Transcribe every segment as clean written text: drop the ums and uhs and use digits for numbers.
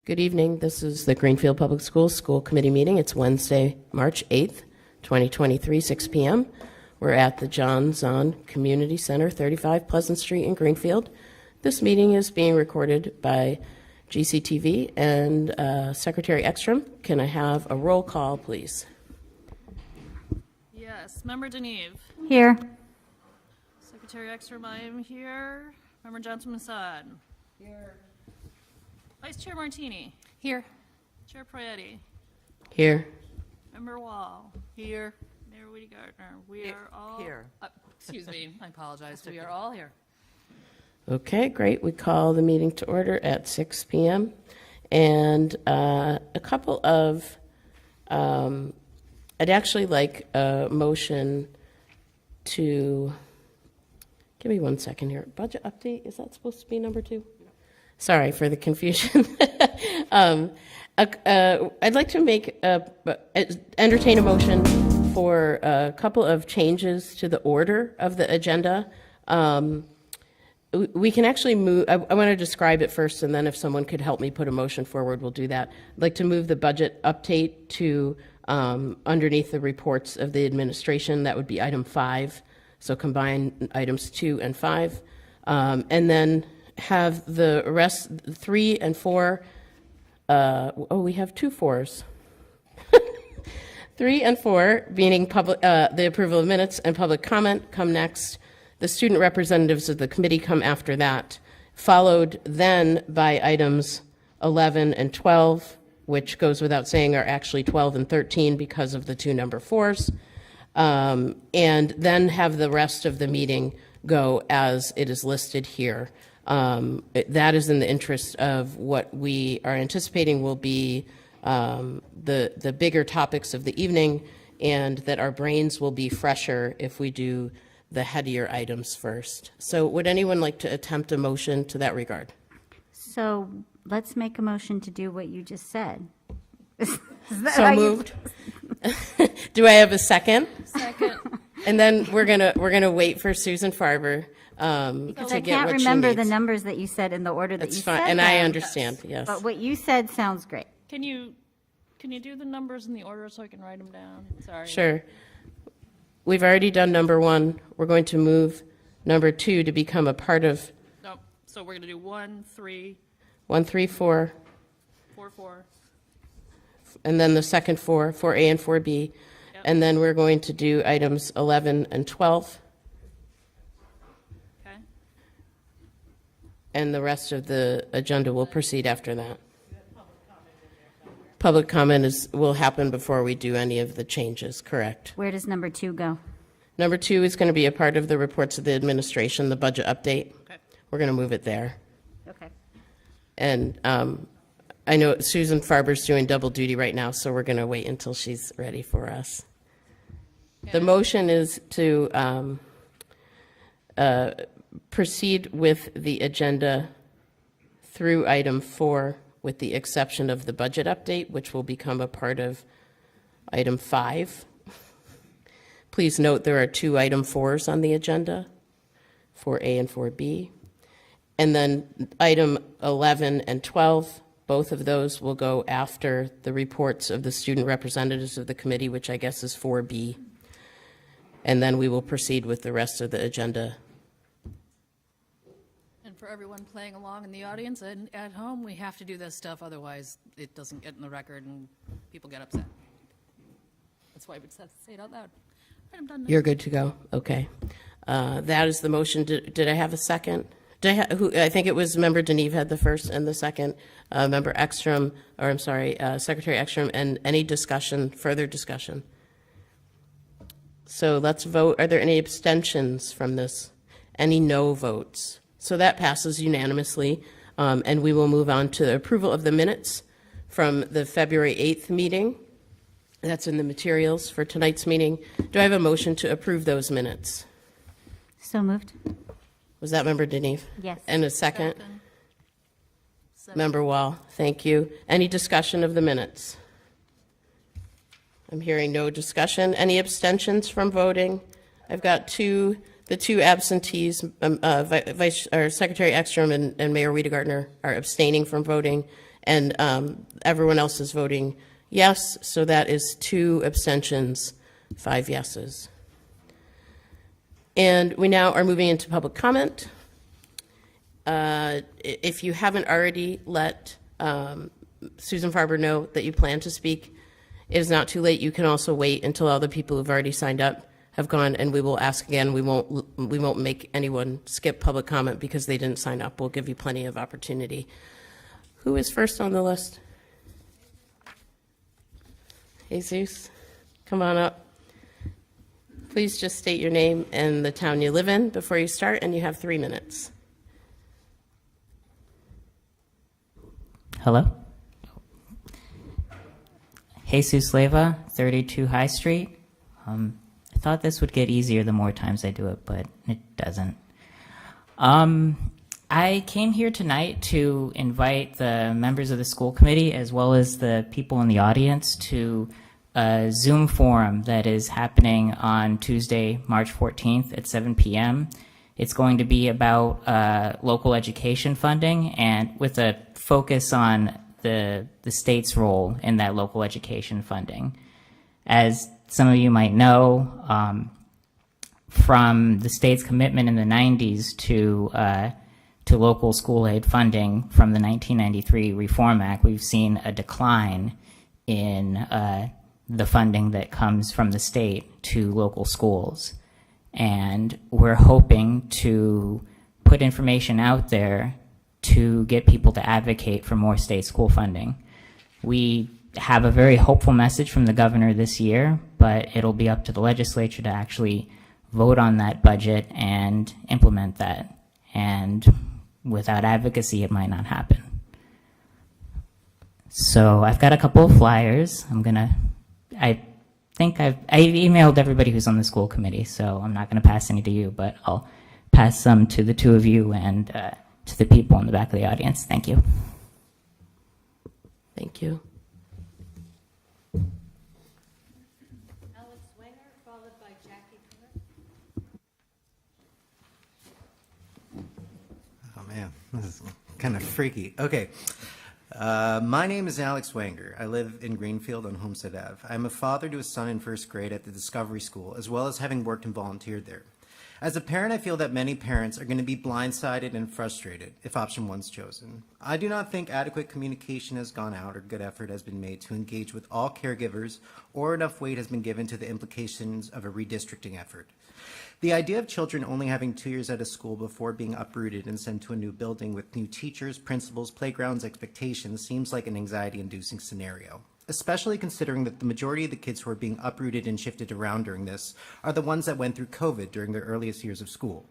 Good evening. This is the Greenfield Public Schools School Committee meeting. It's Wednesday, March 8th, 2023, 6 p.m. We're at the John Zahn Community Center, 35 Pleasant Street in Greenfield. This meeting is being recorded by GCTV and Secretary Ekstrom. Can I have a roll call, please? Yes. Member Deneve. Here. Secretary Ekstrom, I am here. Member Johnson-Masad. Here. Vice Chair Martini. Here. Chair Proietti. Here. Member Wall. Here. Mayor Wiedegardner. We are all here. Excuse me. I apologize. We are all here. Okay, great. We call the meeting to order at 6 p.m. And a couple of, I'd actually like a motion to, give me 1 second here. Budget update, is that supposed to be number 2? Sorry for the confusion. I'd like to entertain a motion for a couple of changes to the order of the agenda. We can actually move, I want to describe it first, and then if someone could help me put a motion forward, we'll do that. I'd like to move the budget update to underneath the reports of the administration. That would be item 5. So combine items 2 and 5. And then have the rest, 3 and 4, we have 2 4s. 3 and 4, meaning public, the approval of minutes and public comment, come next. The student representatives of the committee come after that, followed then by items 11 and 12, which goes without saying are actually 12 and 13 because of the 2 number 4s, and then have the rest of the meeting go as it is listed here. That is in the interest of what we are anticipating will be the bigger topics of the evening, and that our brains will be fresher if we do the headier items first. So would anyone like to attempt a motion to that regard? So let's make a motion to do what you just said. Is that So how moved. Do I have a second? Second. And then we're gonna wait for Susan Farber Because to I get can't what she remember the needs. numbers that you said in the order that That's you fine, said and I them, understand. Yes. But what you said sounds great. Can you do the numbers in the order so I can write them down? Sorry. Sure. We've already done number 1. We're going to move number 2 to become a part of No. So we're going to do 1, 3, 1, 3, 4, 4, 4. and then the second 4, 4A and 4B. Yep. And then we're going to do items 11 and 12, Okay. and the rest of the agenda will proceed after that. Public comment will happen before we do any of the changes, correct? Where does number 2 go? Number 2 is going to be a part of the reports of the administration, the budget update. Okay. We're going to move it there. Okay. And I know Susan Farber's doing double duty right now, so we're going to wait until she's ready for us. The motion is to proceed with the agenda through item 4, with the exception of the budget update, which will become a part of item 5. Please note there are 2 item 4s on the agenda, 4A and 4B. And then item 11 and 12, both of those will go after the reports of the student representatives of the committee, which I guess is 4B. And then we will proceed with the rest of the agenda. And for everyone playing along in the audience and at home, we have to do this stuff, otherwise it doesn't get in the record and people get upset. That's why we just have to say it out loud. All right, I'm done now. You're good to go? Okay. That is the motion. Did I have a second? I think it was Member Deneve had the first and the second. Member Ekstrom, or I'm sorry, Secretary Ekstrom, and any discussion, further discussion? So let's vote. Are there any abstentions from this? Any no votes? So that passes unanimously, and we will move on to the approval of the minutes from the February 8th meeting. That's in the materials for tonight's meeting. Do I have a motion to approve those minutes? So moved? Was that Member Deneve? Yes. And a second? Member Wall, thank you. Any discussion of the minutes? I'm hearing no discussion. Any abstentions from voting? I've got the 2 absentees, Secretary Ekstrom and Mayor Wiedegardner are abstaining from voting, And everyone else is voting yes, so that is 2 abstentions, 5 yeses. And we now are moving into public comment. If you haven't already let Susan Farber know that you plan to speak, it is not too late. You can also wait until all the people who've already signed up have gone, and we will ask again. We won't make anyone skip public comment because they didn't sign up. We'll give you plenty of opportunity. Who is first on the list? Jesus, come on up. Please just state your name and the town you live in before you start, and you have 3 minutes. Hello? Jesus Leva, 32 High Street. I thought this would get easier the more times I do it, but it doesn't. I came here tonight to invite the members of the school committee as well as the people in the audience to a Zoom forum that is happening on Tuesday, March 14th at 7 p.m. It's going to be about local education funding and with a focus on the state's role in that local education funding. As some of you might know, from the state's commitment in the 90s to local school aid funding from the 1993 Reform Act, we've seen a decline in the funding that comes from the state to local schools. And we're hoping to put information out there to get people to advocate for more state school funding. We have a very hopeful message from the governor this year, but it'll be up to the legislature to actually vote on that budget and implement that. And without advocacy, it might not happen. So I've got a couple of flyers. I think I've emailed everybody who's on the school committee, so I'm not going to pass any to you, but I'll pass some to the 2 of you and to the people in the back of the audience. Thank you. Thank you. Alex Wenger, followed by Jackie Cook. Oh man, this is kind of freaky. Okay. My name is Alex Wenger. I live in Greenfield on Homestead Ave. I'm a father to a son in first grade at the Discovery School, as well as having worked and volunteered there. As a parent, I feel that many parents are going to be blindsided and frustrated if option 1's chosen. I do not think adequate communication has gone out or good effort has been made to engage with all caregivers or enough weight has been given to the implications of a redistricting effort. The idea of children only having 2 years at a school before being uprooted and sent to a new building with new teachers, principals, playgrounds, expectations seems like an anxiety-inducing scenario, especially considering that the majority of the kids who are being uprooted and shifted around during this are the ones that went through COVID during their earliest years of school.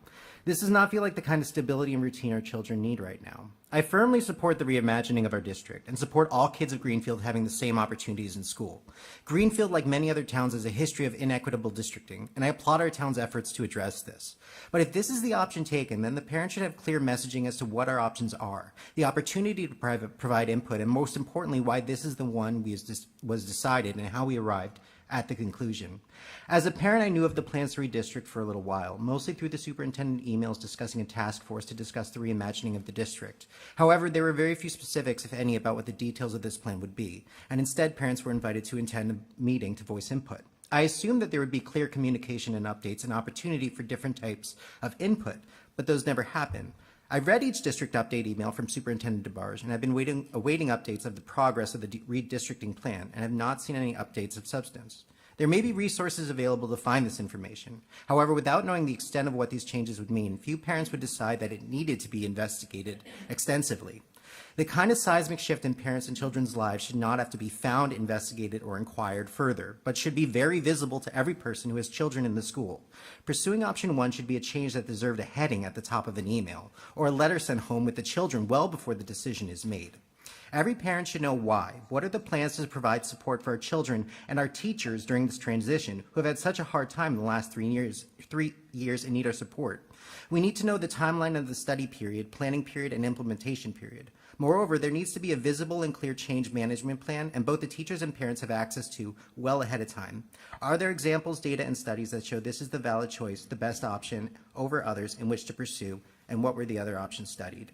This does not feel like the kind of stability and routine our children need right now. I firmly support the reimagining of our district and support all kids of Greenfield having the same opportunities in school. Greenfield, like many other towns, has a history of inequitable districting, and I applaud our town's efforts to address this. But if this is the option taken, then the parents should have clear messaging as to what our options are, the opportunity to provide input, and most importantly, why this is the one was decided and how we arrived at the conclusion. As a parent, I knew of the plans to redistrict for a little while, mostly through the superintendent emails discussing a task force to discuss the reimagining of the district. However, there were very few specifics, if any, about what the details of this plan would be, and instead parents were invited to attend a meeting to voice input. I assumed that there would be clear communication and updates and opportunity for different types of input, but those never happened. I've read each district update email from Superintendent DeBarge, and I've been awaiting updates of the progress of the redistricting plan, and have not seen any updates of substance. There may be resources available to find this information. However, without knowing the extent of what these changes would mean, few parents would decide that it needed to be investigated extensively. The kind of seismic shift in parents and children's lives should not have to be found, investigated, or inquired further, but should be very visible to every person who has children in the school. Pursuing option 1 should be a change that deserved a heading at the top of an email, or a letter sent home with the children well before the decision is made. Every parent should know why. What are the plans to provide support for our children and our teachers during this transition who have had such a hard time in the last 3 years and need our support? We need to know the timeline of the study period, planning period, and implementation period. Moreover, there needs to be a visible and clear change management plan, and both the teachers and parents have access to well ahead of time. Are there examples, data, and studies that show this is the valid choice, the best option over others in which to pursue, and what were the other options studied?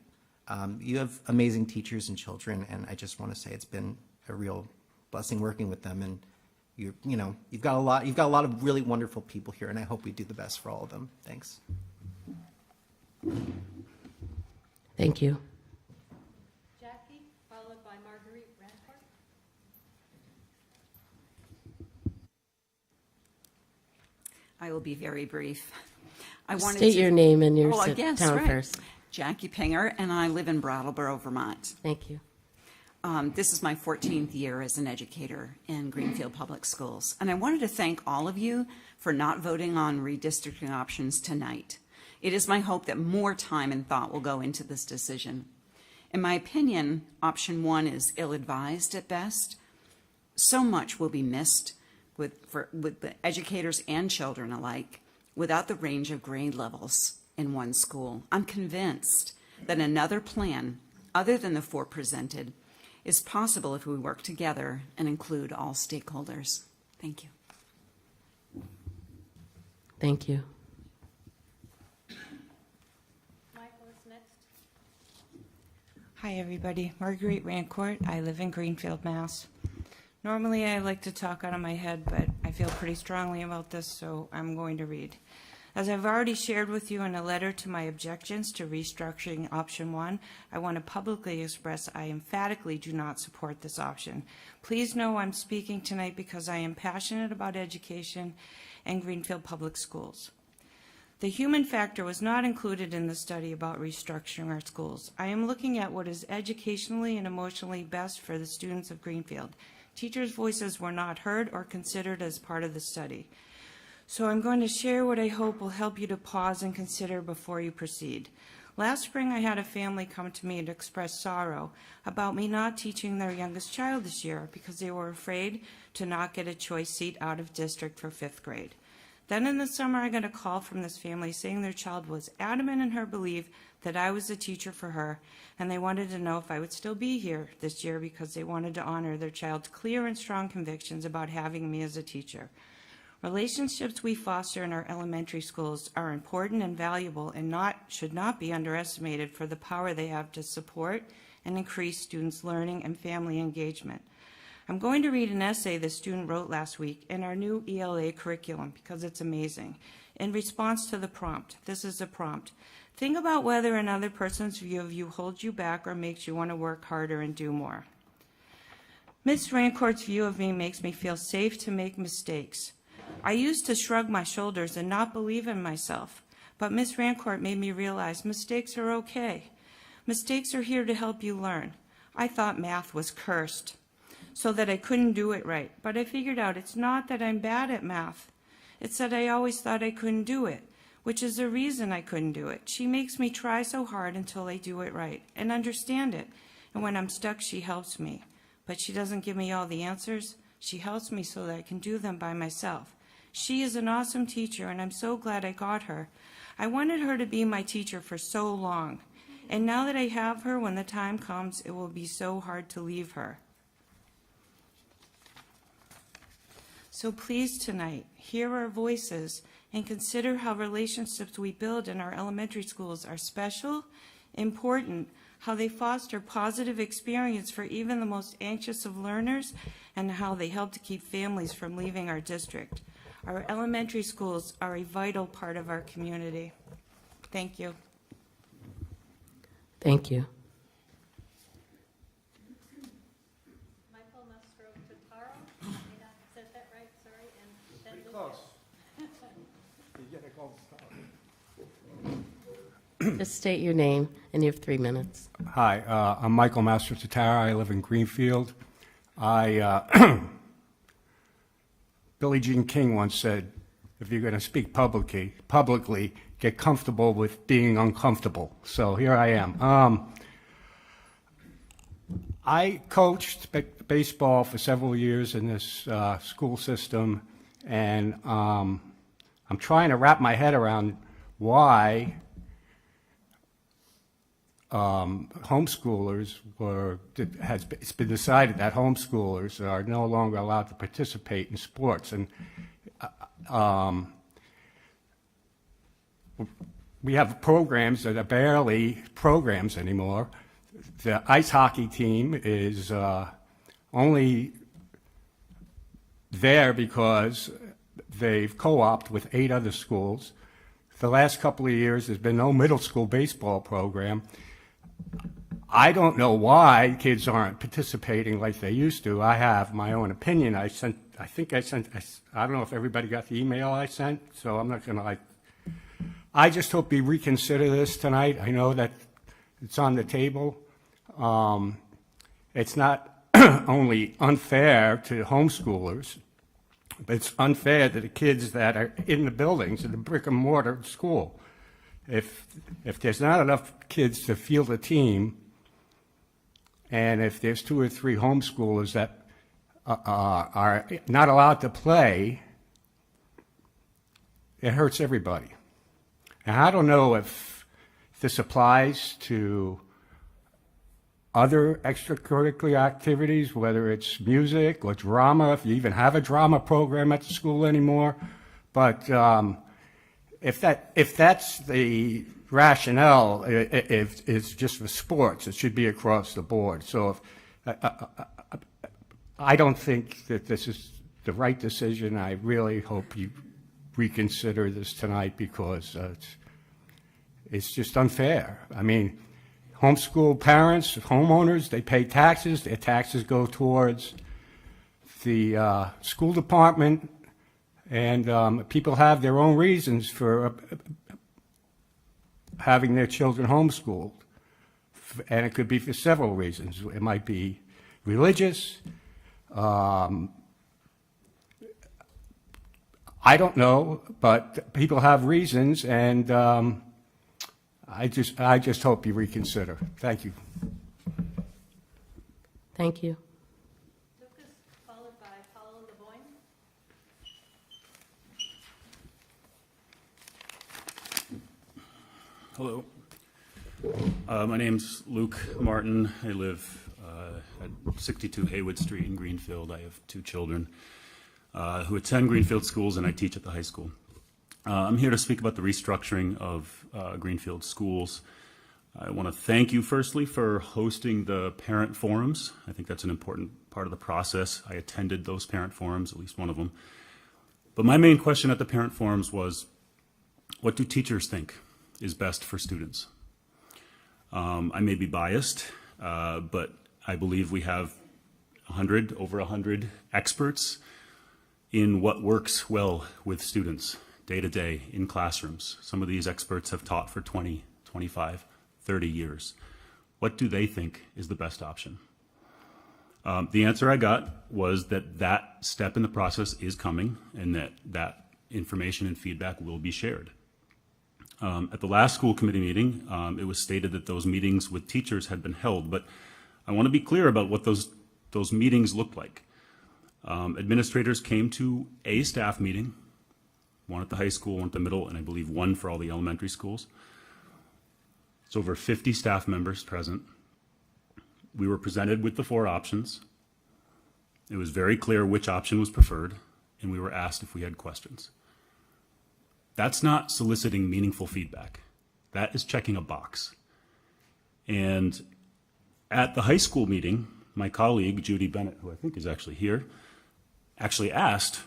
You have amazing teachers and children, and I just want to say it's been a real blessing working with them. And you've got a lot of really wonderful people here, and I hope we do the best for all of them. Thanks. Thank you. Jackie, followed by Marguerite Rancourt. I will be very brief. I wanted State to- your name and your I guess, town right. first. Jackie Pinger, and I live in Brattleboro, Vermont. Thank you. This is my 14th year as an educator in Greenfield Public Schools. And I wanted to thank all of you for not voting on redistricting options tonight. It is my hope that more time and thought will go into this decision. In my opinion, option 1 is ill-advised at best. So much will be missed with the educators and children alike without the range of grade levels in one school. I'm convinced that another plan, other than the 4 presented, is possible if we work together and include all stakeholders. Thank you. Thank you. Michael is next. Hi, everybody. Marguerite Rancourt. I live in Greenfield, Mass. Normally, I like to talk out of my head, but I feel pretty strongly about this, so I'm going to read. As I've already shared with you in a letter to my objections to restructuring option 1, I want to publicly express I emphatically do not support this option. Please know I'm speaking tonight because I am passionate about education and Greenfield Public Schools. The human factor was not included in the study about restructuring our schools. I am looking at what is educationally and emotionally best for the students of Greenfield. Teachers' voices were not heard or considered as part of the study. So I'm going to share what I hope will help you to pause and consider before you proceed. Last spring, I had a family come to me and express sorrow about me not teaching their youngest child this year because they were afraid to not get a choice seat out of district for 5th grade. Then in the summer, I got a call from this family saying their child was adamant in her belief that I was the teacher for her, and they wanted to know if I would still be here this year because they wanted to honor their child's clear and strong convictions about having me as a teacher. Relationships we foster in our elementary schools are important and valuable and should not be underestimated for the power they have to support and increase students' learning and family engagement. I'm going to read an essay the student wrote last week in our new ELA curriculum because it's amazing. In response to the prompt, this is a prompt. Think about whether another person's view of you holds you back or makes you want to work harder and do more. Ms. Rancourt's view of me makes me feel safe to make mistakes. I used to shrug my shoulders and not believe in myself, but Ms. Rancourt made me realize mistakes are okay. Mistakes are here to help you learn. I thought math was cursed, so that I couldn't do it right, but I figured out it's not that I'm bad at math. It's that I always thought I couldn't do it, which is the reason I couldn't do it. She makes me try so hard until I do it right and understand it, and when I'm stuck, she helps me. But she doesn't give me all the answers. She helps me so that I can do them by myself. She is an awesome teacher, and I'm so glad I got her. I wanted her to be my teacher for so long, and now that I have her, when the time comes, it will be so hard to leave her. So please tonight, hear our voices and consider how relationships we build in our elementary schools are special, important, how they foster positive experience for even the most anxious of learners, and how they help to keep families from leaving our district. Our elementary schools are a vital part of our community. Thank you. Thank you. Michael Mastroza. May not have said that right, sorry, and then Luca. Just state your name, and you have 3 minutes. Hi, I'm Michael Mastroza. I live in Greenfield. Billie Jean King once said, if you're going to speak publicly, get comfortable with being uncomfortable. So here I am. I coached baseball for several years in this school system, and I'm trying to wrap my head around why homeschoolers it's been decided that homeschoolers are no longer allowed to participate in sports. And we have programs that are barely programs anymore. The ice hockey team is only there because they've co-opted with 8 other schools. The last couple of years, there's been no middle school baseball program. I don't know why kids aren't participating like they used to. I have my own opinion. I don't know if everybody got the email I sent, so I'm not going to I just hope you reconsider this tonight. I know that it's on the table. It's not only unfair to homeschoolers, but it's unfair to the kids that are in the buildings in the brick and mortar school. If there's not enough kids to field a team, and if there's 2 or 3 homeschoolers that are not allowed to play, it hurts everybody. And I don't know if this applies to other extracurricular activities, whether it's music or drama, if you even have a drama program at the school anymore. But if that's the rationale, if it's just for sports, it should be across the board. So I don't think that this is the right decision. I really hope you reconsider this tonight, because it's just unfair. I mean, homeschool parents, homeowners, they pay taxes. Their taxes go towards the school department, and people have their own reasons for having their children homeschooled, and it could be for several reasons. It might be religious. I don't know, but people have reasons, and I just hope you reconsider. Thank you. Thank you. Lucas, followed by Paula Levine. Hello. My name's Luke Martin. I live at 62 Haywood Street in Greenfield. I have 2 children who attend Greenfield schools, and I teach at the high school. I'm here to speak about the restructuring of Greenfield schools. I want to thank you firstly for hosting the parent forums. I think that's an important part of the process. I attended those parent forums, at least one of them. But my main question at the parent forums was, what do teachers think is best for students? I may be biased, but I believe we have over 100 experts in what works well with students day to day in classrooms. Some of these experts have taught for 20, 25, 30 years. What do they think is the best option? The answer I got was that step in the process is coming, and that information and feedback will be shared. At the last school committee meeting, it was stated that those meetings with teachers had been held, but I want to be clear about what those meetings looked like. Administrators came to a staff meeting, one at the high school, one at the middle, and I believe one for all the elementary schools. It's over 50 staff members present. We were presented with the 4 options. It was very clear which option was preferred, and we were asked if we had questions. That's not soliciting meaningful feedback. That is checking a box. And at the high school meeting, my colleague, Judy Bennett, who I think is actually here, actually asked,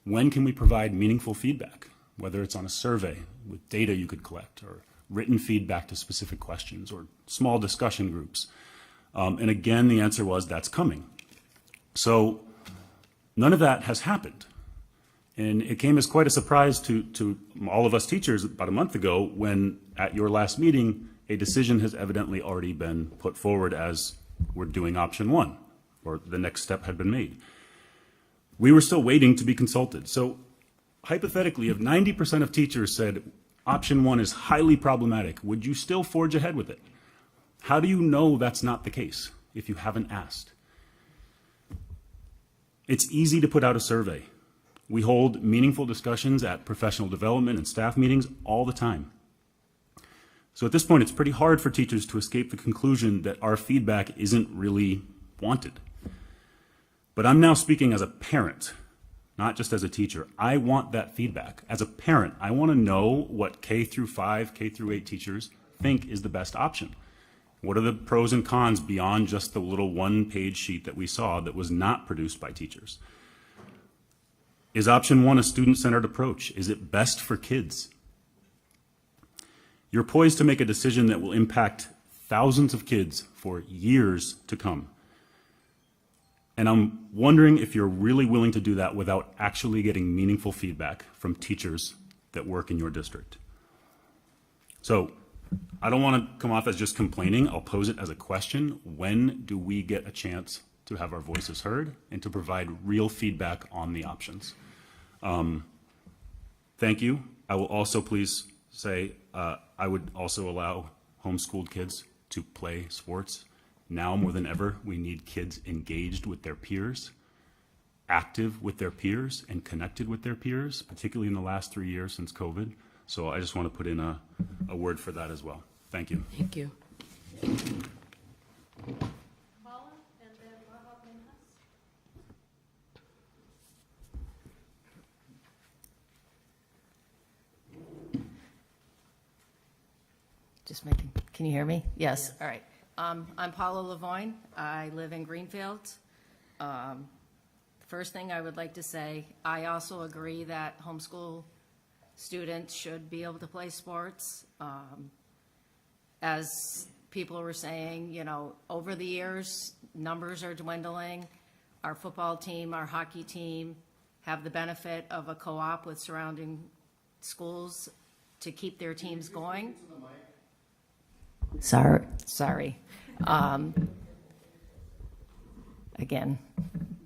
when can we provide meaningful feedback, whether it's on a survey with data you could collect, or written feedback to specific questions, or small discussion groups. And again, the answer was, that's coming. So none of that has happened. And it came as quite a surprise to all of us teachers about a month ago when, at your last meeting, a decision has evidently already been put forward as we're doing option 1, or the next step had been made. We were still waiting to be consulted. So hypothetically, if 90% of teachers said option 1 is highly problematic, would you still forge ahead with it? How do you know that's not the case if you haven't asked? It's easy to put out a survey. We hold meaningful discussions at professional development and staff meetings all the time. So at this point, it's pretty hard for teachers to escape the conclusion that our feedback isn't really wanted. But I'm now speaking as a parent, not just as a teacher. I want that feedback. As a parent, I want to know what K through 5, K through 8 teachers think is the best option. What are the pros and cons beyond just the little one-page sheet that we saw that was not produced by teachers? Is option 1 a student-centered approach? Is it best for kids? You're poised to make a decision that will impact thousands of kids for years to come. And I'm wondering if you're really willing to do that without actually getting meaningful feedback from teachers that work in your district. So I don't want to come off as just complaining. I'll pose it as a question. When do we get a chance to have our voices heard and to provide real feedback on the options? Thank you. I will also please say I would also allow homeschooled kids to play sports. Now more than ever, we need kids engaged with their peers, active with their peers, and connected with their peers, particularly in the last 3 years since COVID. So I just want to put in a word for that as well. Thank you. Thank you. Paula, and then Wahab Minhas. Just making, can you hear me? Yes, all right. I'm Paula Levine. I live in Greenfield. The first thing I would like to say, I also agree that homeschool students should be able to play sports. As people were saying, you know, over the years, numbers are dwindling. Our football team, our hockey team have the benefit of a co-op with surrounding schools to keep their teams going. Sorry. Again,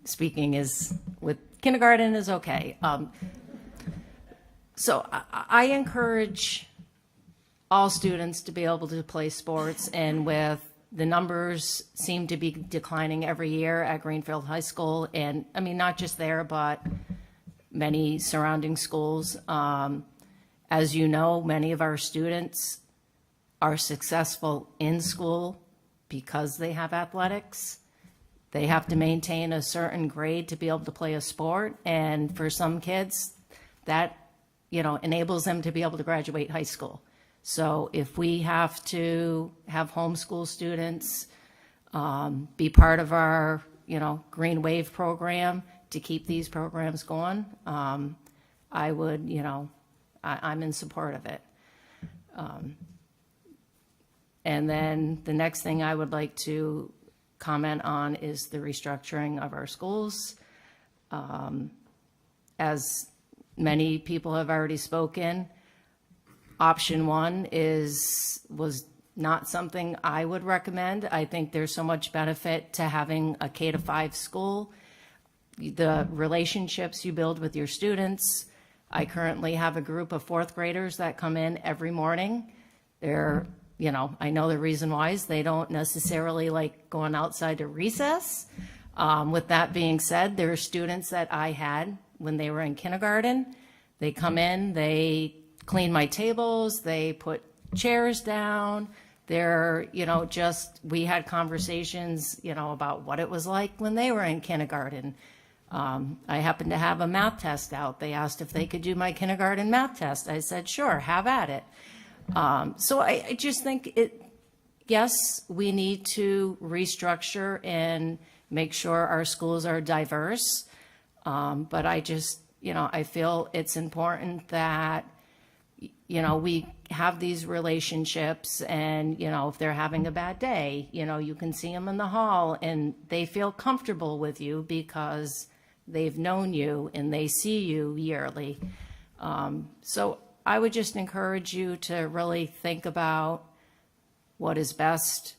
speaking is with kindergarten is okay. So I encourage all students to be able to play sports, and with the numbers seem to be declining every year at Greenfield High School, and I mean, not just there, but many surrounding schools. As you know, many of our students are successful in school because they have athletics. They have to maintain a certain grade to be able to play a sport, and for some kids, that, you know, enables them to be able to graduate high school. So if we have to have homeschool students be part of our, you know, Green Wave program to keep these programs going, I would, you know, I'm in support of it. And then the next thing I would like to comment on is the restructuring of our schools. As many people have already spoken, option 1 was not something I would recommend. I think there's so much benefit to having a K-5 school. The relationships you build with your students. I currently have a group of 4th graders that come in every morning. They're, you know, I know the reason why is they don't necessarily like going outside to recess. With that being said, there are students that I had when they were in kindergarten. They come in, they clean my tables, they put chairs down. They're, you know, just, we had conversations, you know, about what it was like when they were in kindergarten. I happened to have a math test out. They asked if they could do my kindergarten math test. I said, sure, have at it. So I just think yes, we need to restructure and make sure our schools are diverse. But I just, you know, I feel it's important that, you know, we have these relationships, and, you know, if they're having a bad day, you know, you can see them in the hall and they feel comfortable with you because they've known you and they see you yearly. So I would just encourage you to really think about what is best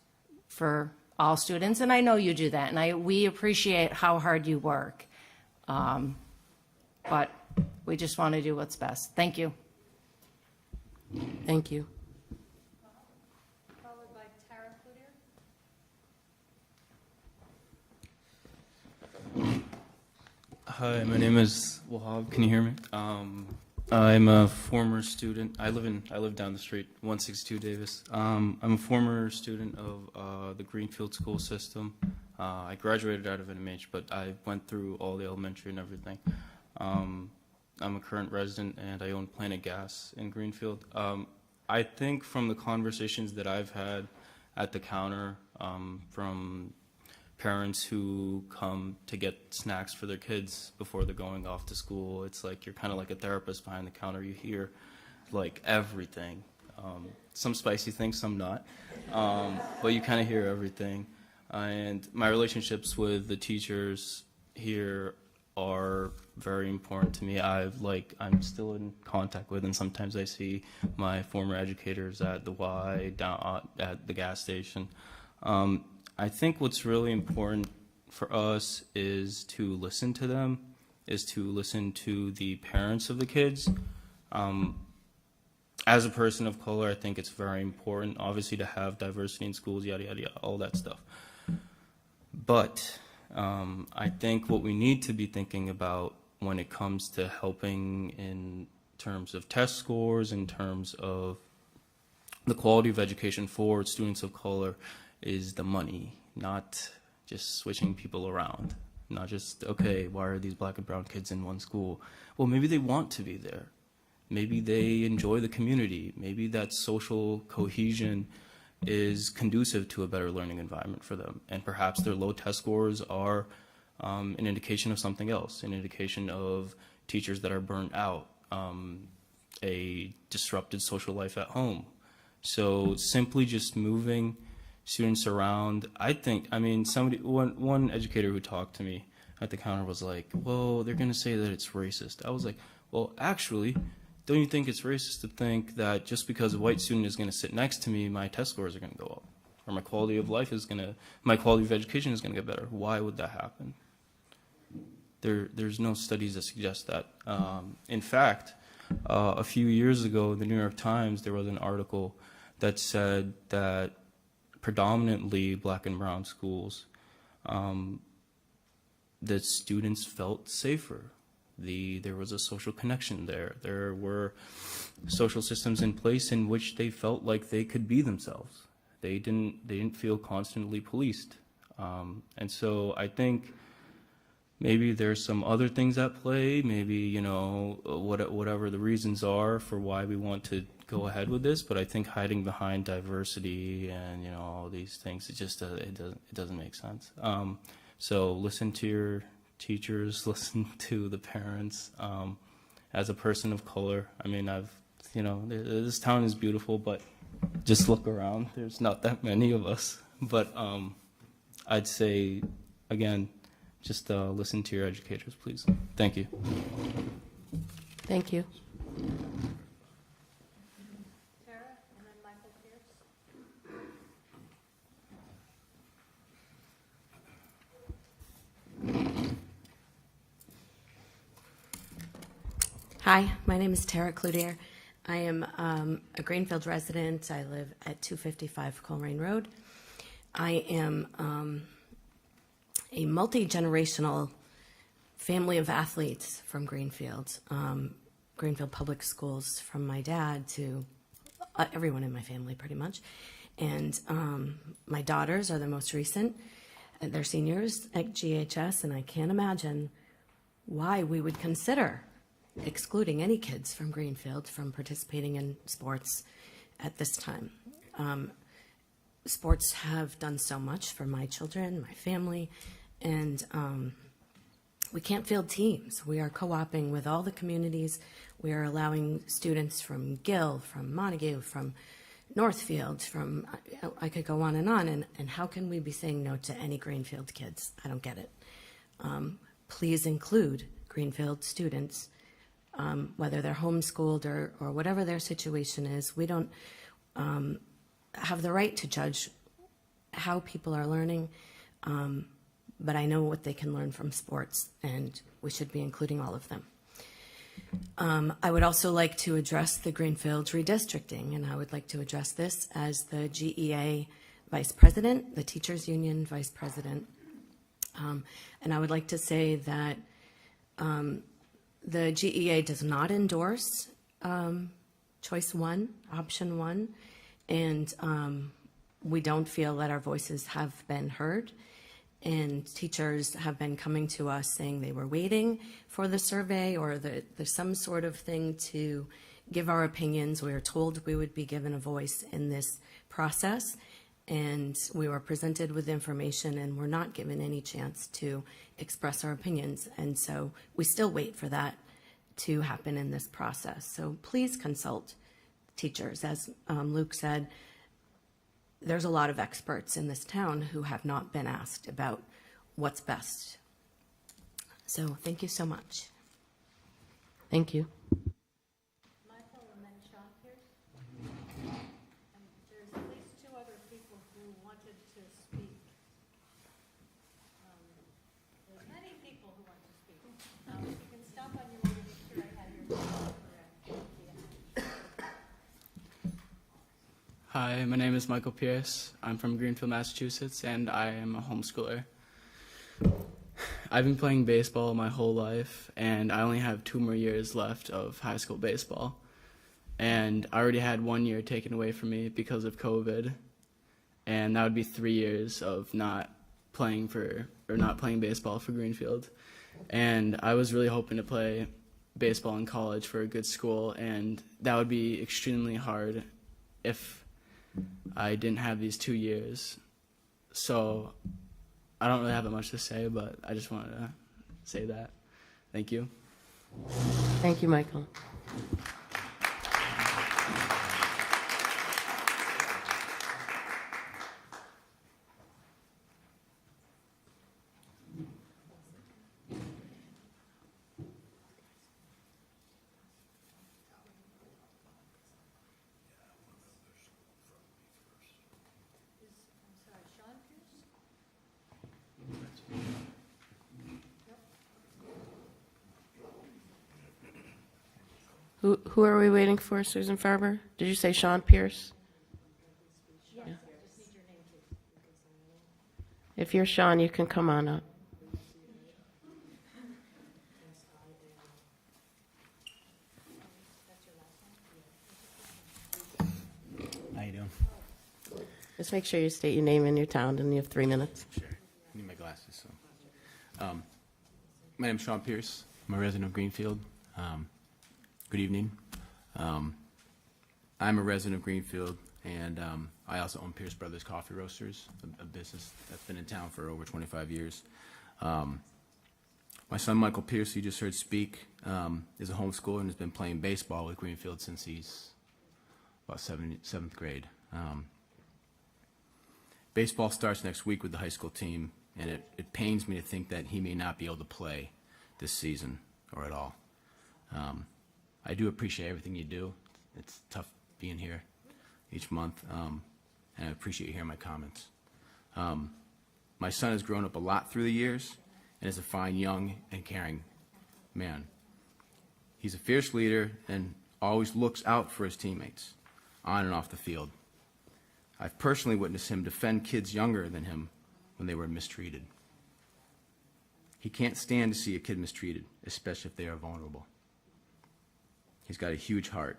for all students. And I know you do that, and we appreciate how hard you work. But we just want to do what's best. Thank you. Thank you. Followed by Tara Cloutier. Hi, my name is Wahab. Can you hear me? I'm a former student. I live down the street, 162 Davis. I'm a former student of the Greenfield school system. I graduated out of NMH, but I went through all the elementary and everything. I'm a current resident and I own Planet Gas in Greenfield. I think from the conversations that I've had at the counter from parents who come to get snacks for their kids before they're going off to school, it's like you're kind of like a therapist behind the counter. You hear like everything. Some spicy things, some not. But you kind of hear everything. And my relationships with the teachers here are very important to me. I'm still in contact with, and sometimes I see my former educators at the Y down at the gas station. I think what's really important for us is to listen to them, is to listen to the parents of the kids. As a person of color, I think it's very important, obviously, to have diversity in schools, yada, yada, yada, all that stuff. But I think what we need to be thinking about when it comes to helping in terms of test scores, in terms of the quality of education for students of color, is the money, not just switching people around. Not just, okay, why are these black and brown kids in one school? Well, maybe they want to be there. Maybe they enjoy the community. Maybe that social cohesion is conducive to a better learning environment for them. And perhaps their low test scores are an indication of something else, an indication of teachers that are burnt out, a disrupted social life at home. So simply just moving students around, one educator who talked to me at the counter was like, well, they're gonna say that it's racist. I was like, well, actually, don't you think it's racist to think that just because a white student is gonna sit next to me, my test scores are gonna go up? Or my quality of education is gonna get better? Why would that happen? There's no studies that suggest that. In fact, a few years ago, the New York Times, there was an article that said that predominantly black and brown schools, the students felt safer. There was a social connection there. There were social systems in place in which they felt like they could be themselves. They didn't feel constantly policed. And so I think maybe there's some other things at play. Maybe, whatever the reasons are for why we want to go ahead with this. But I think hiding behind diversity and all these things, it doesn't make sense. So listen to your teachers, listen to the parents. As a person of color, this town is beautiful, but just look around. There's not that many of us. But I'd say, again, just listen to your educators, please. Thank you. Thank you. Tara, and then Michael Pierce. Hi, my name is Tara Cloutier. I am a Greenfield resident. I live at 255 Coleraine Road. I am a multi-generational family of athletes from Greenfield. Greenfield Public Schools, from my dad to everyone in my family pretty much. And my daughters are the most recent. They're seniors at GHS, and I can't imagine why we would consider excluding any kids from Greenfield from participating in sports at this time. Sports have done so much for my children, my family, and we can't field teams. We are co-oping with all the communities. We are allowing students from Gill, from Montague, from Northfield, from, I could go on, and how can we be saying no to any Greenfield kids? I don't get it. Please include Greenfield students, whether they're homeschooled or whatever their situation is. We don't have the right to judge how people are learning, but I know what they can learn from sports, and we should be including all of them. I would also like to address the Greenfield redistricting, and I would like to address this as the GEA Vice President, the Teachers Union Vice President. And I would like to say that the GEA does not endorse choice one, option one, and we don't feel that our voices have been heard. and teachers have been coming to us saying they were waiting for the survey or there's some sort of thing to give our opinions. We were told we would be given a voice in this process, and we were presented with information and we're not given any chance to express our opinions. And so we still wait for that to happen in this process. So please consult teachers. As Luke said, there's a lot of experts in this town who have not been asked about what's best. So thank you so much. Thank you. Michael and then Sean Pierce. And there's at least two other people who wanted to speak. There's many people who want to speak. If you can stop on your way to make sure I have your name correct. Hi, my name is Michael Pierce. I'm from Greenfield, Massachusetts, and I am a homeschooler. I've been playing baseball my whole life, and I only have 2 more years left of high school baseball. And I already had 1 year taken away from me because of COVID, and that would be 3 years of not playing baseball for Greenfield. And I was really hoping to play baseball in college for a good school, and that would be extremely hard if I didn't have these 2 years. So I don't really have that much to say, but I just wanted to say that. Thank you. Thank you, Michael. Who are we waiting for, Susan Farber? Did you say Sean Pierce? Yeah. If you're Sean, you can come on up. How you doing? Just make sure you state your name and your town, and you have 3 minutes. Sure. I need my glasses. So, my name's Sean Pierce. I'm a resident of Greenfield. Good evening. I'm a resident of Greenfield, and I also own Pierce Brothers Coffee Roasters, a business that's been in town for over 25 years. My son, Michael Pierce, who you just heard speak, is a homeschooler and has been playing baseball with Greenfield since he's about seventh grade. Baseball starts next week with the high school team, and it pains me to think that he may not be able to play this season or at all. I do appreciate everything you do. It's tough being here each month, and I appreciate you hearing my comments. My son has grown up a lot through the years and is a fine, young, and caring man. He's a fierce leader and always looks out for his teammates, on and off the field. I've personally witnessed him defend kids younger than him when they were mistreated. He can't stand to see a kid mistreated, especially if they are vulnerable. He's got a huge heart.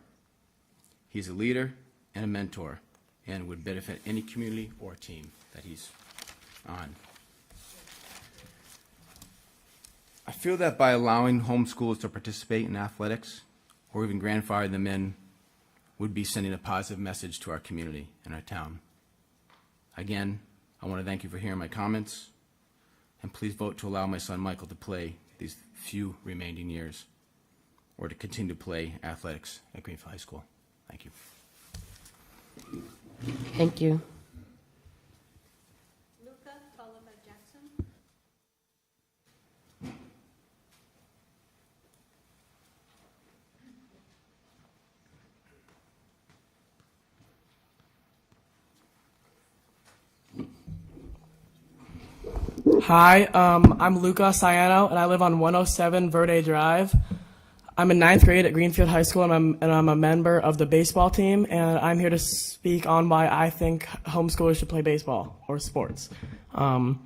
He's a leader and a mentor and would benefit any community or team that he's on. I feel that by allowing homeschoolers to participate in athletics or even grandfather them in would be sending a positive message to our community and our town. Again, I want to thank you for hearing my comments, and please vote to allow my son Michael to play these few remaining years, or to continue to play athletics at Greenfield High School. Thank you. Thank you. Luca Jackson. Hi, I'm Luca Ciano, and I live on 107 Verde Drive. I'm in 9th grade at Greenfield High School, and I'm a member of the baseball team, and I'm here to speak on why I think homeschoolers should play baseball or sports. So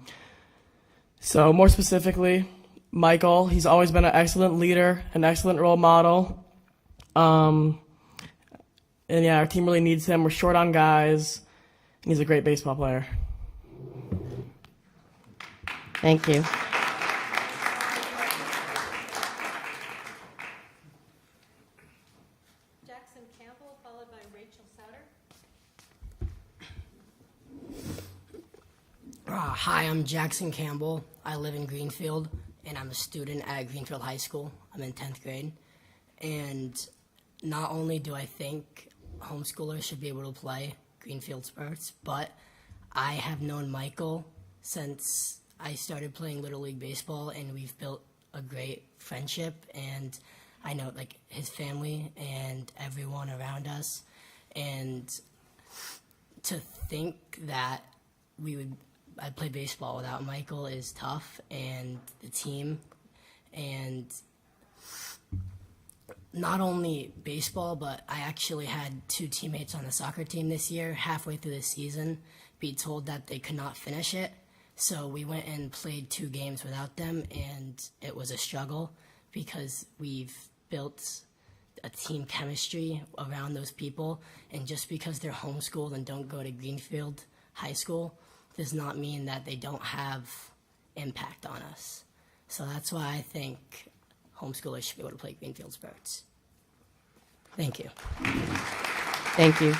more specifically, Michael, he's always been an excellent leader, an excellent role model. And yeah, our team really needs him. We're short on guys, and he's a great baseball player. Thank you. Jackson Campbell, followed by Rachel Souter. Hi, I'm Jackson Campbell. I live in Greenfield, and I'm a student at Greenfield High School. I'm in 10th grade. And not only do I think homeschoolers should be able to play Greenfield sports, but I have known Michael since I started playing Little League Baseball, and we've built a great friendship. And I know, like, his family and everyone around us. And to think that I'd play baseball without Michael is tough, and the team, and not only baseball, but I actually had 2 teammates on the soccer team this year, halfway through the season, be told that they could not finish it. So we went and played 2 games without them, and it was a struggle because we've built a team chemistry around those people, and just because they're homeschooled and don't go to Greenfield High School does not mean that they don't have impact on us. So that's why I think homeschoolers should be able to play Greenfield sports. Thank you. Thank you.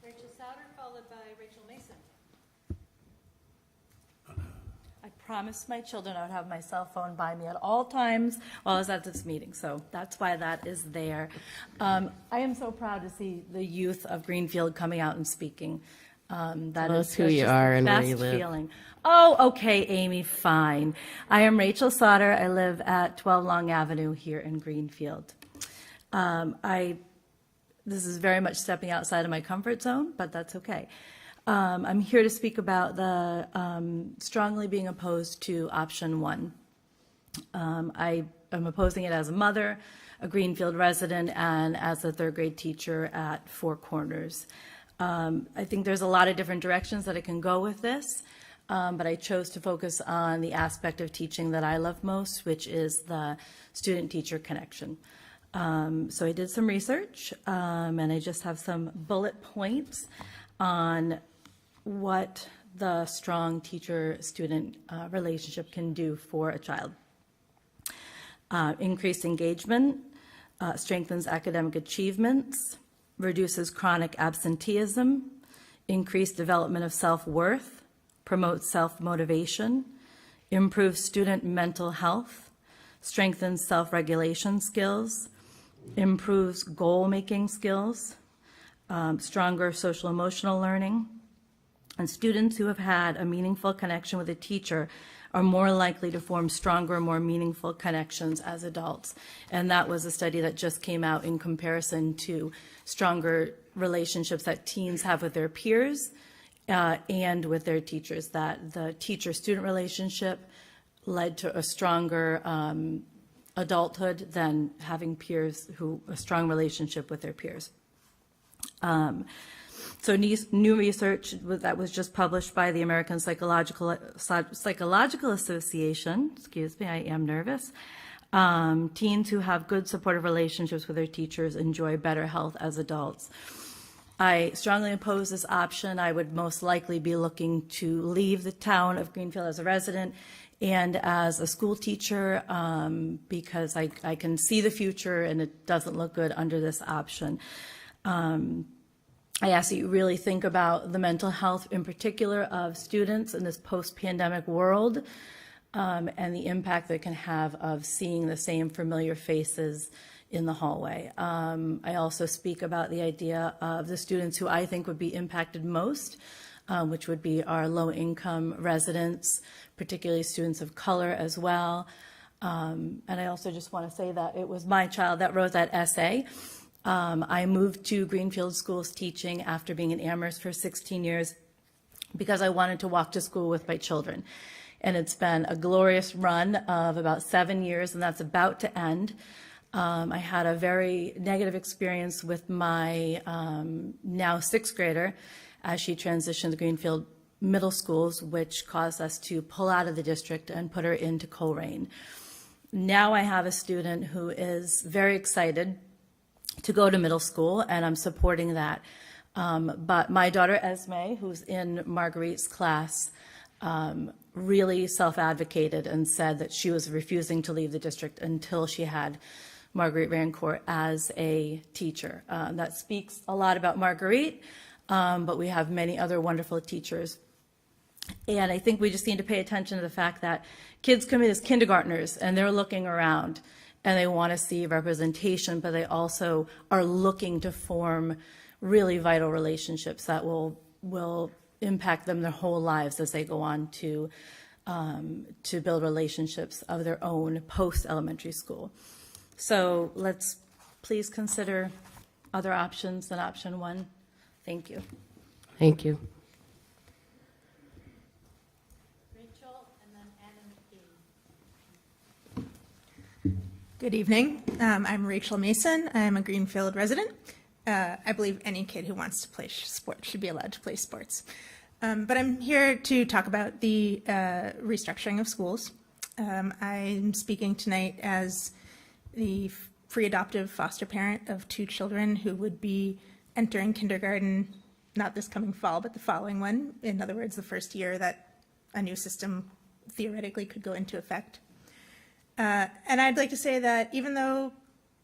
Rachel Souter, followed by Rachel Mason. I promised my children I would have my cell phone by me at all times while I was at this meeting, so that's why that is there. I am so proud to see the youth of Greenfield coming out and speaking. Tell us who you are and where you live. Feeling. Oh, okay, Amy, fine. I am Rachel Sauter. I live at 12 Long Avenue here in Greenfield. This is very much stepping outside of my comfort zone, but that's okay. I'm here to speak about the strongly being opposed to option 1. I am opposing it as a mother, a Greenfield resident, and as a 3rd grade teacher at Four Corners. I think there's a lot of different directions that it can go with this, but I chose to focus on the aspect of teaching that I love most, which is the student-teacher connection. So I did some research, and I just have some bullet points on what the strong teacher-student relationship can do for a child. Increased engagement, strengthens academic achievements, reduces chronic absenteeism, increased development of self-worth, promotes self-motivation, improves student mental health, strengthens self-regulation skills, improves goal-making skills, stronger social-emotional learning, and students who have had a meaningful connection with a teacher are more likely to form stronger, more meaningful connections as adults. And that was a study that just came out in comparison to stronger relationships that teens have with their peers and with their teachers, that the teacher-student relationship led to a stronger adulthood than having peers a strong relationship with their peers. So new research that was just published by the American Psychological Association, excuse me, I am nervous. Teens who have good supportive relationships with their teachers enjoy better health as adults. I strongly oppose this option. I would most likely be looking to leave the town of Greenfield as a resident and as a school teacher because I can see the future and it doesn't look good under this option. I ask that you really think about the mental health in particular of students in this post-pandemic world and the impact that it can have of seeing the same familiar faces in the hallway. I also speak about the idea of the students who I think would be impacted most, which would be our low-income residents, particularly students of color as well. And I also just want to say that it was my child that wrote that essay. I moved to Greenfield Schools teaching after being in Amherst for 16 years because I wanted to walk to school with my children. And it's been a glorious run of about 7 years, and that's about to end. I had a very negative experience with my now 6th grader as she transitioned to Greenfield Middle Schools, which caused us to pull out of the district and put her into Coleraine. Now I have a student who is very excited to go to middle school, and I'm supporting that. But my daughter Esme, who's in Marguerite's class, really self-advocated and said that she was refusing to leave the district until she had Marguerite Rancourt as a teacher. That speaks a lot about Marguerite, but we have many other wonderful teachers. And I think we just need to pay attention to the fact that kids come in as kindergartners and they're looking around and they want to see representation, but they also are looking to form really vital relationships that will impact them their whole lives as they go on to build relationships of their own post-elementary school. So let's please consider other options than option one. Thank you. Thank you. Rachel, and then Anna McGee. Good evening. I'm Rachel Mason. I'm a Greenfield resident. I believe any kid who wants to play sports should be allowed to play sports. But I'm here to talk about the restructuring of schools. I'm speaking tonight as the free adoptive foster parent of 2 children who would be entering kindergarten, not this coming fall, but the following one. In other words, the first year that a new system theoretically could go into effect. And I'd like to say that even though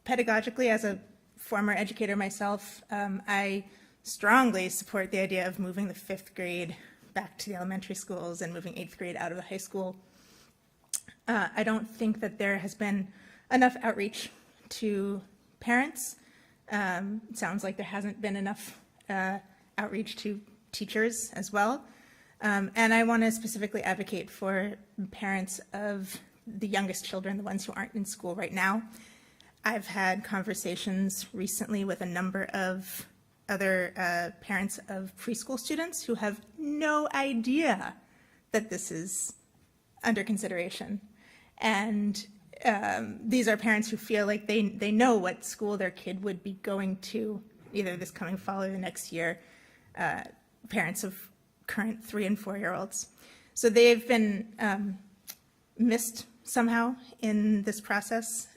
pedagogically, as a former educator myself, I strongly support the idea of moving the 5th grade back to the elementary schools and moving 8th grade out of the high school. I don't think that there has been enough outreach to parents. It sounds like there hasn't been enough outreach to teachers as well. And I want to specifically advocate for parents of the youngest children, the ones who aren't in school right now. I've had conversations recently with a number of other parents of preschool students who have no idea that this is under consideration. And these are parents who feel like they know what school their kid would be going to, either this coming fall or the next year, parents of current 3- and 4-year-olds. So they've been missed somehow in this process.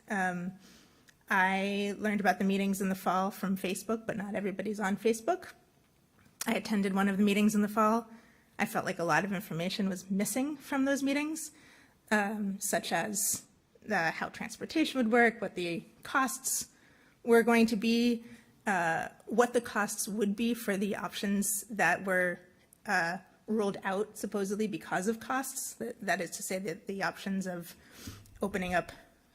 I learned about the meetings in the fall from Facebook, but not everybody's on Facebook. I attended one of the meetings in the fall. I felt like a lot of information was missing from those meetings, such as how transportation would work, what the costs were going to be, what the costs would be for the options that were ruled out supposedly because of costs. That is to say that the options of opening up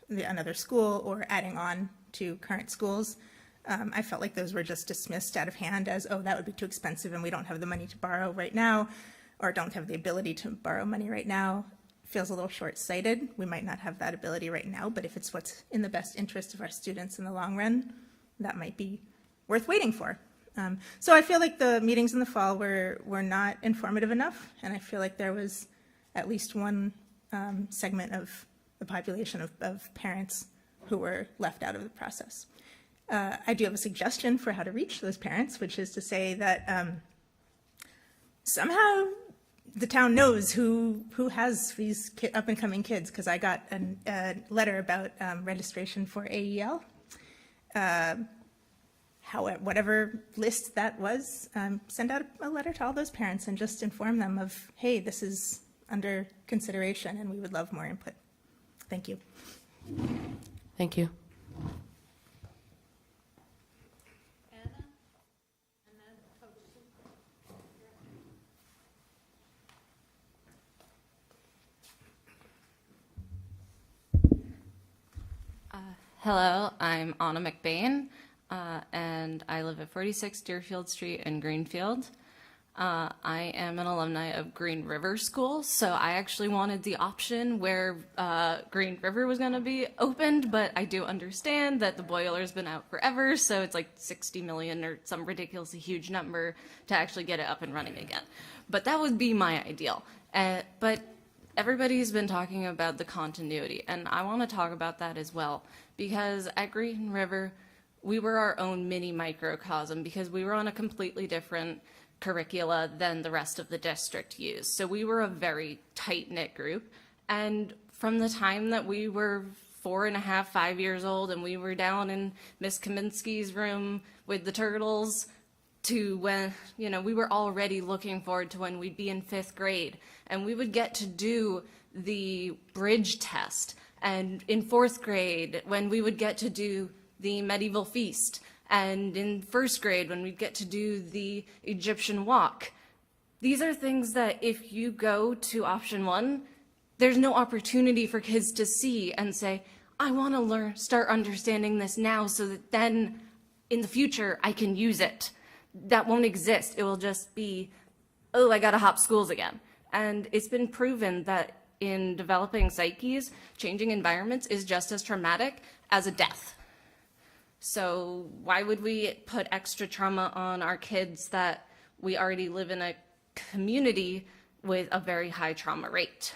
another school or adding on to current schools. I felt like those were just dismissed out of hand as, oh, that would be too expensive and we don't have the money to borrow right now, or don't have the ability to borrow money right now. Feels a little short-sighted. We might not have that ability right now, but if it's what's in the best interest of our students in the long run, that might be worth waiting for. So I feel like the meetings in the fall were not informative enough, and I feel like there was at least one segment of the population of parents who were left out of the process. I do have a suggestion for how to reach those parents, which is to say that somehow the town knows who has these up-and-coming kids, because I got a letter about registration for AEL. Whatever list that was, send out a letter to all those parents and just inform them of, hey, this is under consideration and we would love more input. Thank you. Thank you. Anna, and then Coach Sue. Hello, I'm Anna McBain, and I live at 46 Deerfield Street in Greenfield. I am an alumni of Green River School, so I actually wanted the option where Green River was going to be opened, but I do understand that the boiler's been out forever, so it's like 60 million or some ridiculously huge number to actually get it up and running again. But that would be my ideal. But everybody's been talking about the continuity, and I want to talk about that as well, because at Green River, we were our own mini microcosm because we were on a completely different curricula than the rest of the district used. So we were a very tight-knit group, and from the time that we were 4.5, 5 years old and we were down in Miss Kaminsky's room with the turtles to when, we were already looking forward to when we'd be in 5th grade and we would get to do the bridge test. And in 4th grade, when we would get to do the medieval feast. And in 1st grade, when we'd get to do the Egyptian walk. These are things that if you go to option 1, there's no opportunity for kids to see and say, I want to start understanding this now so that then in the future I can use it. That won't exist. It will just be, oh, I got to hop schools again. And it's been proven that in developing psyches, changing environments is just as traumatic as a death. So why would we put extra trauma on our kids that we already live in a community with a very high trauma rate?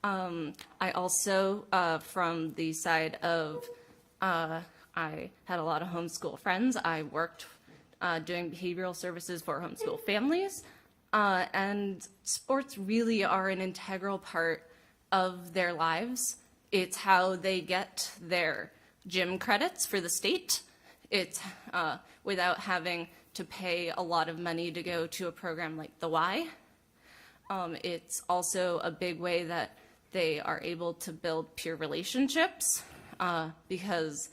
I also, from the side of, I had a lot of homeschool friends. I worked doing behavioral services for homeschool families. And sports really are an integral part of their lives. It's how they get their gym credits for the state. It's without having to pay a lot of money to go to a program like the Y. It's also a big way that they are able to build peer relationships because,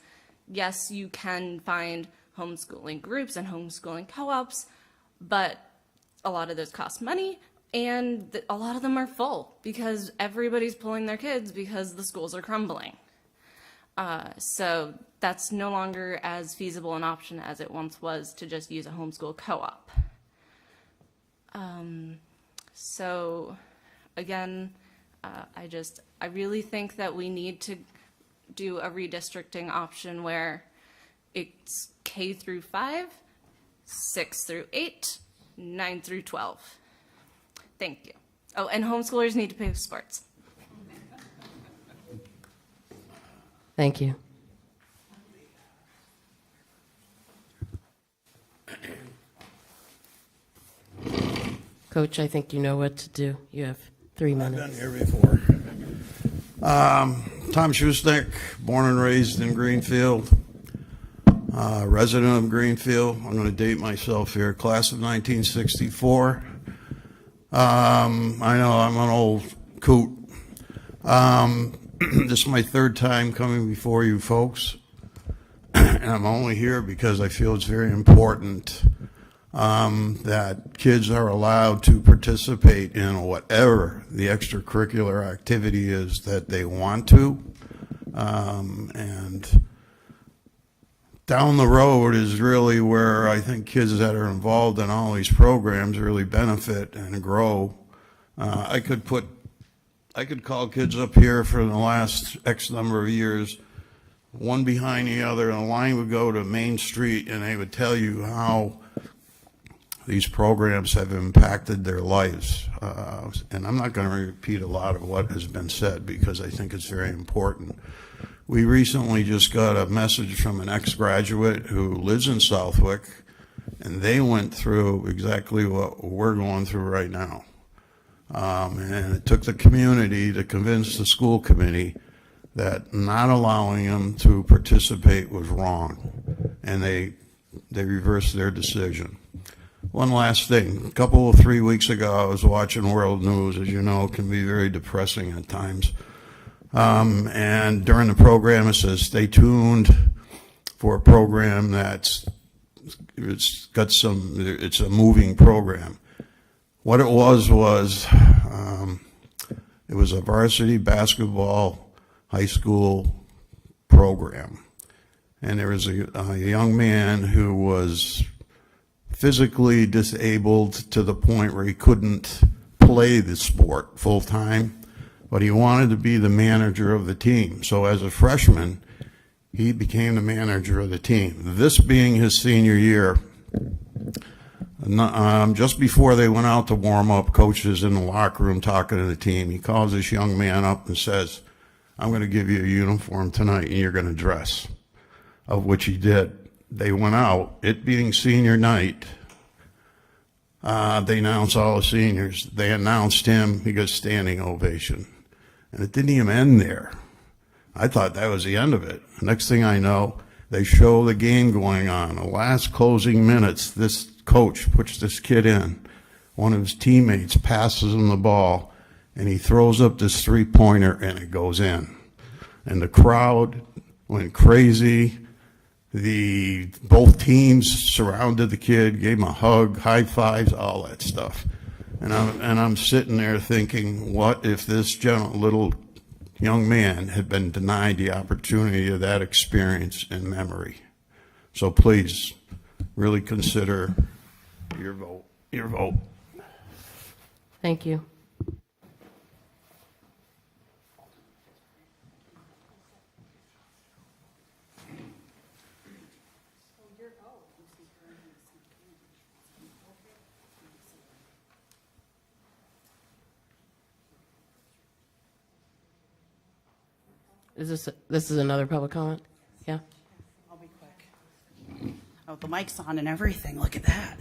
yes, you can find homeschooling groups and homeschooling co-ops, but a lot of those cost money, and a lot of them are full because everybody's pulling their kids because the schools are crumbling. So that's no longer as feasible an option as it once was to just use a homeschool co-op. So again, I really think that we need to do a redistricting option where it's K through 5, 6 through 8, 9 through 12. Thank you. Oh, and homeschoolers need to pay for sports. Thank you. Coach, I think you know what to do. You have 3 minutes. I've been here before. Tom Schuster, born and raised in Greenfield, resident of Greenfield. I'm going to date myself here. Class of 1964. I know I'm an old coot. This is my 3rd time coming before you folks, and I'm only here because I feel it's very important that kids are allowed to participate in whatever the extracurricular activity is that they want to. And down the road is really where I think kids that are involved in all these programs really benefit and grow. I could call kids up here for the last X number of years, one behind the other, and a line would go to Main Street, and they would tell you how these programs have impacted their lives. And I'm not going to repeat a lot of what has been said because I think it's very important. We recently just got a message from an ex-graduate who lives in Southwick, and they went through exactly what we're going through right now. And it took the community to convince the school committee that not allowing them to participate was wrong, and they reversed their decision. One last thing. A 3 weeks ago, I was watching World News. As you know, it can be very depressing at times. And during the program, it says, stay tuned for a program it's a moving program. What it was it was a varsity basketball high school program. And there was a young man who was physically disabled to the point where he couldn't play the sport full time, but he wanted to be the manager of the team. So as a freshman, he became the manager of the team. This being his senior year, just before they went out to warm up, coach is in the locker room talking to the team. He calls this young man up and says, I'm going to give you a uniform tonight and you're going to dress, of which he did. They went out, it being senior night. They announced all the seniors. They announced him, he got standing ovation. And it didn't even end there. I thought that was the end of it. Next thing I know, They show the game going on. The last closing minutes, this coach puts this kid in. One of his teammates passes him the ball, and he throws up this three-pointer, and it goes in. And the crowd went crazy. Both teams surrounded the kid, gave him a hug, high fives, all that stuff. And I'm sitting there thinking, what if this little young man had been denied the opportunity of that experience and memory? So please, really consider your vote. Your vote. Thank you. This is another public comment? Yeah? I'll be quick. Oh, the mic's on and everything. Look at that.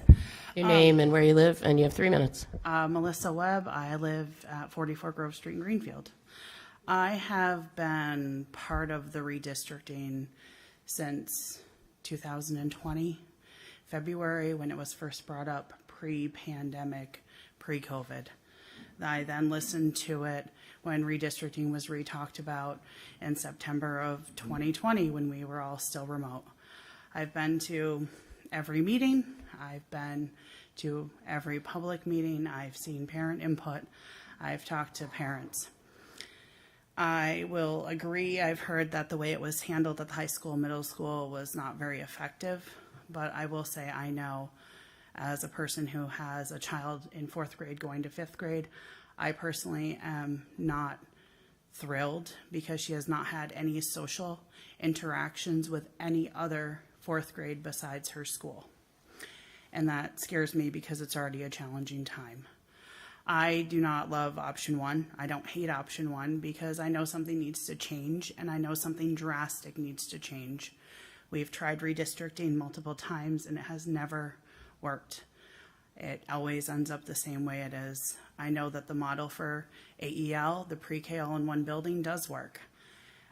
Your name and where you live, and you have 3 minutes. Melissa Webb. I live at 44 Grove Street in Greenfield. I have been part of the redistricting since 2020, February, when it was first brought up, pre-pandemic, pre-COVID. I then listened to it when redistricting was re-talked about in September of 2020 when we were all still remote. I've been to every meeting. I've been to every public meeting. I've seen parent input. I've talked to parents. I will agree, I've heard that the way it was handled at the high school, middle school was not very effective, but I will say I know as a person who has a child in 4th grade going to 5th grade, I personally am not thrilled because she has not had any social interactions with any other 4th grade besides her school. And that scares me because it's already a challenging time. I do not love option 1. I don't hate option 1 because I know something needs to change and I know something drastic needs to change. We've tried redistricting multiple times and it has never worked. It always ends up the same way it is. I know that the model for AEL, the pre-K all-in-one building, does work.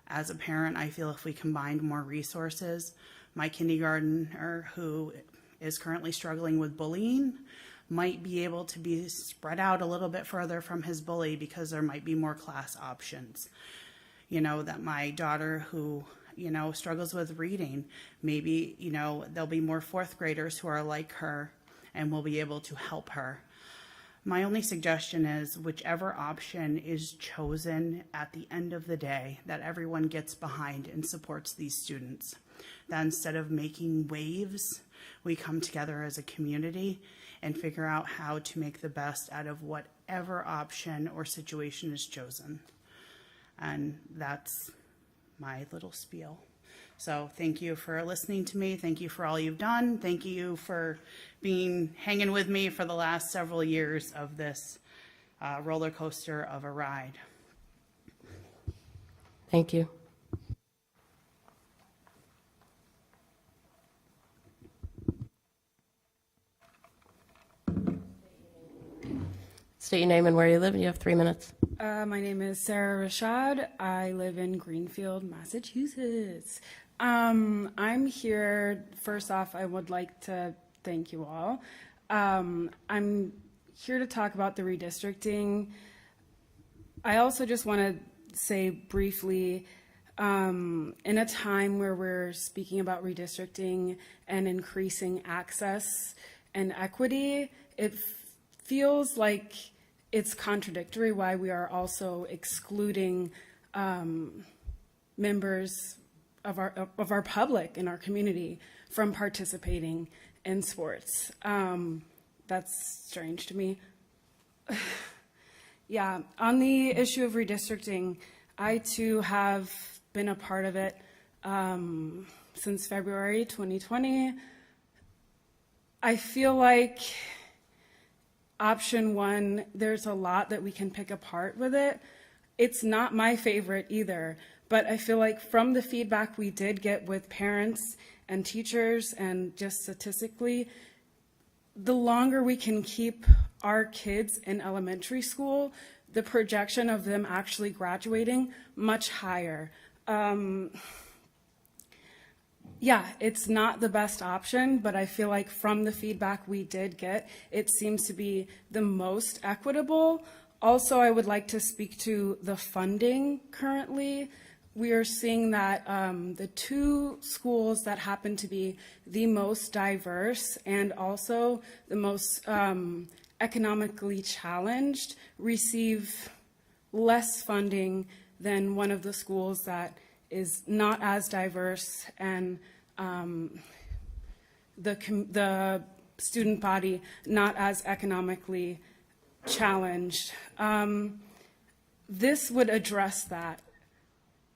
As a parent, I feel if we combined more resources, my kindergartner who is currently struggling with bullying might be able to be spread out a little bit further from his bully because there might be more class options. You know, that my daughter who, struggles with reading, maybe, there'll be more 4th graders who are like her and will be able to help her. My only suggestion is whichever option is chosen at the end of the day, that everyone gets behind and supports these students. That instead of making waves, we come together as a community and figure out how to make the best out of whatever option or situation is chosen. And that's my little spiel. So thank you for listening to me. Thank you for all you've done. Thank you for hanging with me for the last several years of this roller coaster of a ride. Thank you. State your name and where you live, and you have 3 minutes. My name is Sarah Rashad. I live in Greenfield, Massachusetts. I'm here, first off, I would like to thank you all. I'm here to talk about the redistricting. I also just want to say briefly, in a time where we're speaking about redistricting and increasing access and equity, it feels like it's contradictory why we are also excluding members of our public in our community from participating in sports. That's strange to me. Yeah, on the issue of redistricting, I too have been a part of it since February 2020. I feel like option 1, there's a lot that we can pick apart with it. It's not my favorite either, but I feel like from the feedback we did get with parents and teachers and just statistically, the longer we can keep our kids in elementary school, the projection of them actually graduating much higher. yeah, it's not the best option, but I feel like from the feedback we did get, it seems to be the most equitable. Also, I would like to speak to the funding currently. We are seeing that the two schools that happen to be the most diverse and also the most economically challenged receive less funding than one of the schools that is not as diverse and the student body not as economically challenged. This would address that.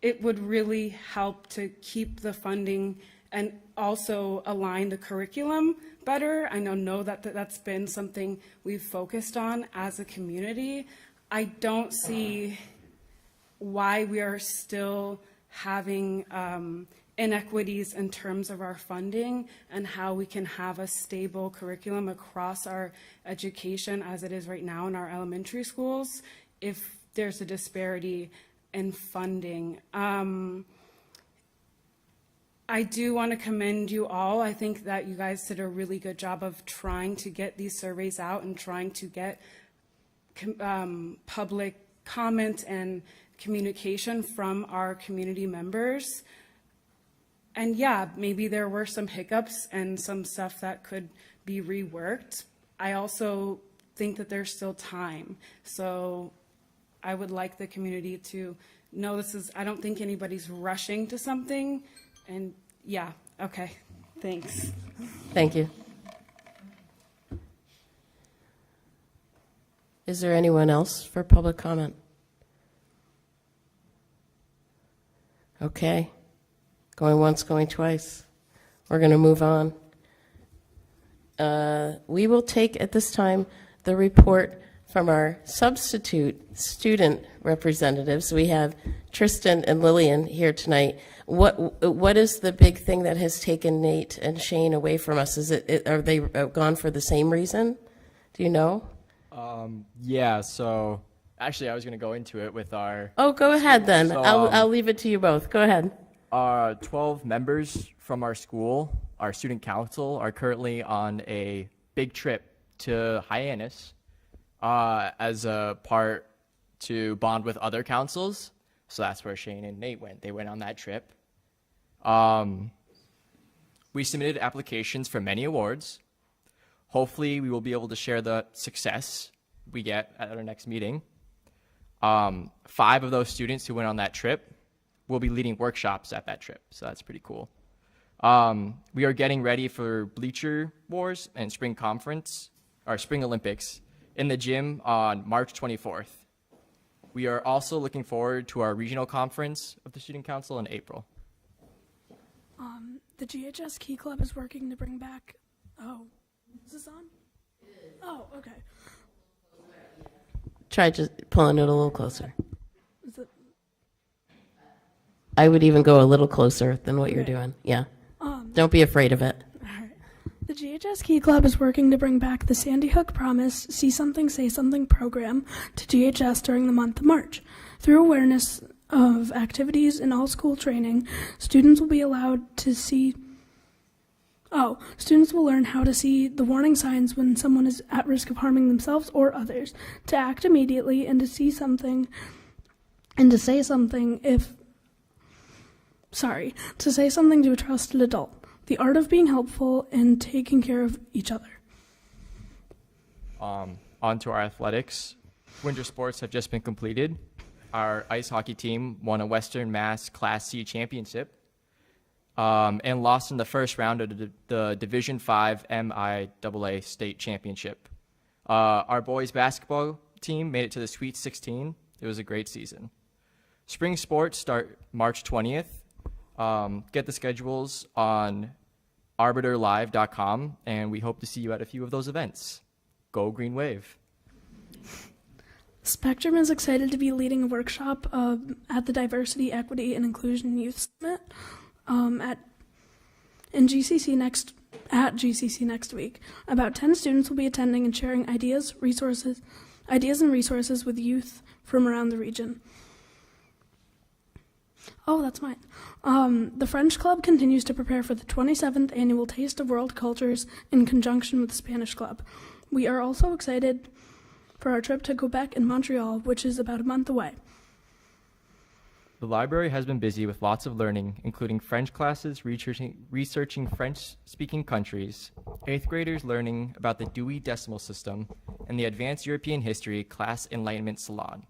It would really help to keep the funding and also align the curriculum better. I know that that's been something we've focused on as a community. I don't see why we are still having inequities in terms of our funding and how we can have a stable curriculum across our education as it is right now in our elementary schools if there's a disparity in funding. I do want to commend you all. I think that you guys did a really good job of trying to get these surveys out and trying to get public comment and communication from our community members. And yeah, maybe there were some hiccups and some stuff that could be reworked. I also think that there's still time. So I would like the community to know I don't think anybody's rushing to something. And yeah, okay, thanks. Thank you. Is there anyone else for public comment? Okay. Going once, going twice. We're going to move on. We will take at this time the report from our substitute student representatives. We have Tristan and Lillian here tonight. What is the big thing that has taken Nate and Shane away from us? Are they gone for the same reason? Do you know? Yeah, so actually I was going to go into it with our... Oh, go ahead then. So, I'll leave it to you both. Go ahead. 12 members from our school, our student council, are currently on a big trip to Hyannis as a part to bond with other councils. So that's where Shane and Nate went. They went on that trip. We submitted applications for many awards. Hopefully we will be able to share the success we get at our next meeting. 5 of those students who went on that trip will be leading workshops at that trip, so that's pretty cool. We are getting ready for Bleacher Wars and Spring Olympics in the gym on March 24th. We are also looking forward to our regional conference of the Student Council in April. The GHS Key Club is working to bring back... Oh, is this on? Oh, okay. Try just pulling it a little closer. Is it... I would even go a little closer than what you're doing. Yeah. Don't be afraid of it. All right. The GHS Key Club is working to bring back the Sandy Hook Promise See Something, Say Something program to GHS during the month of March. Through awareness of activities and all school training, students will be allowed to students will learn how to see the warning signs when someone is at risk of harming themselves or others, to act immediately and to say something to a trusted adult. The art of being helpful and taking care of each other. On to our athletics. Winter sports have just been completed. Our ice hockey team won a Western Mass Class C championship and lost in the first round of the Division V MIAA state championship. Our boys basketball team made it to the Sweet 16. It was a great season. Spring sports start March 20th. Get the schedules on arbiterlive.com, and we hope to see you at a few of those events. Go Green Wave. Spectrum is excited to be leading a workshop at the Diversity, Equity, and Inclusion Youth Summit at GCC next week. About 10 students will be attending and sharing ideas and resources with youth from around the region. Oh, that's mine. The French Club continues to prepare for the 27th annual Taste of World Cultures in conjunction with the Spanish Club. We are also excited for our trip to Quebec and Montreal, which is about a month away. The library has been busy with lots of learning, including French classes, researching French-speaking countries, 8th graders learning about the Dewey Decimal System, and the Advanced European History Class Enlightenment Salon.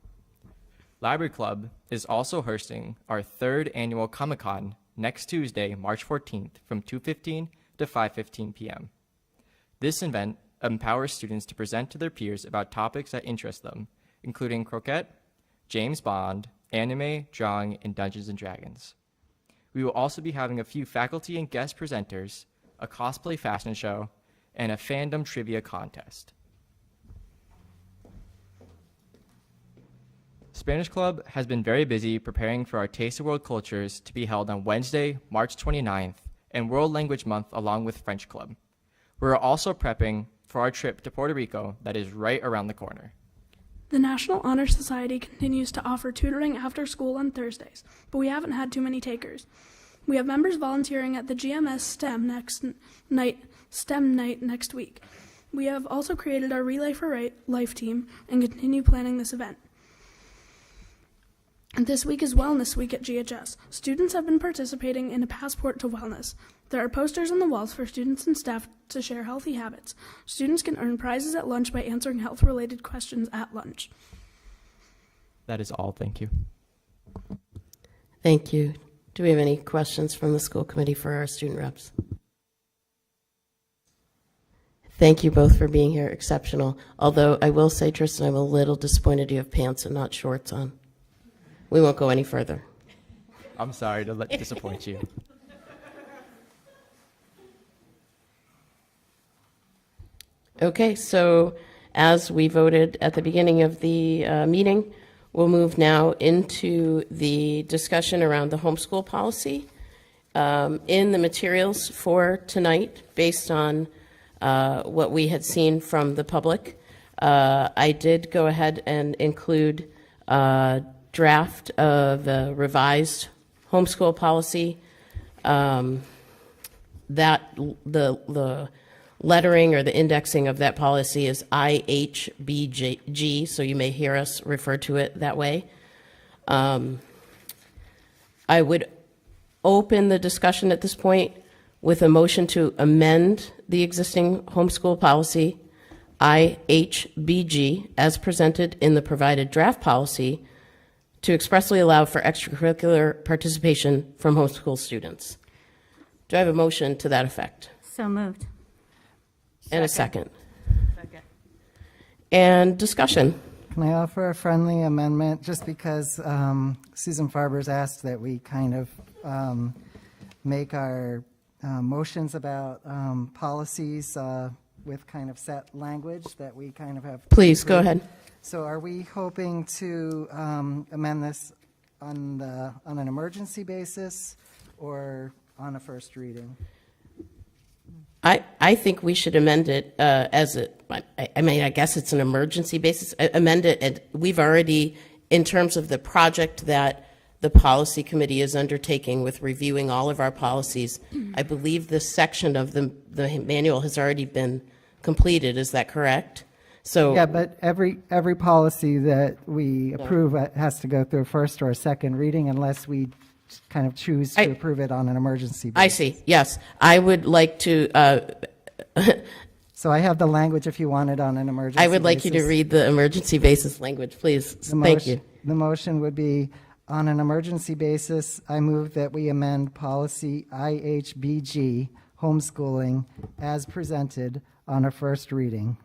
Library Club is also hosting our 3rd annual Comic-Con next Tuesday, March 14th from 2:15 to 5:15 p.m. This event empowers students to present to their peers about topics that interest them, including croquet, James Bond, anime, drawing, and Dungeons & Dragons. We will also be having a few faculty and guest presenters, a cosplay fashion show, and a fandom trivia contest. Spanish Club has been very busy preparing for our Taste of World Cultures to be held on Wednesday, March 29th, and World Language Month along with French Club. We're also prepping for our trip to Puerto Rico that is right around the corner. The National Honor Society continues to offer tutoring after school on Thursdays, but we haven't had too many takers. We have members volunteering at the GMS STEM night next week. We have also created our Relay for Life team and continue planning this event. This week is Wellness Week at GHS. Students have been participating in a passport to wellness. There are posters on the walls for students and staff to share healthy habits. Students can earn prizes at lunch by answering health-related questions at lunch. That is all. Thank you. Thank you. Do we have any questions from the school committee for our student reps? Thank you both for being here. Exceptional. Although I will say, Tristan, I'm a little disappointed you have pants and not shorts on. We won't go any further. I'm sorry to disappoint you. Okay, so as we voted at the beginning of the meeting, we'll move now into the discussion around the homeschool policy. In the materials for tonight, based on what we had seen from the public, I did go ahead and include draft of the revised homeschool policy. That the lettering or the indexing of that policy is IHBG, so you may hear us refer to it that way. I would open the discussion at this point with a motion to amend the existing homeschool policy, IHBG, as presented in the provided draft policy, to expressly allow for extracurricular participation from homeschool students. Do I have a motion to that effect? So moved. And a second. Second. And discussion. Can I offer a friendly amendment, just because Susan Farber's asked that we kind of make our motions about policies with kind of set language that we kind of have. Please, go ahead. So are we hoping to amend this on an emergency basis or on a first reading? I think we should amend it as a, I mean, I guess it's an emergency basis. Amend it, and we've already, in terms of the project that the policy committee is undertaking with reviewing all of our policies, I believe this section of the manual has already been completed. Is that correct? So yeah, but every policy that we approve has to go through a first or a second reading unless we kind of choose to approve it on an emergency basis. I see. Yes, I would like to. So I have the language if you want it on an emergency. I would like you to read the emergency basis language, please. Thank you. The motion would be, on an emergency basis, I move that we amend policy IHBG, homeschooling, as presented on a first reading.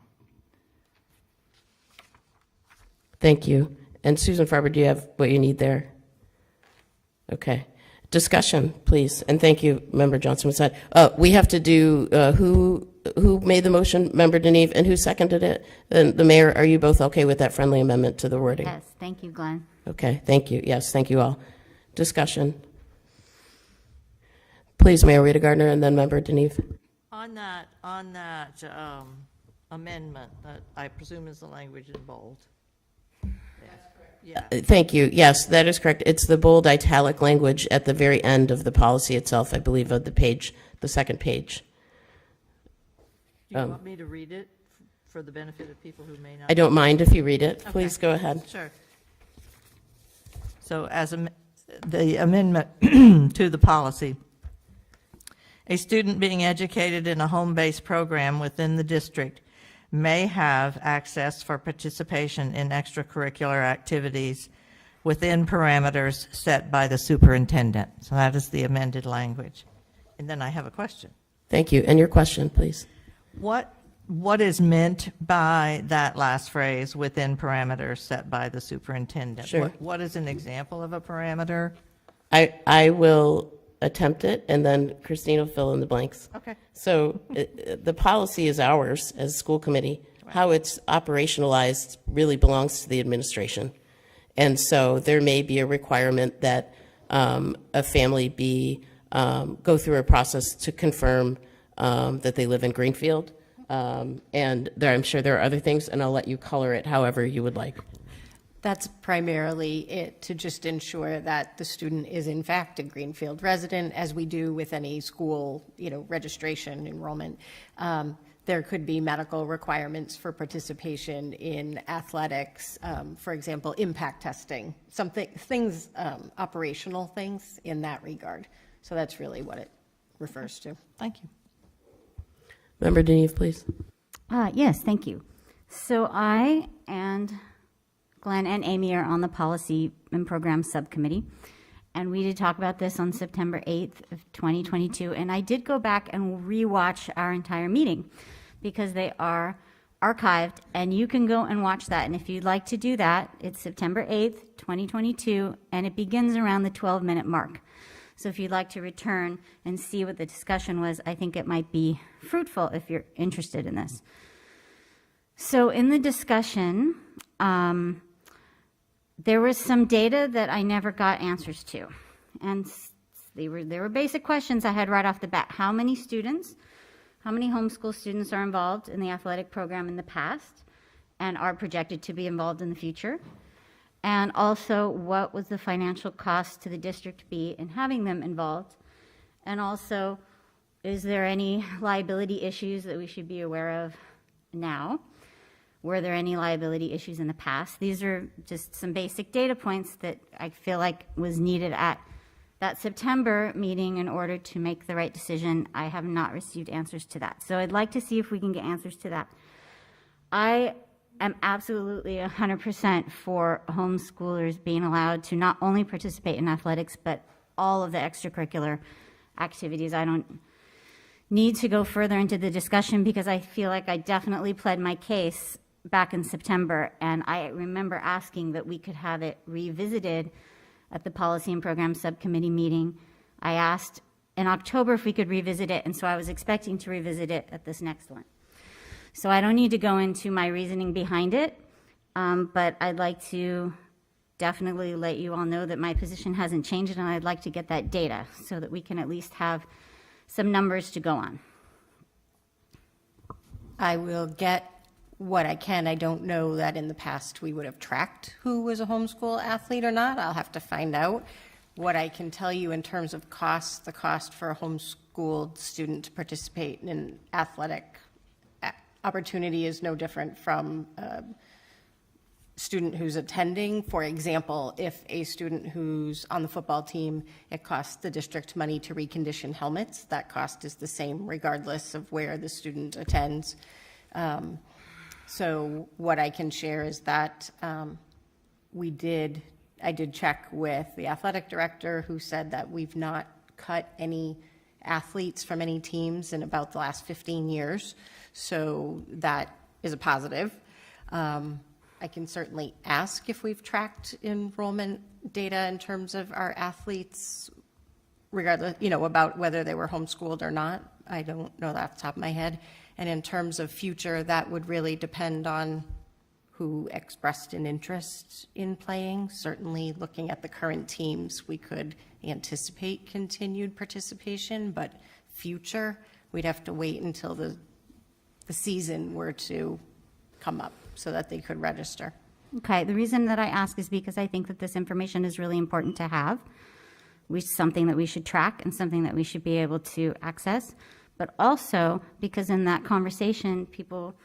Thank you. And Susan Farber, do you have what you need there? Okay. Discussion, please. And thank you, Member Johnson. We have to do who made the motion, Member Deneve, and who seconded it? And the mayor, are you both okay with that friendly amendment to the wording? Yes, thank you, Glenn. Okay, thank you. Yes, thank you all. Discussion. Please, Mayor Rita Gardner, and then Member Deneve. On that amendment, that I presume is the language in bold. That's correct. Thank you. Yes, that is correct. It's the bold italic language at the very end of the policy itself, I believe, of the page, the second page. Do you want me to read it for the benefit of people who may not? I don't mind if you read it. Okay. Please go ahead. Sure. So as the amendment to the policy, a student being educated in a home-based program within the district may have access for participation in extracurricular activities within parameters set by the superintendent. So that is the amended language. And then I have a question. Thank you. And your question, please. What is meant by that last phrase, within parameters set by the superintendent? Sure. What is an example of a parameter? I will attempt it, and then Christine will fill in the blanks. Okay. So the policy is ours as a school committee. Right. How it's operationalized really belongs to the administration. And so there may be a requirement that a family go through a process to confirm that they live in Greenfield. And I'm sure there are other things, and I'll let you color it however you would like. That's primarily it, to just ensure that the student is in fact a Greenfield resident, as we do with any school, registration, enrollment. There could be medical requirements for participation in athletics, for example, impact testing, operational things in that regard. So that's really what it refers to. Thank you. Member Deneve, please. Yes, thank you. So I and Glenn and Amy are on the Policy and Program Subcommittee, and we did talk about this on September 8th of 2022, and I did go back and rewatch our entire meeting because they are archived, and you can go and watch that, and if you'd like to do that, it's September 8th, 2022, and it begins around the 12-minute mark. So if you'd like to return and see what the discussion was, I think it might be fruitful if you're interested in this. So in the discussion, there was some data that I never got answers to. And they were basic questions I had right off the bat. How many students, how many homeschool students are involved in the athletic program in the past and are projected to be involved in the future? And also, what was the financial cost to the district be in having them involved? And also, is there any liability issues that we should be aware of now? Were there any liability issues in the past? These are just some basic data points that I feel like was needed at that September meeting in order to make the right decision. I have not received answers to that. So I'd like to see if we can get answers to that. I am absolutely 100% for homeschoolers being allowed to not only participate in athletics, but all of the extracurricular activities. I don't need to go further into the discussion because I feel like I definitely pled my case back in September, and I remember asking that we could have it revisited at the Policy and Program Subcommittee meeting. I asked in October if we could revisit it, and so I was expecting to revisit it at this next one. So I don't need to go into my reasoning behind it, but I'd like to definitely let you all know that my position hasn't changed, and I'd like to get that data so that we can at least have some numbers to go on. I will get what I can. I don't know that in the past we would have tracked who was a homeschool athlete or not. I'll have to find out. What I can tell you in terms of cost, the cost for a homeschooled student to participate in an athletic opportunity is no different from a student who's attending. For example, if a student who's on the football team, it costs the district money to recondition helmets. That cost is the same regardless of where the student attends. So what I can share is that I did check with the athletic director, who said that we've not cut any athletes from any teams in about the last 15 years. So that is a positive. I can certainly ask if we've tracked enrollment data in terms of our athletes, regardless, about whether they were homeschooled or not. I don't know that off the top of my head. And in terms of future, that would really depend on who expressed an interest in playing. Certainly, looking at the current teams, we could anticipate continued participation, but future, we'd have to wait until the season were to come up so that they could register. Okay, the reason that I ask is because I think that this information is really important to have. Something that we should track and something that we should be able to access, but also because in that conversation, people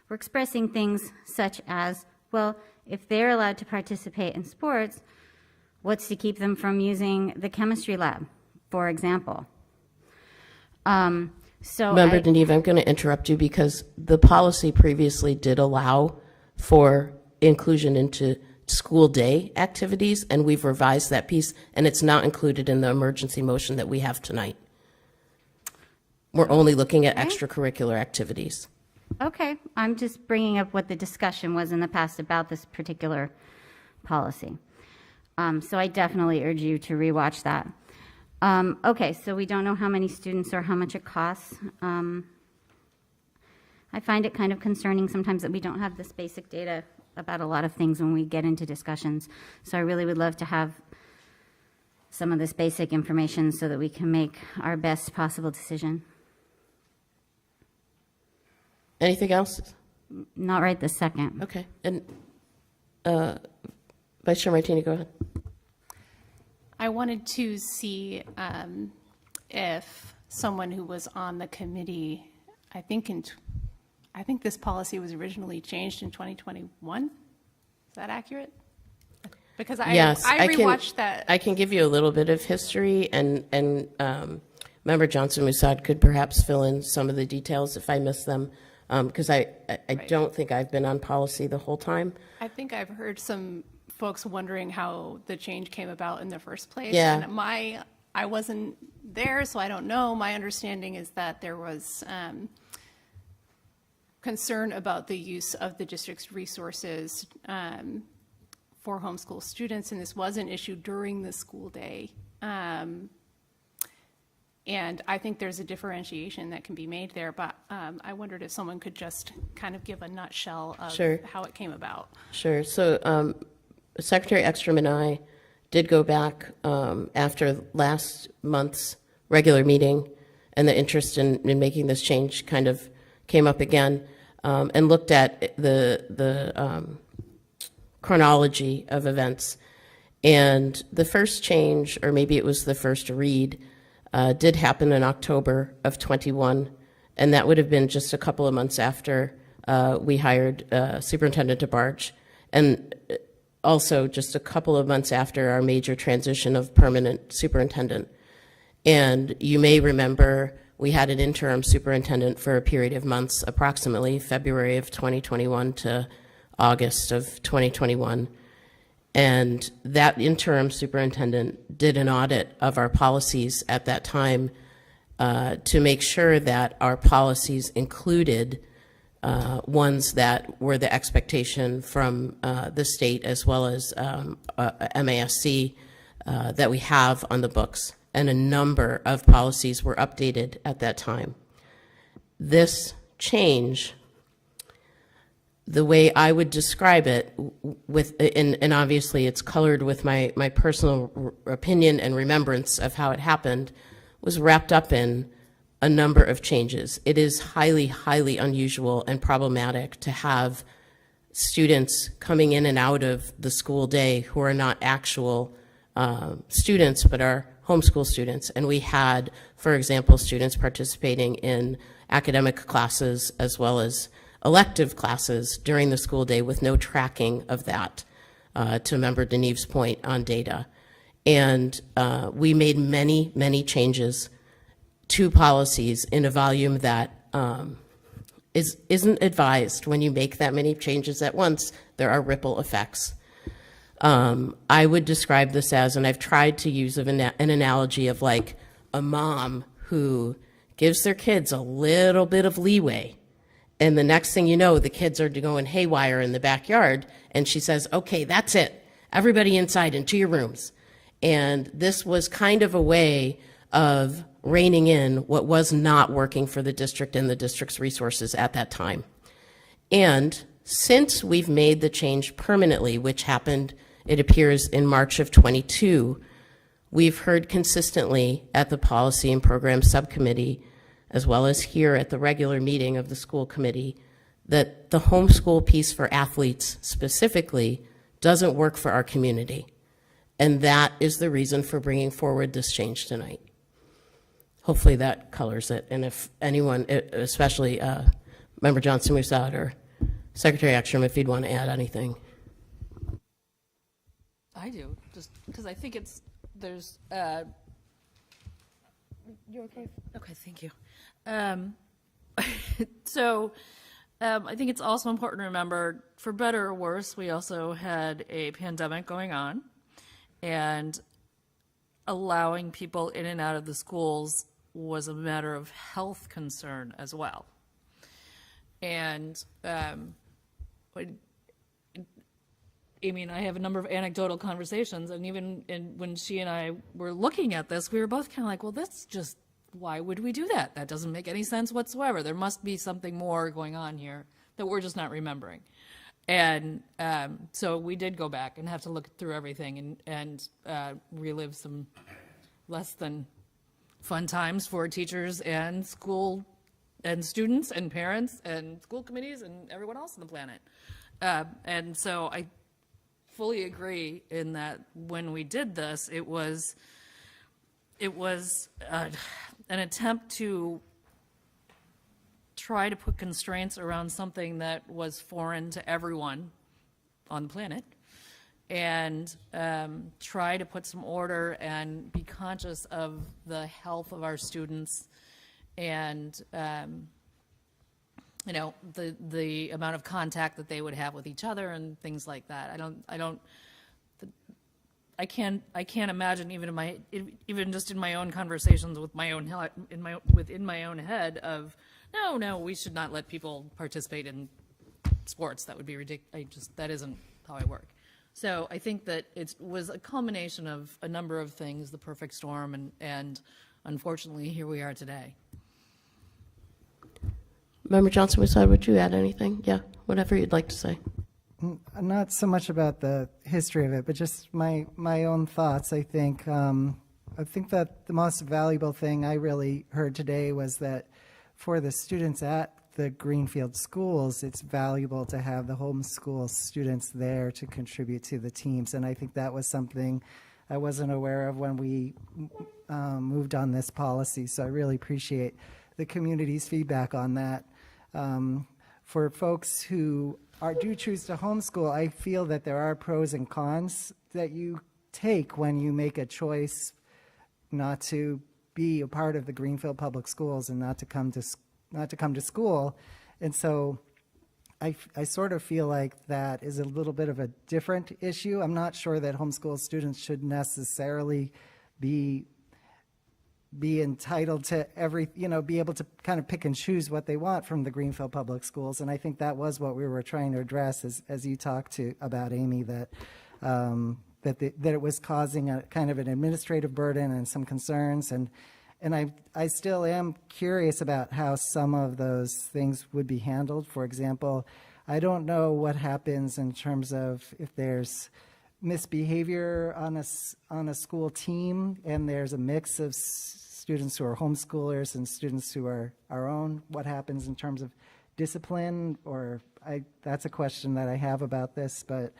were expressing things such as, well, if they're allowed to participate in sports, what's to keep them from using the chemistry lab, for example? Member Deneve, I'm going to interrupt you because the policy previously did allow for inclusion into school day activities, and we've revised that piece, and it's not included in the emergency motion that we have tonight. We're only looking at extracurricular activities. Okay, I'm just bringing up what the discussion was in the past about this particular policy. So I definitely urge you to rewatch that. Okay, so we don't know how many students or how much it costs. I find it kind of concerning sometimes that we don't have this basic data about a lot of things when we get into discussions. So I really would love to have some of this basic information so that we can make our best possible decision. Anything else? Not right this second. Okay. And Vice Chair Martini, go ahead. I wanted to see if someone who was on the committee, I think this policy was originally changed in 2021. Is that accurate? Because I rewatched that. I can give you a little bit of history, and Member Johnson Musad could perhaps fill in some of the details if I miss them, because I don't think I've been on policy the whole time. I think I've heard some folks wondering how the change came about in the first place. Yeah. And I wasn't there, so I don't know. My understanding is that there was concern about the use of the district's resources for homeschool students, and this was an issue during the school day. And I think there's a differentiation that can be made there, but I wondered if someone could just kind of give a nutshell of how it came about. Sure. So Secretary Ekstrom and I did go back after last month's regular meeting, and the interest in making this change kind of came up again, and looked at the chronology of events. And the first change, or maybe it was the first read, did happen in October of 21, and that would have been just a couple of months after we hired Superintendent DeBarge, and also just a couple of months after our major transition of permanent superintendent. And you may remember we had an interim superintendent for a period of months, approximately February of 2021 to August of 2021. And that interim superintendent did an audit of our policies at that time to make sure that our policies included ones that were the expectation from the state as well as MASC that we have on the books. And a number of policies were updated at that time. This change, the way I would describe it, and obviously it's colored with my personal opinion and remembrance of how it happened, was wrapped up in a number of changes. It is highly, highly unusual and problematic to have students coming in and out of the school day who are not actual students but are homeschool students. And we had, for example, students participating in academic classes as well as elective classes during the school day with no tracking of that, to Member Deneve's point on data. And we made many, many changes to policies in a volume that isn't advised. When you make that many changes at once, there are ripple effects. I would describe this as, and I've tried to use an analogy of like a mom who gives their kids a little bit of leeway, and the next thing you know, the kids are going haywire in the backyard, and she says, okay, that's it. Everybody inside into your rooms. And this was kind of a way of reining in what was not working for the district and the district's resources at that time. And since we've made the change permanently, which happened, it appears, in March of 22, we've heard consistently at the Policy and Program Subcommittee, as well as here at the regular meeting of the school committee, that the homeschool piece for athletes specifically doesn't work for our community. And that is the reason for bringing forward this change tonight. Hopefully that colors it. And if anyone, especially Member Johnson-Musad or Secretary Ekstrom, if you'd want to add anything. I do, just because I think there's, you okay? Okay, thank you. So I think it's also important to remember, for better or worse, we also had a pandemic going on, and allowing people in and out of the schools was a matter of health concern as well. And Amy and I have a number of anecdotal conversations, and even when she and I were looking at this, we were both kind of like, well, that's just, why would we do that? That doesn't make any sense whatsoever. There must be something more going on here that we're just not remembering. And so we did go back and have to look through everything and relive some less than fun times for teachers and school and students and parents and school committees and everyone else on the planet. And so I fully agree in that when we did this, it was an attempt to try to put constraints around something that was foreign to everyone on the planet, and try to put some order and be conscious of the health of our students and you know, the amount of contact that they would have with each other and things like that. I can't imagine even just in my own conversations with my own within my own head of no, we should not let people participate in sports. That would be ridiculous. That isn't how I work. So I think that it was a culmination of a number of things, the perfect storm, and unfortunately here we are today. Member Johnson-Musad, would you add anything? Yeah, whatever you'd like to say. Not so much about the history of it, but just my own thoughts. I think that the most valuable thing I really heard today was that for the students at the Greenfield schools, it's valuable to have the homeschool students there to contribute to the teams. And I think that was something I wasn't aware of when we moved on this policy. So I really appreciate the community's feedback on that. For folks who do choose to homeschool, I feel that there are pros and cons that you take when you make a choice not to be a part of the Greenfield Public Schools and not to come to school. And so I sort of feel like that is a little bit of a different issue. I'm not sure that homeschool students should necessarily be entitled to be able to kind of pick and choose what they want from the Greenfield Public Schools. And I think that was what we were trying to address as you talked about, Amy, that it was causing a kind of an administrative burden and some concerns. And I still am curious about how some of those things would be handled. For example, I don't know what happens in terms of if there's misbehavior on a school team and there's a mix of students who are homeschoolers and students who are our own. What happens in terms of discipline? That's a question that I have about this, but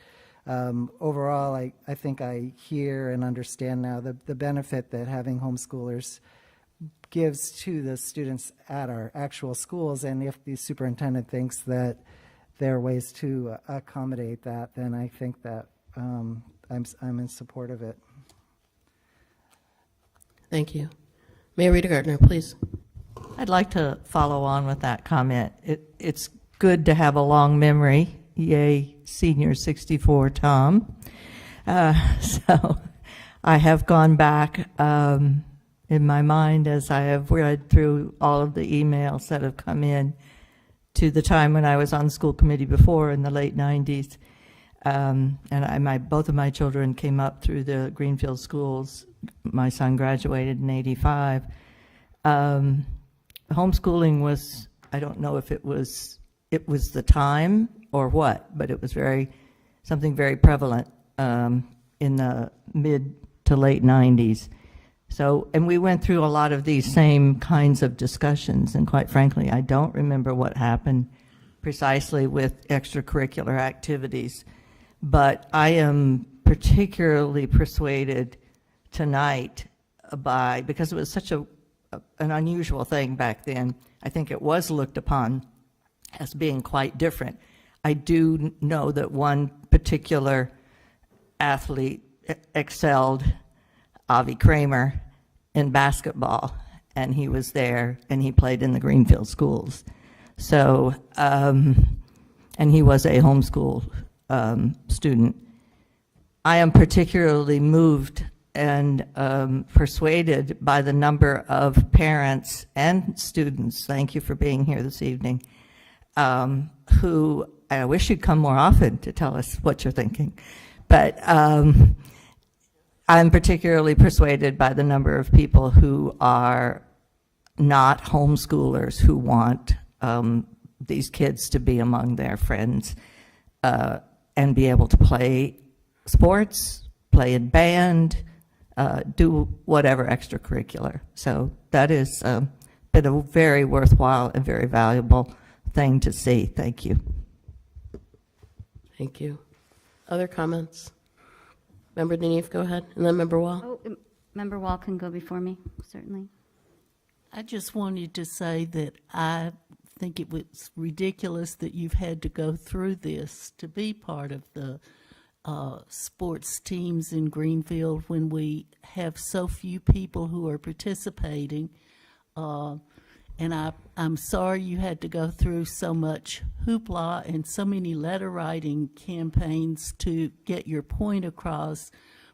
overall, I think I hear and understand now the benefit that having homeschoolers gives to the students at our actual schools. And if the superintendent thinks that there are ways to accommodate that, then I think that I'm in support of it. Thank you. Mayor Rita Gardner, please. I'd like to follow on with that comment. It's good to have a long memory. Yay, senior 64 Tom. So I have gone back in my mind as I have read through all of the emails that have come in to the time when I was on the school committee before in the late 90s. And both of my children came up through the Greenfield schools. My son graduated in '85. Homeschooling was, I don't know if it was the time or what, but it was something very prevalent in the mid to late 90s. So, and we went through a lot of these same kinds of discussions, and quite frankly, I don't remember what happened precisely with extracurricular activities. But I am particularly persuaded tonight because it was such an unusual thing back then. I think it was looked upon as being quite different. I do know that one particular athlete excelled, Avi Kramer, in basketball, and he was there, and he played in the Greenfield schools. So, and he was a homeschool student. I am particularly moved and persuaded by the number of parents and students, thank you for being here this evening, who, I wish you'd come more often to tell us what you're thinking, but I'm particularly persuaded by the number of people who are not homeschoolers who want these kids to be among their friends and be able to play sports, play in band, do whatever extracurricular. So that is been a very worthwhile and very valuable thing to see. Thank you. Thank you. Other comments? Member Deneve, go ahead, and then Member Wall. Oh, Member Wall can go before me, certainly. I just wanted to say that I think it was ridiculous that you've had to go through this to be part of the sports teams in Greenfield when we have so few people who are participating. And I'm sorry you had to go through so much hoopla and so many letter writing campaigns to get your point across,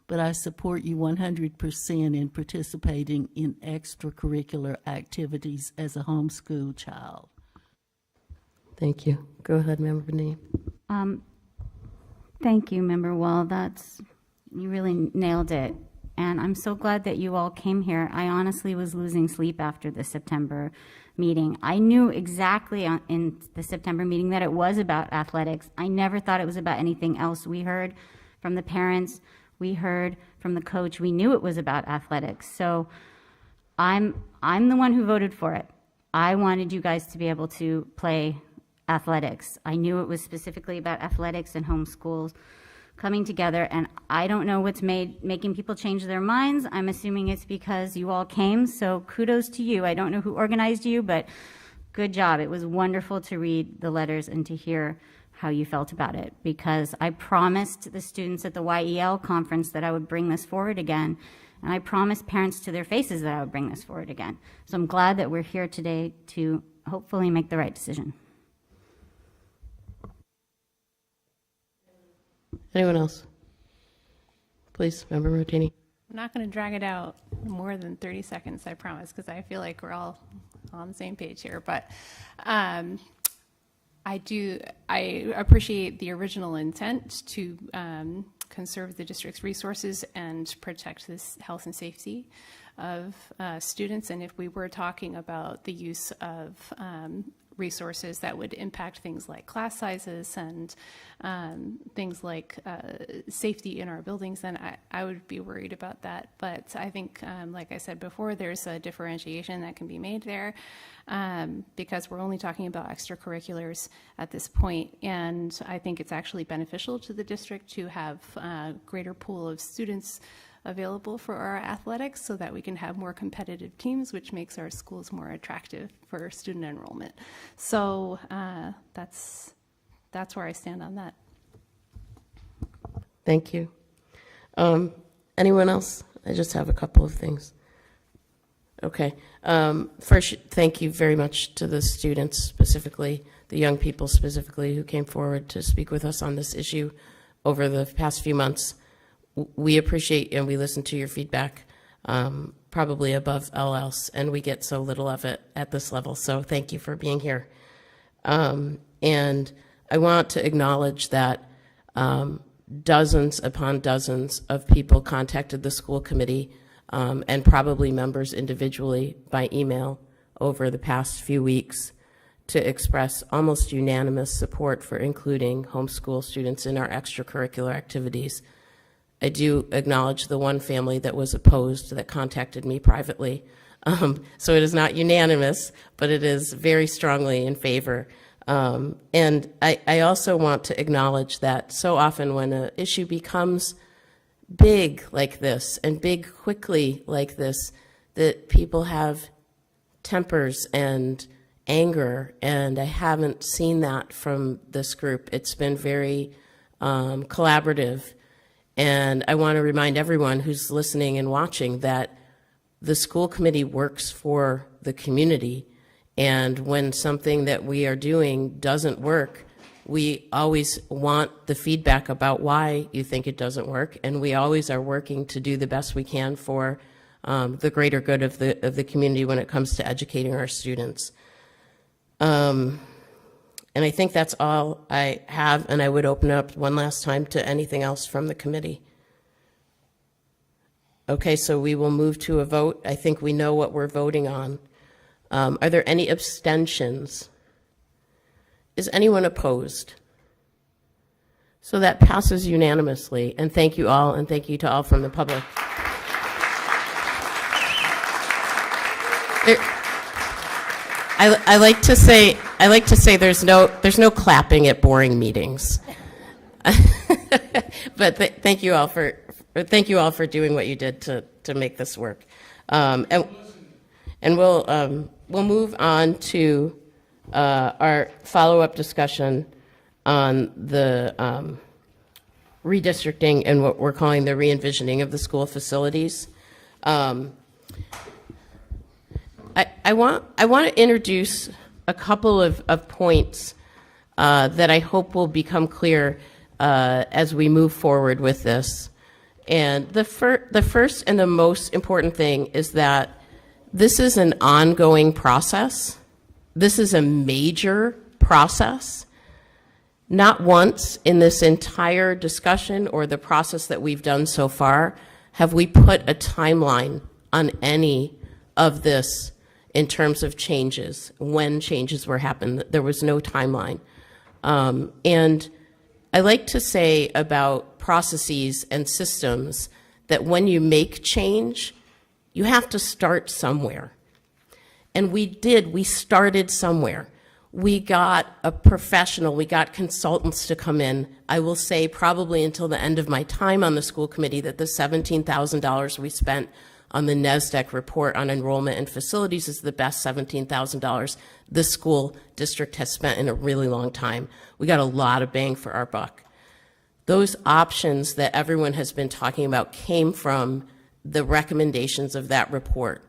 but I support you 100% in participating in extracurricular activities as a homeschool child. Thank you. Go ahead, Member Deneve. Thank you, Member Wall. You really nailed it. And I'm so glad that you all came here. I honestly was losing sleep after the September meeting. I knew exactly in the September meeting that it was about athletics. I never thought it was about anything else. We heard from the parents, we heard from the coach, we knew it was about athletics. So I'm the one who voted for it. I wanted you guys to be able to play athletics. I knew it was specifically about athletics and homeschools coming together, and I don't know what's making people change their minds. I'm assuming it's because you all came, so kudos to you. I don't know who organized you, but good job. It was wonderful to read the letters and to hear how you felt about it, because I promised the students at the YEL conference that I would bring this forward again, and I promised parents to their faces that I would bring this forward again. So I'm glad that we're here today to hopefully make the right decision. Anyone else? Please, Member Rotini. I'm not going to drag it out more than 30 seconds, I promise, because I feel like we're all on the same page here. But I appreciate the original intent to conserve the district's resources and protect this health and safety of students. And if we were talking about the use of resources that would impact things like class sizes and things like safety in our buildings, then I would be worried about that. But I think, like I said before, there's a differentiation that can be made there because we're only talking about extracurriculars at this point. And I think it's actually beneficial to the district to have a greater pool of students available for our athletics so that we can have more competitive teams, which makes our schools more attractive for student enrollment. So that's where I stand on that. Thank you. Anyone else? I just have a couple of things. Okay. First, thank you very much to the students specifically, the young people specifically who came forward to speak with us on this issue over the past few months. We appreciate and we listen to your feedback probably above all else, and we get so little of it at this level. So thank you for being here. And I want to acknowledge that dozens upon dozens of people contacted the school committee and probably members individually by email over the past few weeks to express almost unanimous support for including homeschool students in our extracurricular activities. I do acknowledge the one family that was opposed that contacted me privately. So it is not unanimous, but it is very strongly in favor And I also want to acknowledge that so often when an issue becomes big like this and big quickly like this, that people have tempers and anger, and I haven't seen that from this group. It's been very collaborative, and I want to remind everyone who's listening and watching that the school committee works for the community, and when something that we are doing doesn't work, we always want the feedback about why you think it doesn't work, and we always are working to do the best we can for the greater good of the community when it comes to educating our students. And I think that's all I have, and I would open up one last time to anything else from the committee. Okay, so we will move to a vote. I think we know what we're voting on. Are there any abstentions? Is anyone opposed? So that passes unanimously, and thank you all, and thank you to all from the public. I like to say there's no clapping at boring meetings. But thank you all for doing what you did to make this work. And we'll move on to our follow-up discussion on the redistricting and what we're calling the re-envisioning of the school facilities. I want to introduce a couple of points that I hope will become clear as we move forward with this. And the first and the most important thing is that this is an ongoing process. This is a major process. Not once in this entire discussion or the process that we've done so far have we put a timeline on any of this in terms of changes, when changes were happening. There was no timeline. And I like to say about processes and systems that when you make change, you have to start somewhere. And we started somewhere. We got a professional, we got consultants to come in. I will say probably until the end of my time on the school committee that the $17,000 we spent on the NESDEC report on enrollment and facilities is the best $17,000 this school district has spent in a really long time. We got a lot of bang for our buck. Those options that everyone has been talking about came from the recommendations of that report.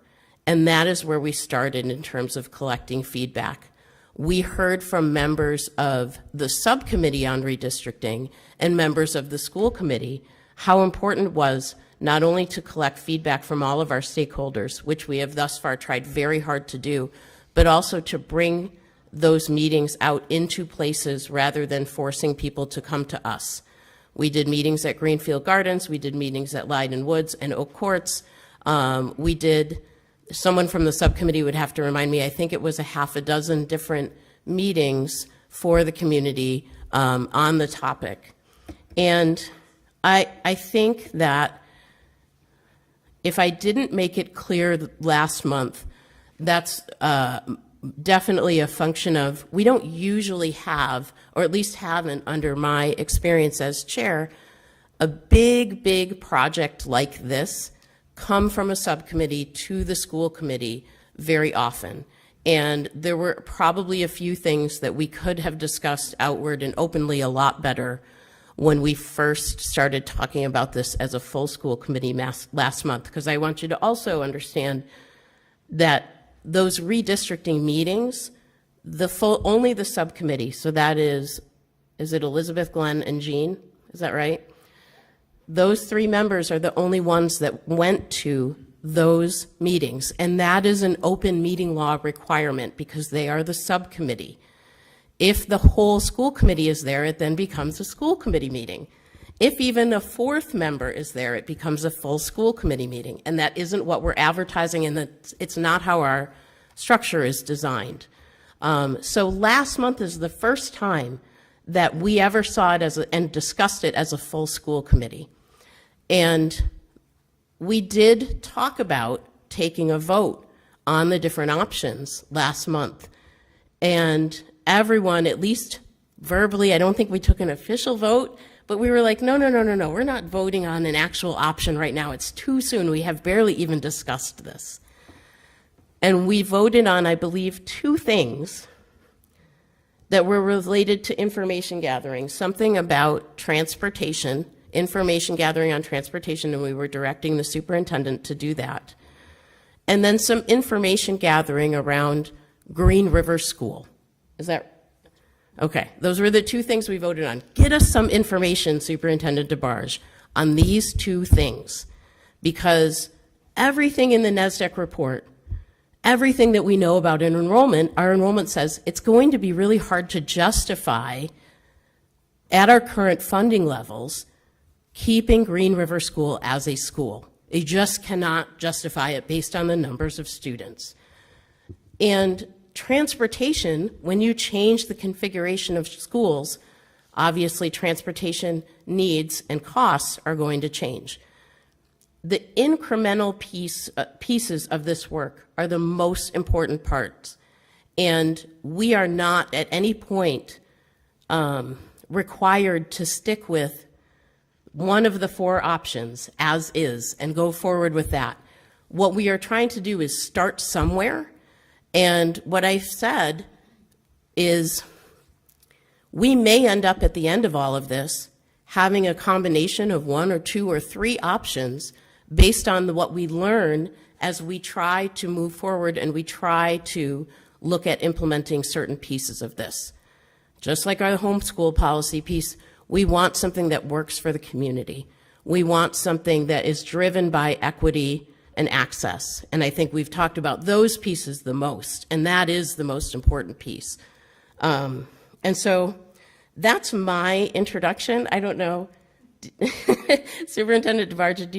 And that is where we started in terms of collecting feedback. We heard from members of the subcommittee on redistricting and members of the school committee how important it was not only to collect feedback from all of our stakeholders, which we have thus far tried very hard to do, but also to bring those meetings out into places rather than forcing people to come to us. We did meetings at Greenfield Gardens, we did meetings at Leiden Woods and Oak Courts. Someone from the subcommittee would have to remind me, I think it was a half a dozen different meetings for the community on the topic. And I think that if I didn't make it clear last month, that's definitely a function of we don't usually have, or at least haven't under my experience as chair, a big project like this come from a subcommittee to the school committee very often. And there were probably a few things that we could have discussed outward and openly a lot better when we first started talking about this as a full school committee last month, because I want you to also understand that those redistricting meetings, only the subcommittee, so that is it Elizabeth, Glenn, and Jean? Is that right? Those three members are the only ones that went to those meetings, and that is an open meeting law requirement because they are the subcommittee. If the whole school committee is there, it then becomes a school committee meeting. If even a fourth member is there, it becomes a full school committee meeting, and that isn't what we're advertising, and it's not how our structure is designed. So last month is the first time that we ever saw it and discussed it as a full school committee. And we did talk about taking a vote on the different options last month. And everyone, at least verbally, I don't think we took an official vote, but we were like, no, we're not voting on an actual option right now. It's too soon. We have barely even discussed this. And we voted on, I believe, 2 things that were related to information gathering, something about transportation, information gathering on transportation, and we were directing the superintendent to do that. And then some information gathering around Green River School. Is that okay? Those were the 2 things we voted on. Get us some information, Superintendent DeBarge, on these 2 things, because everything in the NESDEC report, everything that we know about an enrollment, our enrollment says it's going to be really hard to justify at our current funding levels keeping Green River School as a school. You just cannot justify it based on the numbers of students. And transportation, when you change the configuration of schools, obviously transportation needs and costs are going to change. The incremental pieces of this work are the most important parts. And we are not at any point required to stick with one of the 4 options as is and go forward with that. What we are trying to do is start somewhere. And what I've said is we may end up at the end of all of this having a combination of 1 or 2 or 3 options based on what we learn as we try to move forward and we try to look at implementing certain pieces of this. Just like our homeschool policy piece, we want something that works for the community. We want something that is driven by equity and access. And I think we've talked about those pieces the most, and that is the most important piece. And so that's my introduction. I don't know, Superintendent DeBarge,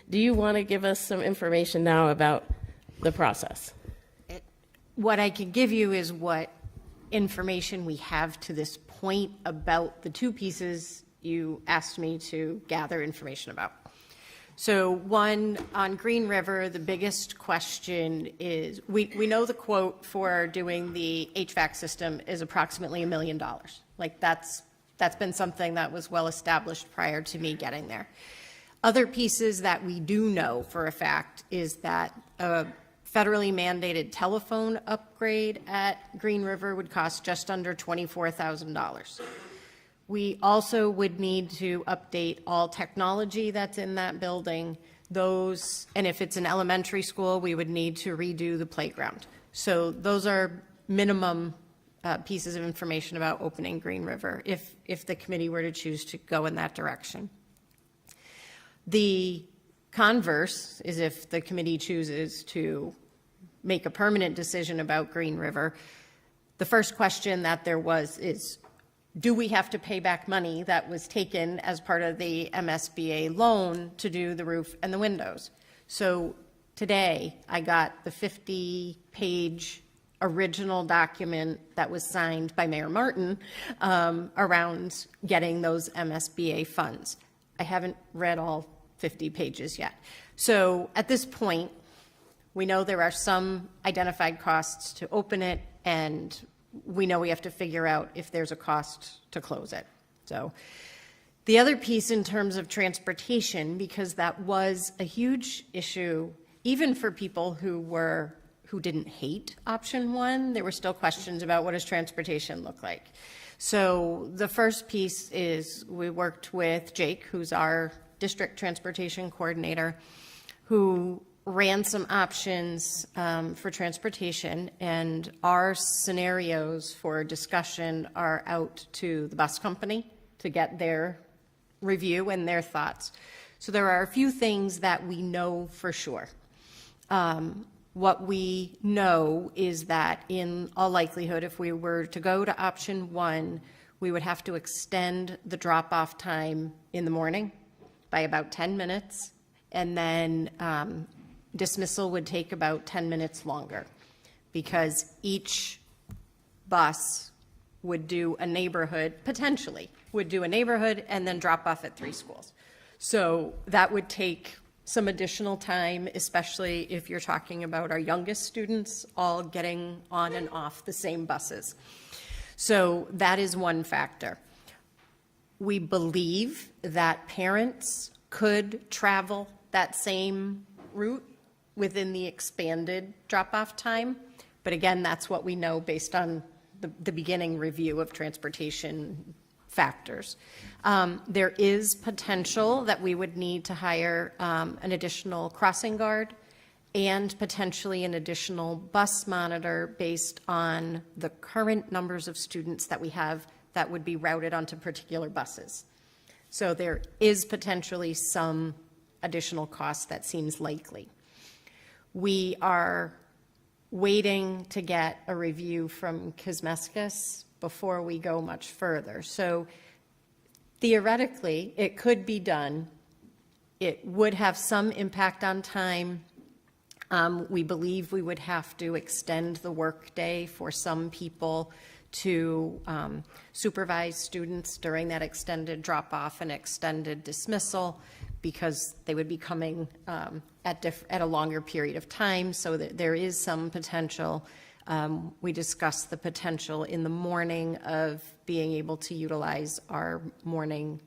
do you want to give us some information now about the process? What I can give you is what information we have to this point about the 2 pieces you asked me to gather information about. So one, on Green River, the biggest question is, we know the quote for doing the HVAC system is approximately $1 million. Like that's been something that was well established prior to me getting there. Other pieces that we do know for a fact is that a federally mandated telephone upgrade at Green River would cost just under $24,000. We also would need to update all technology that's in that building. And if it's an elementary school, we would need to redo the playground. So those are minimum pieces of information about opening Green River if the committee were to choose to go in that direction. The converse is if the committee chooses to make a permanent decision about Green River, the first question that there was is, do we have to pay back money that was taken as part of the MSBA loan to do the roof and the windows? So today I got the 50-page original document that was signed by Mayor Martin around getting those MSBA funds. I haven't read all 50 pages yet. So at this point, we know there are some identified costs to open it, and we know we have to figure out if there's a cost to close it. So the other piece in terms of transportation, because that was a huge issue, even for people who didn't hate option 1, there were still questions about what does transportation look like. So the first piece is we worked with Jake, who's our district transportation coordinator, who ran some options for transportation, and our scenarios for discussion are out to the bus company to get their review and their thoughts. So there are a few things that we know for sure. What we know is that in all likelihood, if we were to go to option 1, we would have to extend the drop-off time in the morning by about 10 minutes, and then dismissal would take about 10 minutes longer, because each bus would do a neighborhood, potentially, would do a neighborhood and then drop off at 3 schools. So that would take some additional time, especially if you're talking about our youngest students all getting on and off the same buses. So that is one factor. We believe that parents could travel that same route within the expanded drop-off time. But again, that's what we know based on the beginning review of transportation factors. There is potential that we would need to hire an additional crossing guard and potentially an additional bus monitor based on the current numbers of students that we have that would be routed onto particular buses. So there is potentially some additional cost that seems likely. We are waiting to get a review from Kosmeskis before we go much further. So theoretically, it could be done. It would have some impact on time. We believe we would have to extend the workday for some people to supervise students during that extended drop-off and extended dismissal, because they would be coming at a longer period of time, so that there is some potential. We discussed the potential in the morning of being able to utilize our morning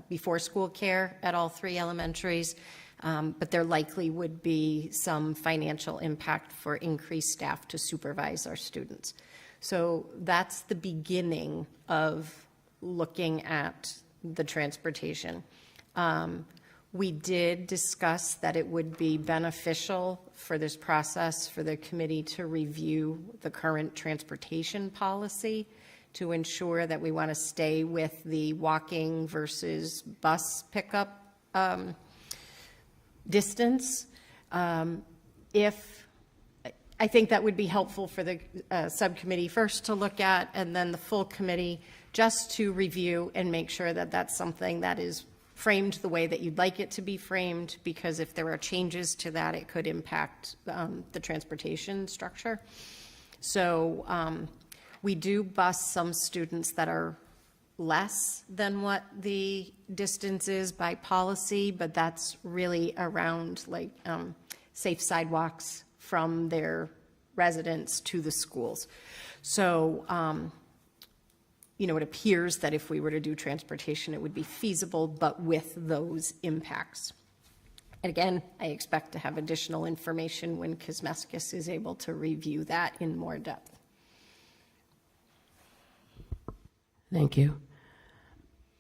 before school care at all 3 elementaries, but there likely would be some financial impact for increased staff to supervise our students. So that's the beginning of looking at the transportation. We did discuss that it would be beneficial for this process for the committee to review the current transportation policy to ensure that we want to stay with the walking versus bus pickup distance. I think that would be helpful for the subcommittee first to look at, and then the full committee just to review and make sure that that's something that is framed the way that you'd like it to be framed, because if there are changes to that, it could impact the transportation structure. So we do bus some students that are less than what the distance is by policy, but that's really around like safe sidewalks from their residence to the schools. So, it appears that if we were to do transportation, it would be feasible, but with those impacts. And again, I expect to have additional information when Kosmeskis is able to review that in more depth. Thank you.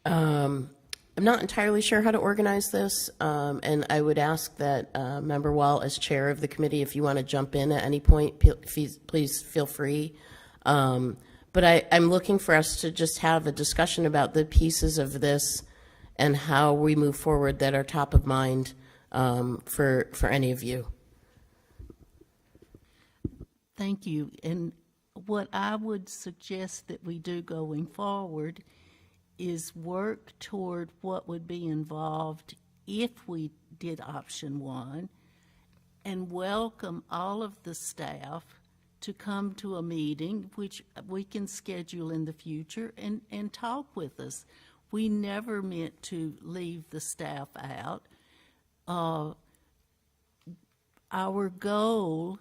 I'm not entirely sure how to organize this, and I would ask that Member Wall, as chair of the committee, if you want to jump in at any point, please feel free. But I'm looking for us to just have a discussion about the pieces of this and how we move forward that are top of mind for any of you. Thank you. And what I would suggest that we do going forward is work toward what would be involved if we did option 1, and welcome all of the staff to come to a meeting, which we can schedule in the future, and talk with us. We never meant to leave the staff out. Our goal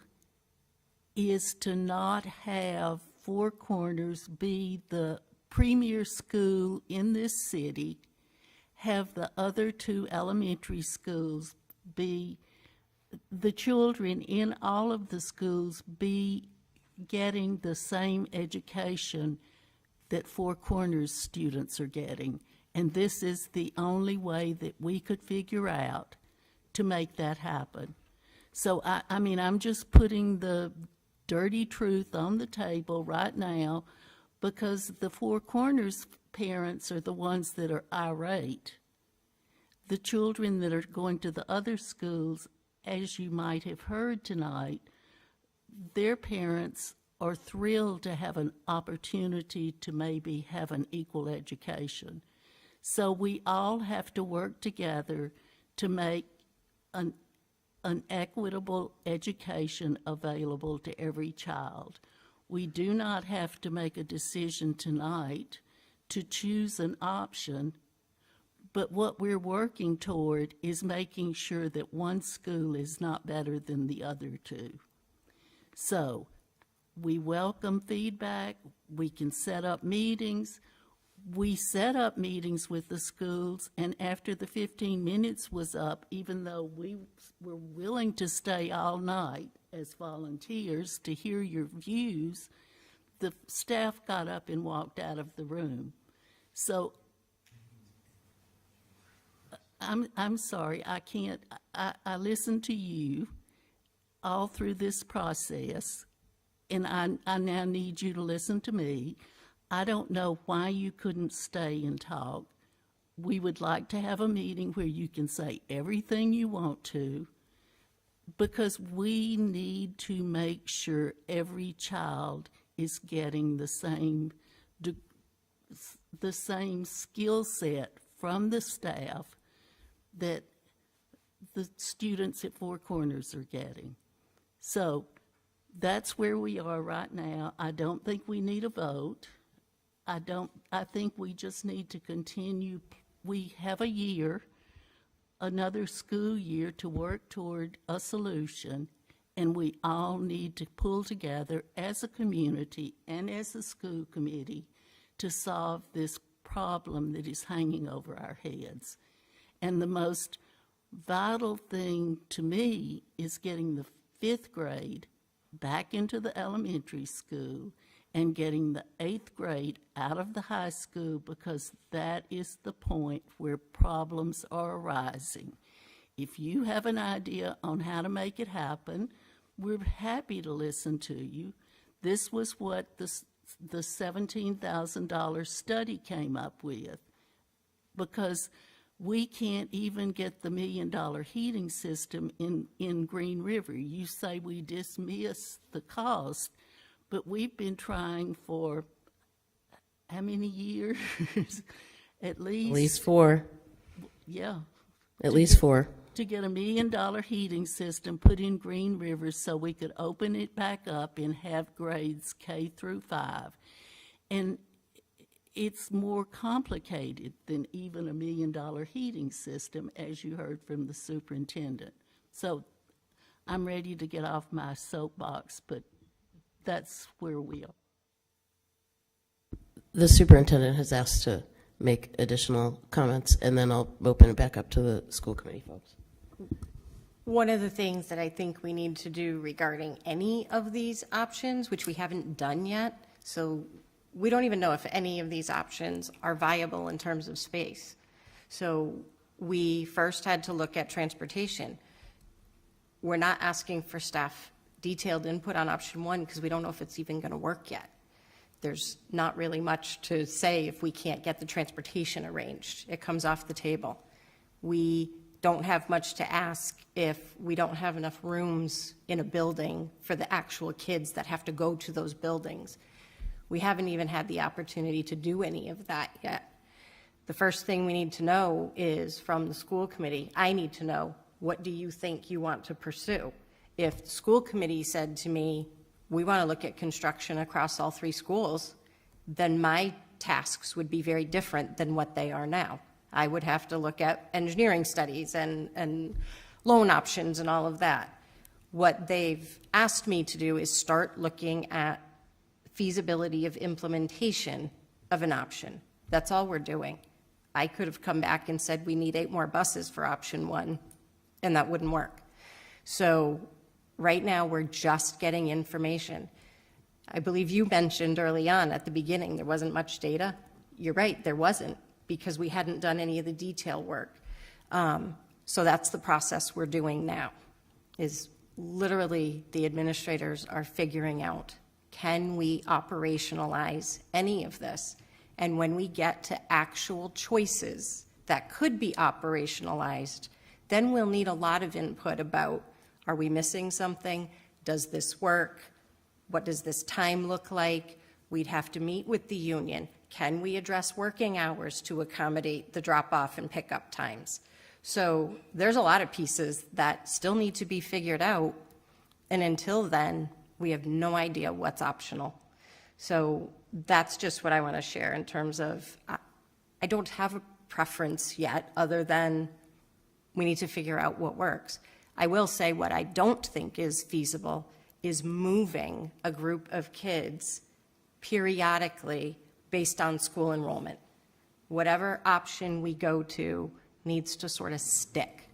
is to not have Four Corners be the premier school in this city, have the other 2 elementary schools be, the children in all of the schools be getting the same education that Four Corners students are getting. And this is the only way that we could figure out to make that happen. So, I mean, I'm just putting the dirty truth on the table right now, because the Four Corners parents are the ones that are irate. The children that are going to the other schools, as you might have heard tonight, their parents are thrilled to have an opportunity to maybe have an equal education. So we all have to work together to make an equitable education available to every child. We do not have to make a decision tonight to choose an option, but what we're working toward is making sure that one school is not better than the other 2. So We welcome feedback. We can set up meetings. We set up meetings with the schools, and after the 15 minutes was up, even though we were willing to stay all night as volunteers to hear your views, the staff got up and walked out of the room. So I'm sorry, I can't, I listened to you all through this process, and I now need you to listen to me. I don't know why you couldn't stay and talk. We would like to have a meeting where you can say everything you want to, because we need to make sure every child is getting the same skill set from the staff that the students at Four Corners are getting. So that's where we are right now. I don't think we need a vote. I think we just need to continue. We have a year, another school year, to work toward a solution, and we all need to pull together as a community and as a school committee to solve this problem that is hanging over our heads. And the most vital thing to me is getting the 5th grade back into the elementary school and getting the 8th grade out of the high school, because that is the point where problems are arising. If you have an idea on how to make it happen, we're happy to listen to you. This was what the $17,000 study came up with, because we can't even get the $1 million heating system in Green River. You say we dismiss the cost, but we've been trying for how many years? At least 4. Yeah. At least 4. To get a $1 million heating system put in Green River so we could open it back up and have grades K through 5. And it's more complicated than even a $1 million heating system, as you heard from the superintendent. So I'm ready to get off my soapbox, but that's where we are. The superintendent has asked to make additional comments, and then I'll open it back up to the school committee folks. One of the things that I think we need to do regarding any of these options, which we haven't done yet, so we don't even know if any of these options are viable in terms of space. So we first had to look at transportation. We're not asking for staff detailed input on option 1 because we don't know if it's even going to work yet. There's not really much to say if we can't get the transportation arranged. It comes off the table. We don't have much to ask if we don't have enough rooms in a building for the actual kids that have to go to those buildings. We haven't even had the opportunity to do any of that yet. The first thing we need to know is from the school committee, I need to know, what do you think you want to pursue? If the school committee said to me, we want to look at construction across all 3 schools, then my tasks would be very different than what they are now. I would have to look at engineering studies and loan options and all of that. What they've asked me to do is start looking at feasibility of implementation of an option. That's all we're doing. I could have come back and said we need 8 more buses for option 1, and that wouldn't work. So right now we're just getting information. I believe you mentioned early on at the beginning there wasn't much data. You're right, there wasn't, because we hadn't done any of the detail work. So that's the process we're doing now, is literally the administrators are figuring out, can we operationalize any of this? And when we get to actual choices that could be operationalized, then we'll need a lot of input about, are we missing something? Does this work? What does this time look like? We'd have to meet with the union. Can we address working hours to accommodate the drop-off and pickup times? So there's a lot of pieces that still need to be figured out, and until then, we have no idea what's optional. So that's just what I want to share in terms of, I don't have a preference yet other than we need to figure out what works. I will say what I don't think is feasible is moving a group of kids periodically based on school enrollment. Whatever option we go to needs to sort of stick,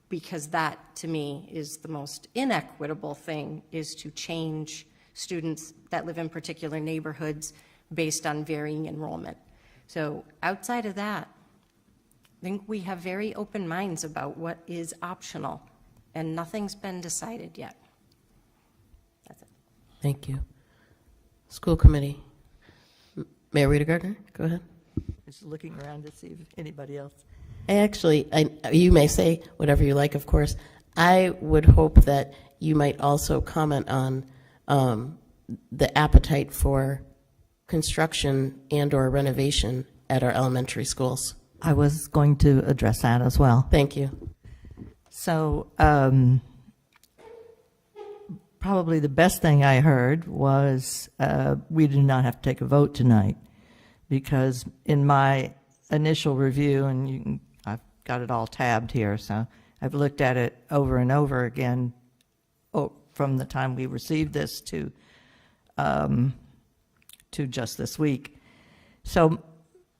because that, to me, is the most inequitable thing, is to change students that live in particular neighborhoods based on varying enrollment. So outside of that, I think we have very open minds about what is optional, and nothing's been decided yet. That's it. Thank you. School committee. Mayor Rita Gardner, go ahead. Just looking around to see if anybody else. You may say whatever you like, of course. I would hope that you might also comment on the appetite for construction and or renovation at our elementary schools. I was going to address that as well. Thank you. So probably the best thing I heard was we do not have to take a vote tonight, because in my initial review, and I've got it all tabbed here, so I've looked at it over and over again from the time we received this to just this week. So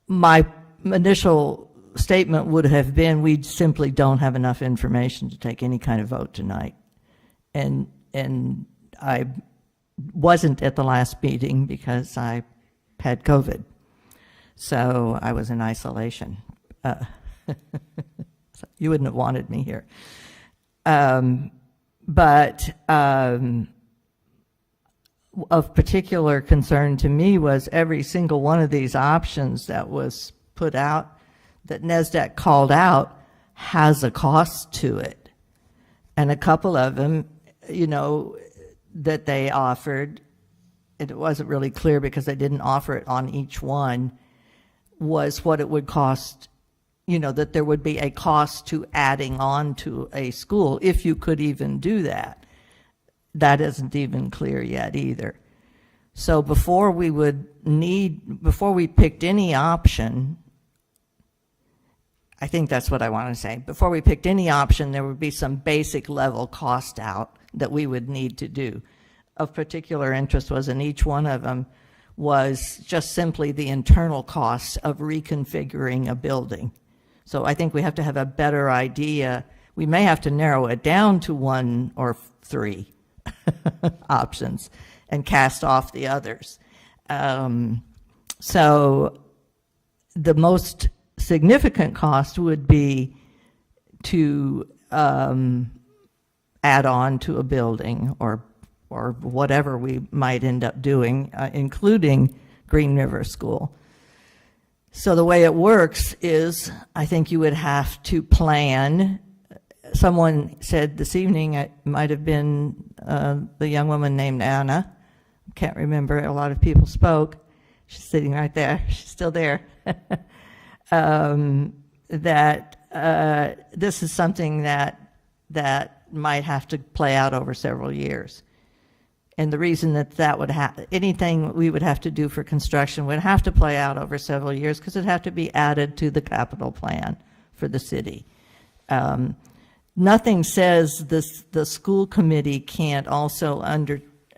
my initial statement would have been we simply don't have enough information to take any kind of vote tonight. And I wasn't at the last meeting because I had COVID. So I was in isolation. So you wouldn't have wanted me here. But of particular concern to me was every single one of these options that was put out, that NESDAQ called out, has a cost to it. And a couple of them, that they offered, it wasn't really clear because they didn't offer it on each one, was what it would cost, that there would be a cost to adding on to a school, if you could even do that. That isn't even clear yet either. So before we picked any option, I think that's what I want to say. Before we picked any option, there would be some basic level cost out that we would need to do. Of particular interest was in each one of them was just simply the internal costs of reconfiguring a building. So I think we have to have a better idea. We may have to narrow it down to one or three options and cast off the others. So the most significant cost would be to add on to a building or whatever we might end up doing, including Green River School. So the way it works is, I think you would have to plan. Someone said this evening, it might have been the young woman named Anna. Can't remember. A lot of people spoke. She's sitting right there. She's still there. That this is something that might have to play out over several years. And the reason that would happen, anything we would have to do for construction would have to play out over several years because it'd have to be added to the capital plan for the city. Nothing says the school committee can't also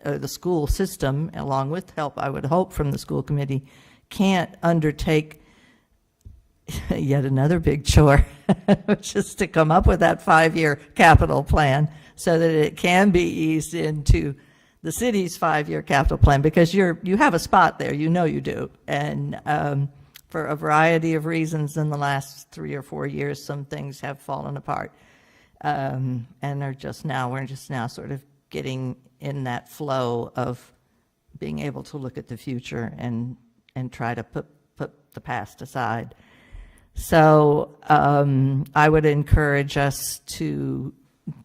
the school system, along with help, I would hope, from the school committee, can't undertake yet another big chore, which is to come up with that 5-year capital plan so that it can be eased into the city's 5-year capital plan, because you have a spot there, you do. And for a variety of reasons in the last 3 or 4 years, some things have fallen apart. And we're just now sort of getting in that flow of being able to look at the future and try to put the past aside. So I would encourage us to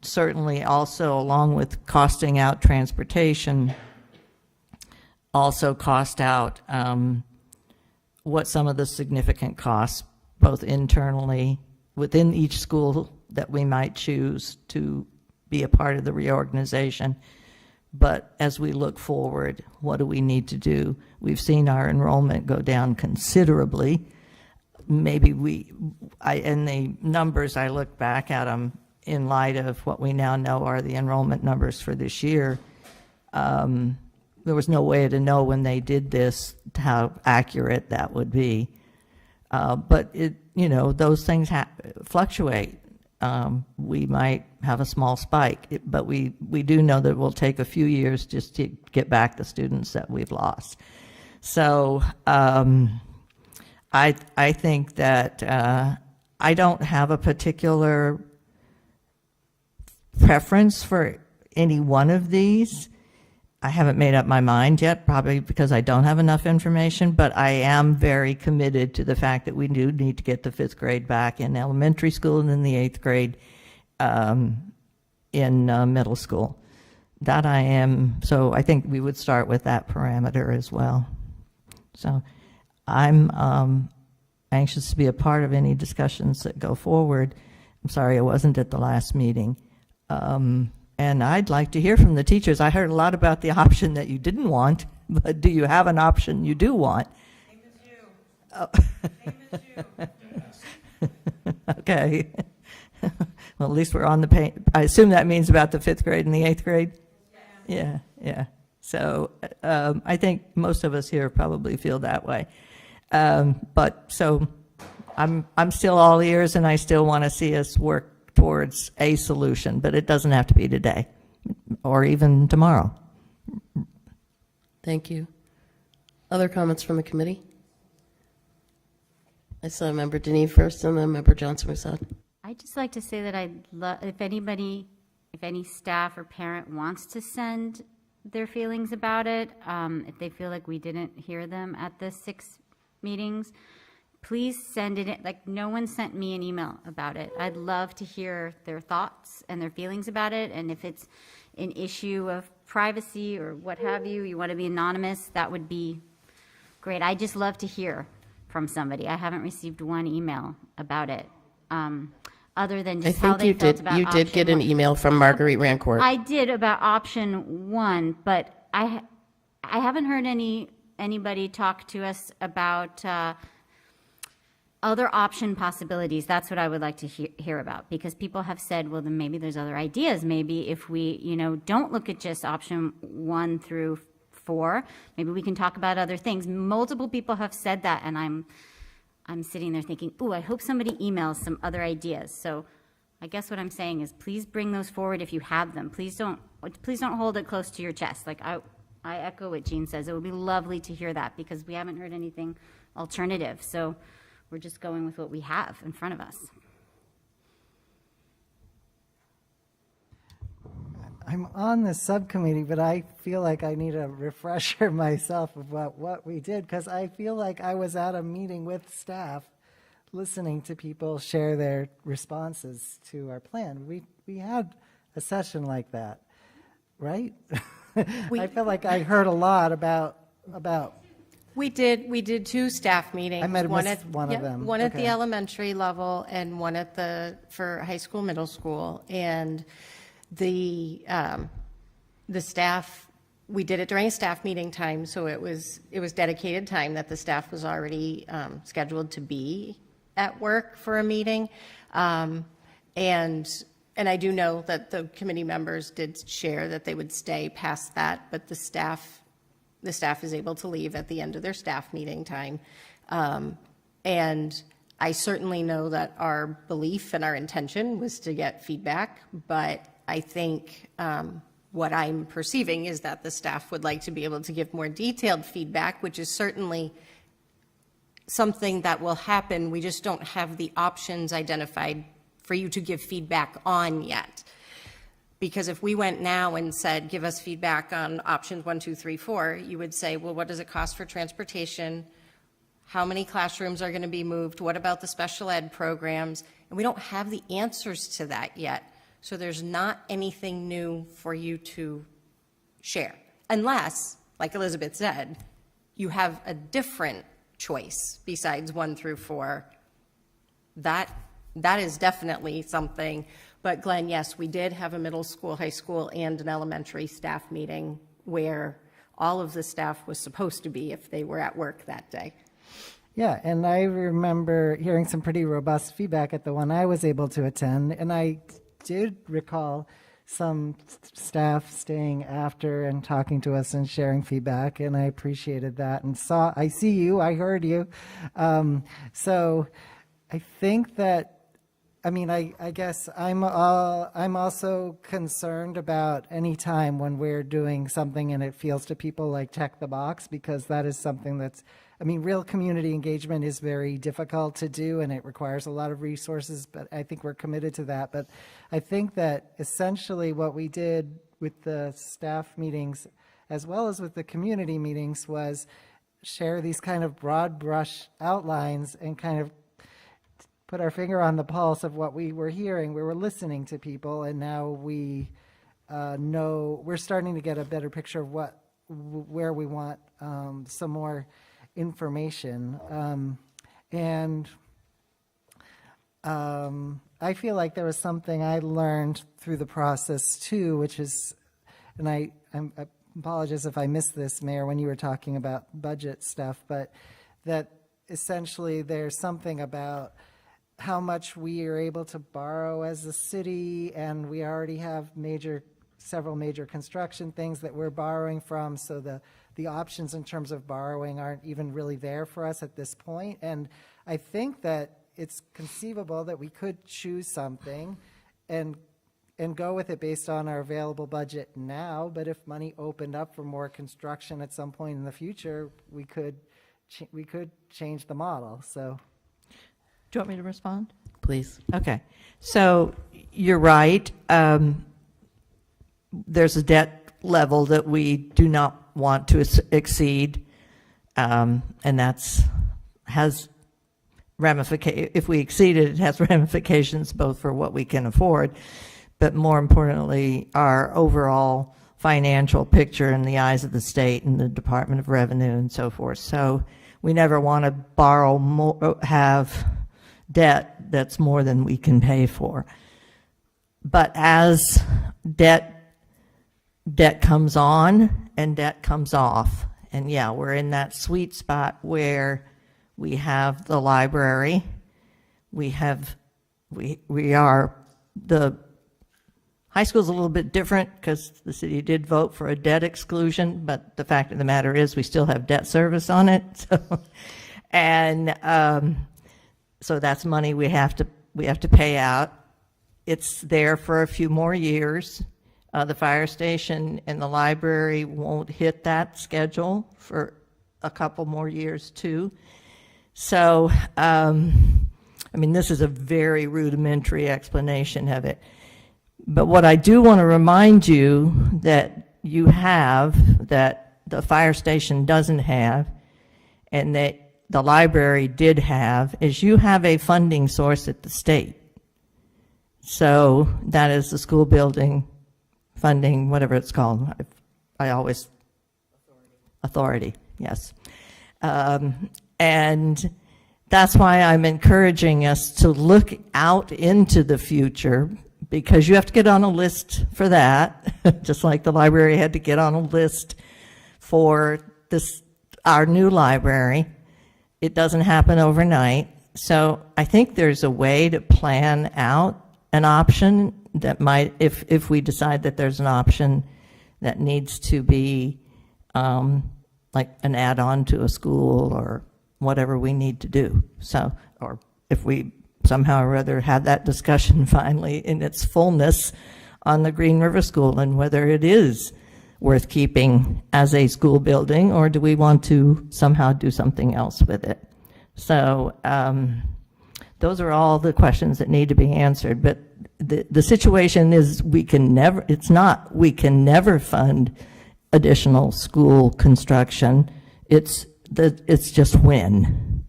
certainly also, along with costing out transportation, also cost out what some of the significant costs, both internally within each school that we might choose to be a part of the reorganization. But as we look forward, what do we need to do? We've seen our enrollment go down considerably. Maybe in the numbers, I look back at them, in light of what we now know are the enrollment numbers for this year, there was no way to know when they did this how accurate that would be. But those things fluctuate. We might have a small spike, but we do know that it will take a few years just to get back the students that we've lost. So I think that I don't have a particular preference for any one of these. I haven't made up my mind yet, probably because I don't have enough information, but I am very committed to the fact that we do need to get the 5th grade back in elementary school and then the 8th grade in middle school. That I am, so I think we would start with that parameter as well. So I'm anxious to be a part of any discussions that go forward. I'm sorry I wasn't at the last meeting. And I'd like to hear from the teachers. I heard a lot about the option that you didn't want, but do you have an option you do want? Same as you. Oh. Same as you. Okay. Well, at least we're on the page. I assume that means about the 5th grade and the 8th grade? Yeah. So I think most of us here probably feel that way. But so I'm still all ears, and I still want to see us work towards a solution, but it doesn't have to be today or even tomorrow. Thank you. Other comments from the committee? I saw Member Deneen first, and then Member Johnson-Musad. I'd just like to say that if any staff or parent wants to send their feelings about it, if they feel like we didn't hear them at the 6 meetings, please send it in. Like, no one sent me an email about it. I'd love to hear their thoughts and their feelings about it. And if it's an issue of privacy or what have you, you want to be anonymous, that would be great. I just love to hear from somebody. I haven't received one email about it, other than just how they felt about option. You did get an email from Marguerite Rancourt. I did about option 1, but I haven't heard anybody talk to us about other option possibilities. That's what I would like to hear about, because people have said, well, then maybe there's other ideas. Maybe if we, don't look at just option 1 through 4, maybe we can talk about other things. Multiple people have said that, and I'm sitting there thinking, ooh, I hope somebody emails some other ideas. So I guess what I'm saying is, please bring those forward if you have them. Please don't hold it close to your chest. Like I echo what Jean says. It would be lovely to hear that, because we haven't heard anything alternative. So we're just going with what we have in front of us. I'm on the subcommittee, but I feel like I need a refresher myself about what we did, because I feel like I was at a meeting with staff listening to people share their responses to our plan. We had a session like that, right? I feel like I heard a lot about. We did 2 staff meetings. I might have missed one of them. One at the elementary level and one for high school, middle school. And the staff, we did it during a staff meeting time, so it was dedicated time that the staff was already scheduled to be at work for a meeting. And I do know that the committee members did share that they would stay past that, but the staff is able to leave at the end of their staff meeting time. And I certainly know that our belief and our intention was to get feedback, but I think what I'm perceiving is that the staff would like to be able to give more detailed feedback, which is certainly something that will happen. We just don't have the options identified for you to give feedback on yet. Because if we went now and said, give us feedback on options 1, 2, 3, 4, you would say, well, what does it cost for transportation? How many classrooms are going to be moved? What about the special ed programs? And we don't have the answers to that yet. So there's not anything new for you to share. Unless, like Elizabeth said, you have a different choice besides 1 through 4. That is definitely something. But Glenn, yes, we did have a middle school, high school, and an elementary staff meeting where all of the staff was supposed to be if they were at work that day. Yeah, and I remember hearing some pretty robust feedback at the one I was able to attend, and I did recall some staff staying after and talking to us and sharing feedback, and I appreciated that. And I see you, I heard you. So I think that, I mean, I guess I'm also concerned about any time when we're doing something and it feels to people like check the box, because that is something that's, I mean, real community engagement is very difficult to do and it requires a lot of resources, but I think we're committed to that. But I think that essentially what we did with the staff meetings as well as with the community meetings was share these kind of broad brush outlines and kind of put our finger on the pulse of what we were hearing. We were listening to people, and now we know, we're starting to get a better picture of where we want some more information. I feel like there was something I learned through the process too, which is, and I apologize if I missed this, Mayor, when you were talking about budget stuff, but that essentially there's something about how much we are able to borrow as a city, and we already have several major construction things that we're borrowing from, so the options in terms of borrowing aren't even really there for us at this point. And I think that it's conceivable that we could choose something and go with it based on our available budget now, but if money opened up for more construction at some point in the future, we could change the model. So. Do you want me to respond? Please. Okay. So you're right. There's a debt level that we do not want to exceed, and has ramifications. If we exceed it, it has ramifications both for what we can afford, but more importantly, our overall financial picture in the eyes of the state and the Department of Revenue and so forth. So we never want to borrow more, have debt that's more than we can pay for. But as debt comes on and debt comes off, and yeah, we're in that sweet spot where we have the library, we are, the high school's a little bit different because the city did vote for a debt exclusion, but the fact of the matter is we still have debt service on it. So, and so that's money we have to pay out. It's there for a few more years. The fire station and the library won't hit that schedule for a couple more years too. So, I mean, this is a very rudimentary explanation of it. But what I do want to remind you that you have, that the fire station doesn't have, and that the library did have, is you have a funding source at the state. So that is the school building funding, whatever it's called. I always, authority, yes. And that's why I'm encouraging us to look out into the future, because you have to get on a list for that, just like the library had to get on a list for our new library. It doesn't happen overnight. So I think there's a way to plan out an option that might, if we decide that there's an option that needs to be like an add-on to a school or whatever we need to do. So, or if we somehow or other have that discussion finally in its fullness on the Green River School and whether it is worth keeping as a school building, or do we want to somehow do something else with it? So those are all the questions that need to be answered. But the situation is we can never fund additional school construction. It's just when,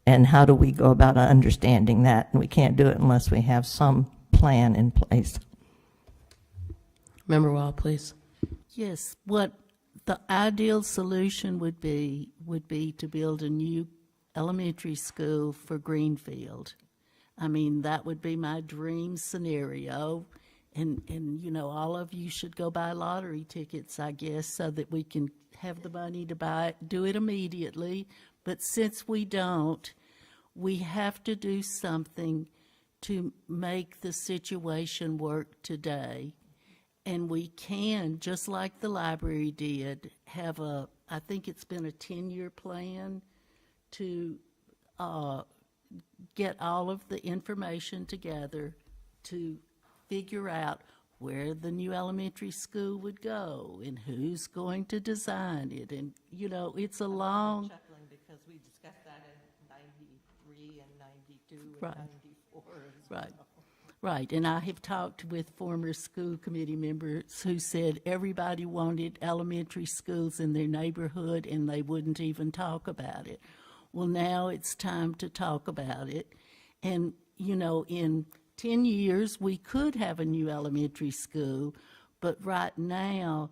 and how do we go about understanding that? And we can't do it unless we have some plan in place. Member Wall, please. Yes, what the ideal solution would be to build a new elementary school for Greenfield. I mean, that would be my dream scenario. And you know, all of you should go buy lottery tickets, I guess, so that we can have the money to do it immediately. But since we don't, we have to do something to make the situation work today. And we can, just like the library did, have I think it's been a 10-year plan to get all of the information together to figure out where the new elementary school would go and who's going to design it. And, you know, it's a long... Chuckling because we discussed that in 93 and 92 and Right. 94 as Right. well. Right, and I have talked with former school committee members who said everybody wanted elementary schools in their neighborhood and they wouldn't even talk about it. Well, now it's time to talk about it. And, you know, in 10 years, we could have a new elementary school, but right now,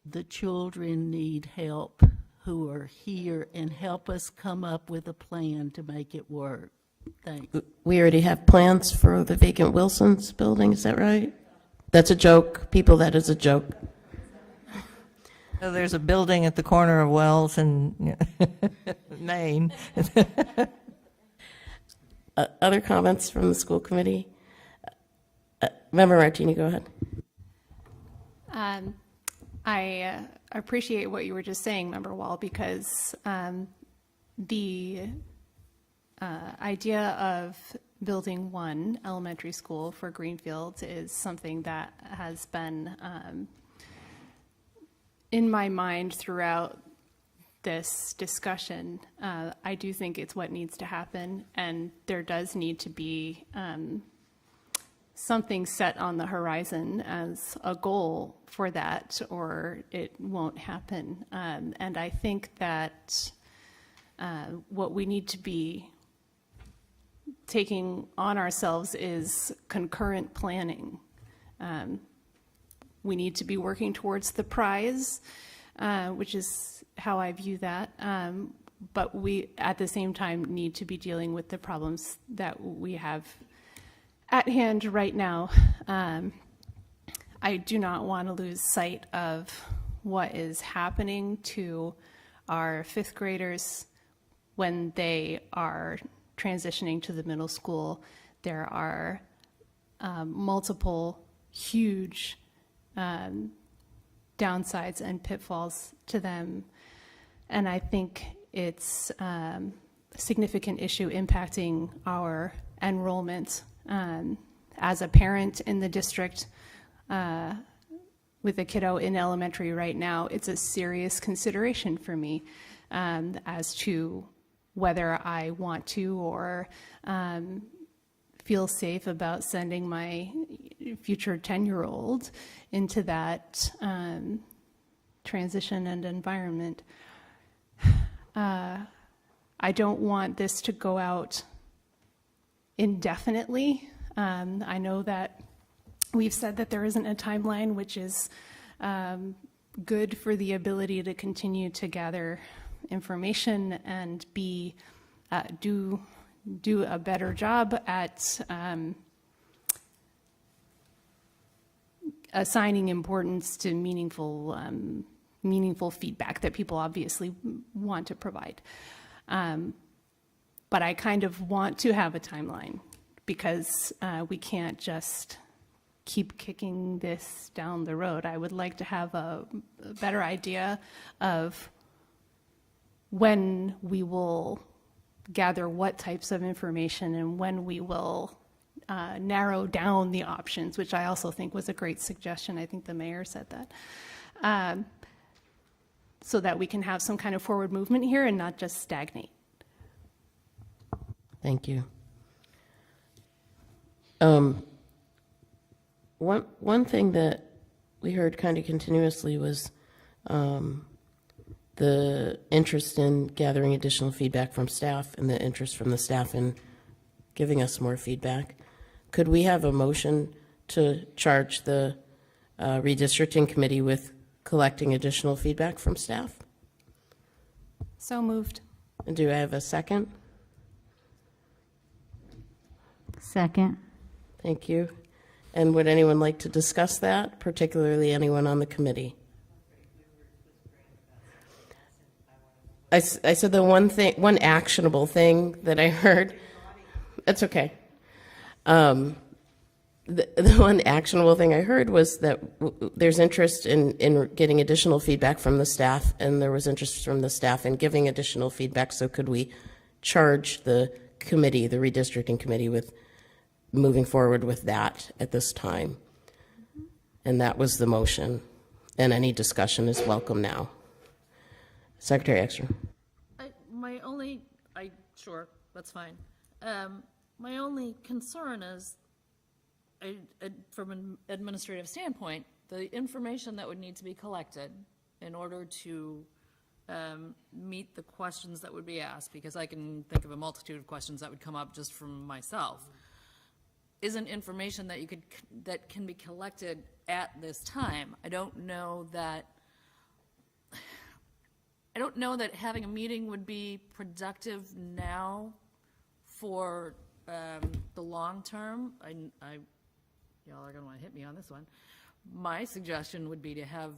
the children need help who are here and help us come up with a plan to make it work. Thanks. We already have plans for the vacant Wilson's building, is that right? That's a joke. People, that is a joke. So there's a building at the corner of Wells and Maine. Other comments from the school committee? Member Martini, go ahead. I appreciate what you were just saying, Member Wall, because the idea of building one elementary school for Greenfield is something that has been in my mind throughout this discussion. I do think it's what needs to happen, and there does need to be something set on the horizon as a goal for that, or it won't happen. And I think that what we need to be taking on ourselves is concurrent planning. We need to be working towards the prize, which is how I view that. But we, at the same time, need to be dealing with the problems that we have at hand right now. I do not want to lose sight of what is happening to our fifth graders when they are transitioning to the middle school. There are multiple huge downsides and pitfalls to them. And I think it's a significant issue impacting our enrollment. As a parent in the district with a kiddo in elementary right now, it's a serious consideration for me as to whether I want to or feel safe about sending my future 10-year-old into that transition and environment. I don't want this to go out indefinitely. I know that we've said that there isn't a timeline, which is good for the ability to continue to gather information and do a better job at assigning importance to meaningful feedback that people obviously want to provide. But I kind of want to have a timeline because we can't just keep kicking this down the road. I would like to have a better idea of when we will gather what types of information and when we will narrow down the options, which I also think was a great suggestion. I think the mayor said that. So that we can have some kind of forward movement here and not just stagnate. Thank you. One thing that we heard kind of continuously was the interest in gathering additional feedback from staff and the interest from the staff in giving us more feedback. Could we have a motion to charge the redistricting committee with collecting additional feedback from staff? So moved. And do I have a second? Second. Thank you. And would anyone like to discuss that, particularly anyone on the committee? I said the one actionable thing that I heard. It's okay. The one actionable thing I heard was that there's interest in getting additional feedback from the staff, and there was interest from the staff in giving additional feedback. So could we charge the committee, the redistricting committee, with moving forward with that at this time? And that was the motion. And any discussion is welcome now. Secretary Ekstrom. Sure, that's fine. My only concern is, from an administrative standpoint, the information that would need to be collected in order to meet the questions that would be asked, because I can think of a multitude of questions that would come up just from myself, isn't information that can be collected at this time. I don't know that having a meeting would be productive now for the long term. Y'all are going to want to hit me on this one. My suggestion would be to have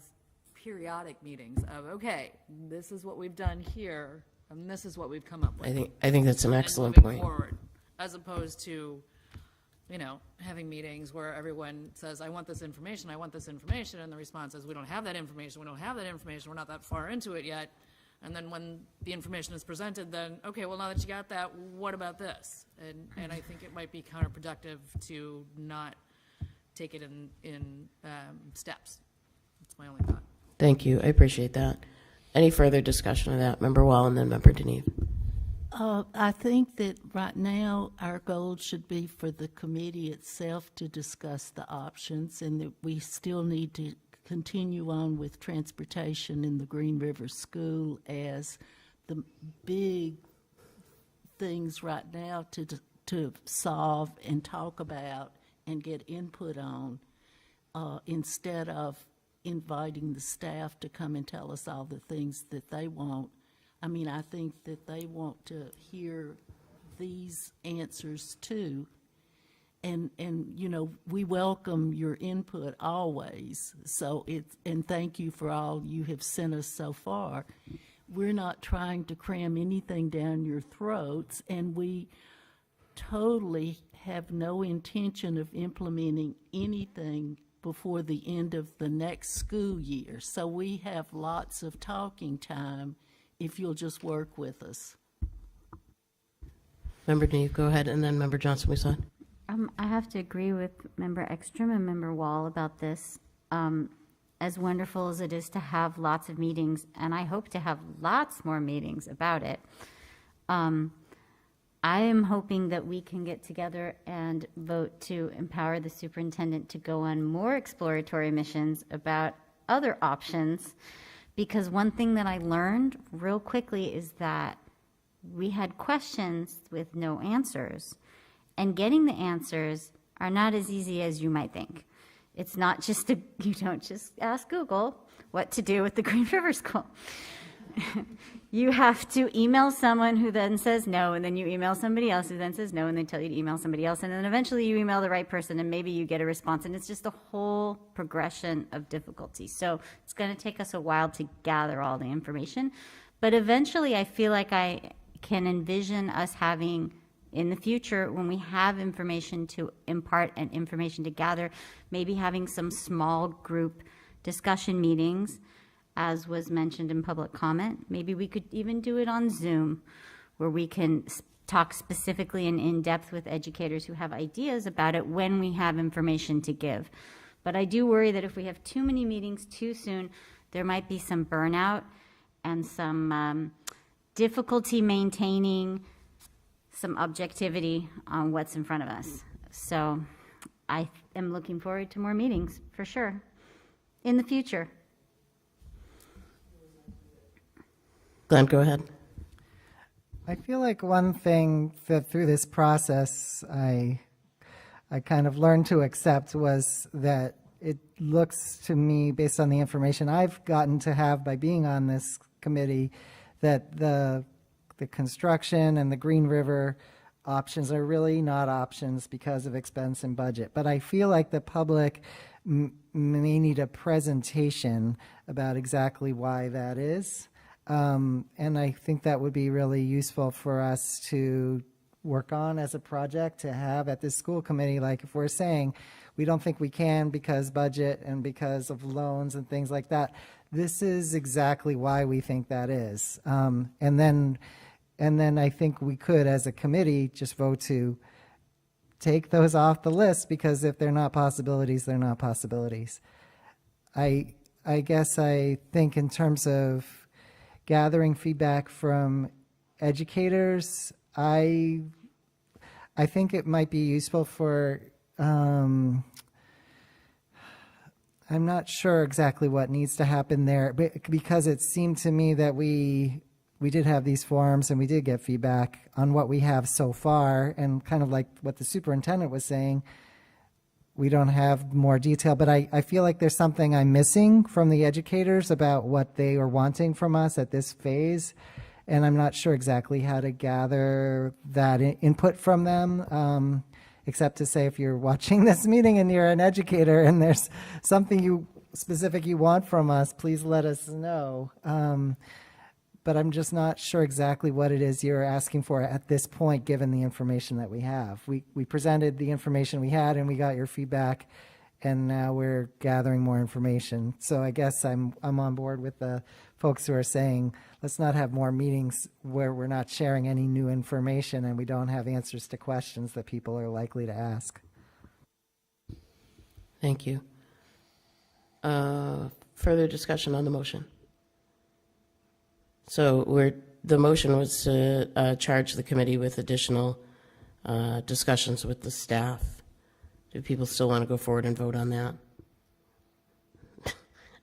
periodic meetings of, okay, this is what we've done here, and this is what we've come up with. I think that's an excellent moving point. Forward, as opposed to, having meetings where everyone says, I want this information, and the response is, we don't have that information, we're not that far into it yet. And then when the information is presented, then, okay, well, now that you got that, what about this? And I think it might be counterproductive to not take it in steps. That's my only thought. Thank you. I appreciate that. Any further discussion of that? Member Wall and then Member Deneve. I think that right now our goal should be for the committee itself to discuss the options, and that we still need to continue on with transportation in the Green River School as the big things right now to solve and talk about and get input on, instead of inviting the staff to come and tell us all the things that they want. I mean, I think that they want to hear these answers too. And we welcome your input always. So and thank you for all you have sent us so far. We're not trying to cram anything down your throats, and we totally have no intention of implementing anything before the end of the next school year. So we have lots of talking time if you'll just work with us. Member Deneve, go ahead, and then Member Johnson, we saw. I have to agree with Member Ekstrom and Member Wall about this. As wonderful as it is to have lots of meetings, and I hope to have lots more meetings about it, I am hoping that we can get together and vote to empower the superintendent to go on more exploratory missions about other options, because one thing that I learned real quickly is that we had questions with no answers. And getting the answers are not as easy as you might think. It's not just you don't just ask Google what to do with the Green River School. You have to email someone who then says no, and then you email somebody else who then says no, and they tell you to email somebody else, and then eventually you email the right person, and maybe you get a response, and it's just a whole progression of difficulty. So it's going to take us a while to gather all the information. But eventually I feel like I can envision us having, in the future, when we have information to impart and information to gather, maybe having some small group discussion meetings, as was mentioned in public comment. Maybe we could even do it on Zoom, where we can talk specifically and in depth with educators who have ideas about it when we have information to give. But I do worry that if we have too many meetings too soon, there might be some burnout and some difficulty maintaining some objectivity on what's in front of us. So I am looking forward to more meetings, for sure, in the future. Glenn, go ahead. I feel like one thing that through this process I kind of learned to accept was that it looks to me, based on the information I've gotten to have by being on this committee, that the construction and the Green River options are really not options because of expense and budget. But I feel like the public may need a presentation about exactly why that is. And I think that would be really useful for us to work on as a project to have at this school committee. Like if we're saying we don't think we can because budget and because of loans and things like that, this is exactly why we think that is. And then I think we could, as a committee, just vote to take those off the list, because if they're not possibilities, they're not possibilities. I guess I think in terms of gathering feedback from educators, I think it might be useful for, I'm not sure exactly what needs to happen there, because it seemed to me that we did have these forums and we did get feedback on what we have so far, and kind of like what the superintendent was saying, we don't have more detail, but I feel like there's something I'm missing from the educators about what they are wanting from us at this phase, and I'm not sure exactly how to gather that input from them, except to say if you're watching this meeting and you're an educator and there's something specific you want from us, please let us know. But I'm just not sure exactly what it is you're asking for at this point, given the information that we have. We presented the information we had and we got your feedback, and now we're gathering more information. So I guess I'm on board with the folks who are saying, let's not have more meetings where we're not sharing any new information and we don't have answers to questions that people are likely to ask. Thank you. Further discussion on the motion? So the motion was to charge the committee with additional discussions with the staff. Do people still want to go forward and vote on that?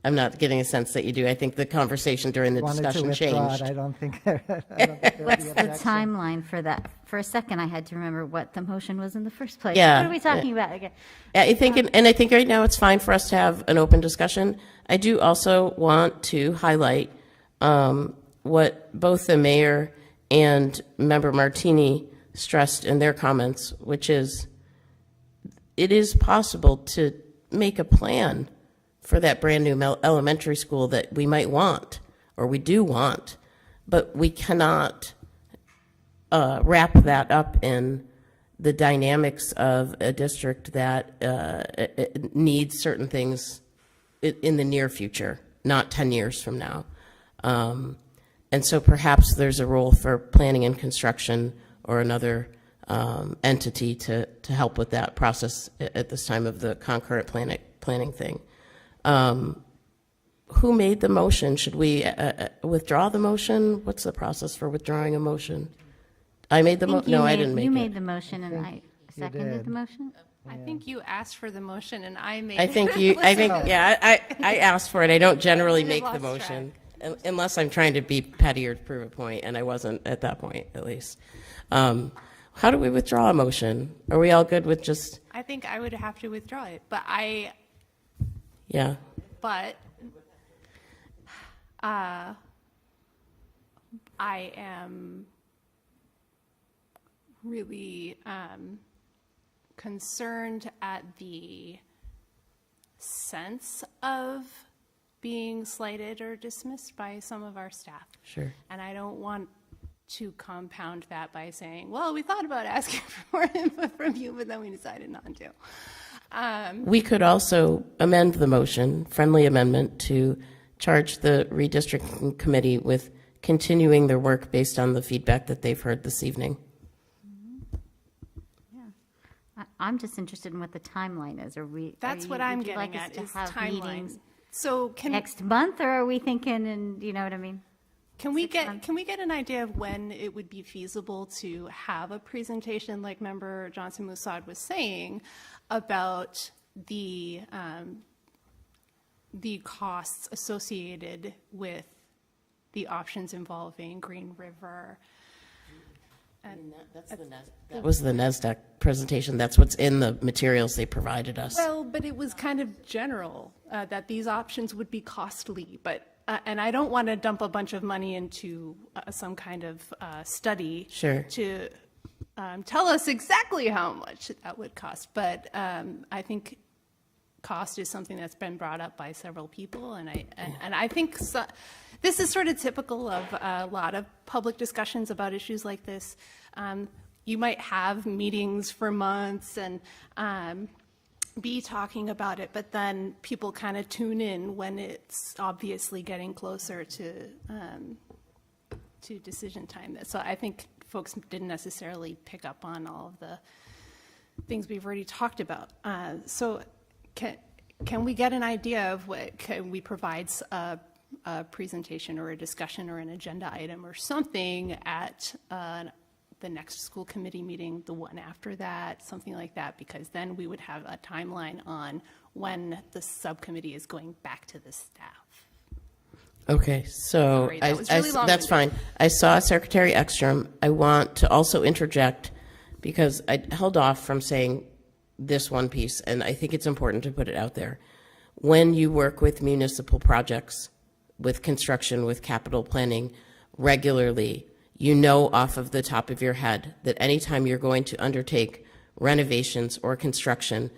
I'm not getting a sense that you do. I think the conversation during the discussion changed. I don't think. What's the timeline for that? For a second, I had to remember what the motion was in the first place. Yeah. What are we talking about again? I think, and I think right now it's fine for us to have an open discussion. I do also want to highlight what both the mayor and member Martini stressed in their comments, which is it is possible to make a plan for that brand new elementary school that we might want, or we do want, but we cannot wrap that up in the dynamics of a district that needs certain things in the near future, not 10 years from now. And so perhaps there's a role for planning and construction or another entity to help with that process at this time of the concurrent planning thing. Who made the motion? Should we withdraw the motion? What's the process for withdrawing a motion? I made the motion. No, I didn't make it. You made the motion and I seconded the motion? I think you asked for the motion and I made I think you, I think, yeah, I asked for it. I don't generally make the motion. Unless I'm trying to be petty or prove a point, and I wasn't at that point, at least. How do we withdraw a motion? Are we all good with just? I think I would have to withdraw it, but Yeah. But I am really concerned at the sense of being slighted or dismissed by some of our staff. Sure. And I don't want to compound that by saying, well, we thought about asking for more input from you, but then we decided not to. We could also amend the motion, friendly amendment, to charge the redistricting committee with continuing their work based on the feedback that they've heard this evening. I'm just interested in what the timeline is. That's what I'm would you getting like us at, to is have timeline. meetings So next month, or are we thinking, and you know what I mean? Can we get an idea of when it would be feasible to have a presentation, like Member Johnson Musad was saying, about the costs associated with the options involving Green River? And That was the NASDAQ presentation. That's what's in the materials they provided us. Well, but it was kind of general that these options would be costly, but and I don't want to dump a bunch of money into some kind of study Sure. to tell us exactly how much that would cost. But I think cost is something that's been brought up by several people, and I think this is sort of typical of a lot of public discussions about issues like this. you might have meetings for months and be talking about it, but then people kind of tune in when it's obviously getting closer to decision time. So I think folks didn't necessarily pick up on all of the things we've already talked about. So can we get an idea of what, can we provide a presentation or a discussion or an agenda item or something at the next school committee meeting, the one after that, something like that, because then we would have a timeline on when the subcommittee is going back to the staff. Okay, so Sorry, that was really that's long-winded. fine. I saw Secretary Ekstrom. I want to also interject because I held off from saying this one piece, and I think it's important to put it out there. When you work with municipal projects, with construction, with capital planning regularly, you know off of the top of your head that anytime you're going to undertake renovations or construction,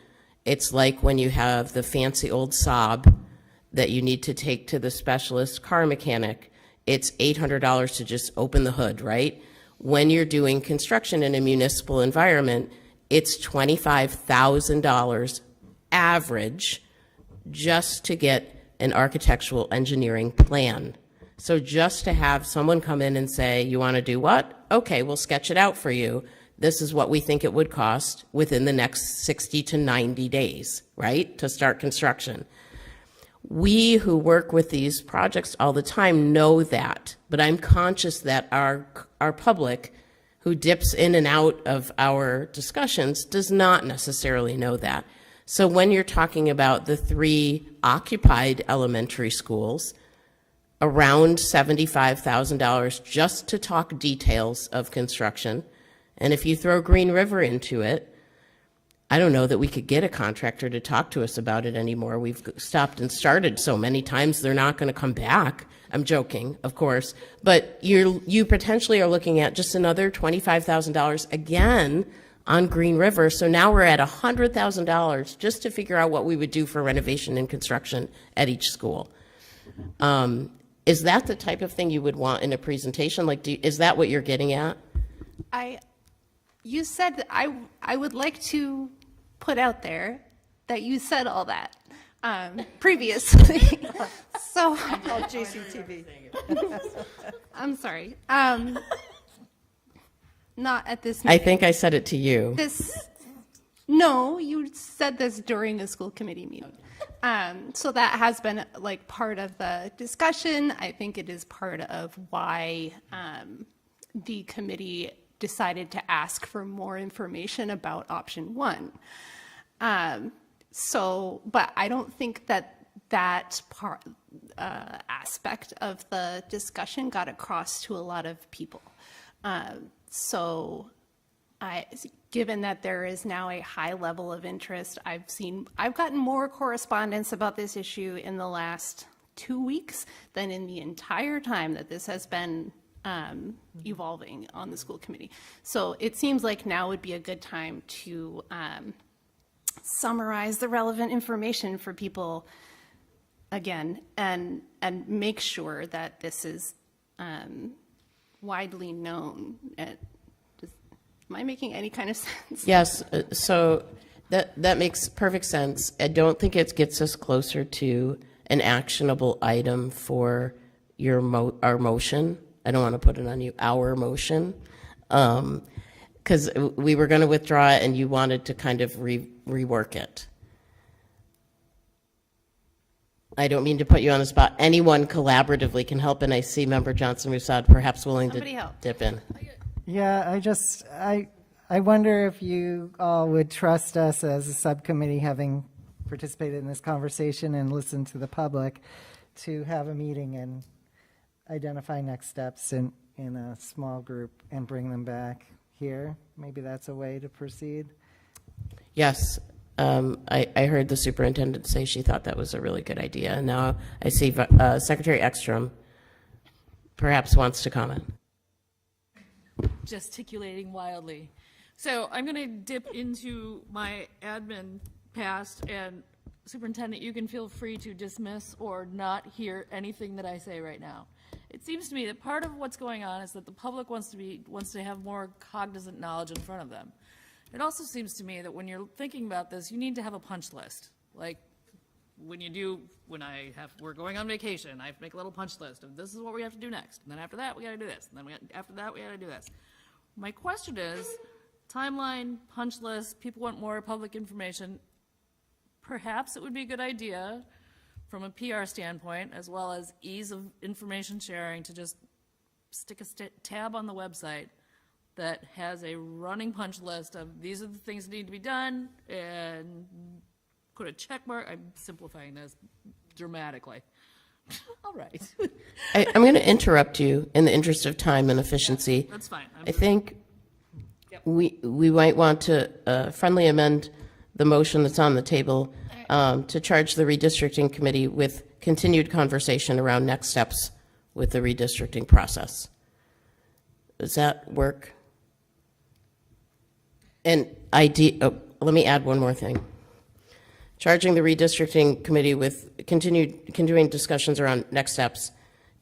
it's like when you have the fancy old Saab that you need to take to the specialist car mechanic. It's $800 to just open the hood, right? When you're doing construction in a municipal environment, it's $25,000 average just to get an architectural engineering plan. So just to have someone come in and say, you want to do what? Okay, we'll sketch it out for you. This is what we think it would cost within the next 60 to 90 days, right, to start construction. We who work with these projects all the time know that, but I'm conscious that our public who dips in and out of our discussions does not necessarily know that. So when you're talking about the 3 occupied elementary schools, around $75,000 just to talk details of construction. And if you throw Green River into it, I don't know that we could get a contractor to talk to us about it anymore. We've stopped and started so many times, they're not going to come back. I'm joking, of course. But you potentially are looking at just another $25,000 again on Green River. So now we're at $100,000 just to figure out what we would do for renovation and construction at each school. Is that the type of thing you would want in a presentation? Like, is that what you're getting at? You said that I would like to put out there that you said all that previously. So called JCTV. I'm sorry. Not at this I meeting. think I said it to you. No, you said this during a school committee meeting. So that has been like part of the discussion. I think it is part of why the committee decided to ask for more information about option 1. But I don't think that part aspect of the discussion got across to a lot of people. Given that there is now a high level of interest, I've gotten more correspondence about this issue in the last 2 weeks than in the entire time that this has been evolving on the school committee. So it seems like now would be a good time to summarize the relevant information for people again and make sure that this is widely known. Am I making any kind of sense? Yes, so that makes perfect sense. I don't think it gets us closer to an actionable item for our motion. I don't want to put it on you, our motion, because we were going to withdraw it and you wanted to kind of rework it. I don't mean to put you on the spot. Anyone collaboratively can help, and I see Member Johnson-Rashad perhaps willing to dip in. Yeah, I wonder if you all would trust us as a subcommittee, having participated in this conversation and listened to the public, to have a meeting and identify next steps in a small group and bring them back here. Maybe that's a way to proceed. Yes, I heard the superintendent say she thought that was a really good idea. And now I see Secretary Ekstrom perhaps wants to comment. Gesticulating wildly. So I'm going to dip into my admin past, and Superintendent, you can feel free to dismiss or not hear anything that I say right now. it seems to me that part of what's going on is that the public wants to have more cognizant knowledge in front of them. It also seems to me that when you're thinking about this, you need to have a punch list. Like when we're going on vacation, I make a little punch list of this is what we have to do next. And then after that, we got to do this. And then after that, we got to do this. My question is, timeline, punch list, people want more public information. Perhaps it would be a good idea from a PR standpoint, as well as ease of information sharing, to just stick a tab on the website that has a running punch list of these are the things that need to be done, and put a check mark. I'm simplifying this dramatically. All right. I'm going to interrupt you in the interest of time and efficiency. Yeah, that's fine. I think we might want to friendly amend the motion that's on the table to charge the redistricting committee with continued conversation around next steps with the redistricting process. Does that work? And let me add one more thing. Charging the redistricting committee with continuing discussions around next steps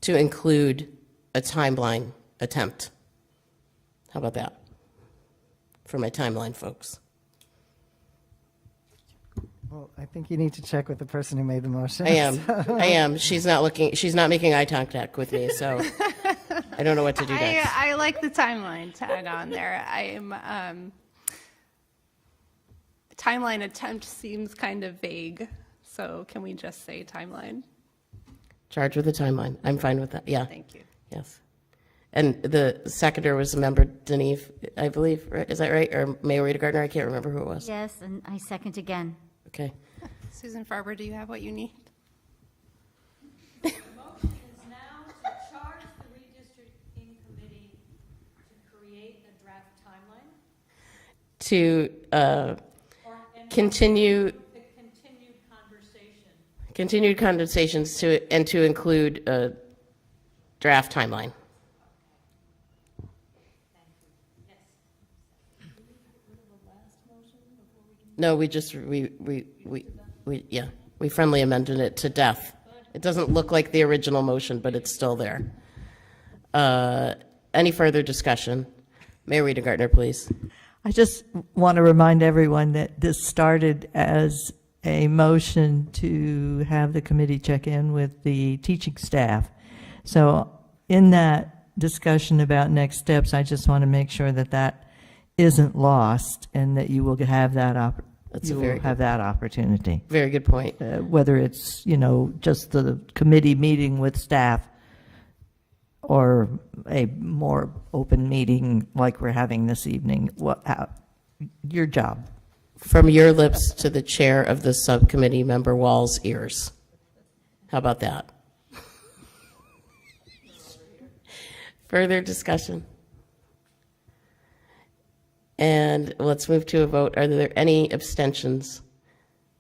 to include a timeline attempt. How about that? For my timeline folks. Well, I think you need to check with the person who made the motion. I am. She's not making eye contact with me, so I don't know what to do next. I like the timeline tag on there. Timeline attempt seems kind of vague, so can we just say timeline? Charge with the timeline. I'm fine with that. Yeah. Thank you. Yes. And the seconder was a member, Deneve, I believe. Right? Is that right? Or Marguerite Gardner? I can't remember who it was. Yes, and I second again. Okay. Susan Farber, do you have what you need? The motion is now to charge the redistricting committee to create a draft timeline. To continue The continued conversation. continued conversations to include a draft timeline. No, we friendly amended it to death. It doesn't look like the original motion, but it's still there. Any further discussion? Mayor Rita Gardner, please. I just want to remind everyone that this started as a motion to have the committee check in with the teaching staff. So in that discussion about next steps, I just want to make sure that that isn't lost and that you will have that opportunity. Very good point. Whether it's, just the committee meeting with staff or a more open meeting like we're having this evening, your job. From your lips to the chair of the subcommittee member Wall's ears. How about that? Further discussion? And let's move to a vote. Are there any abstentions?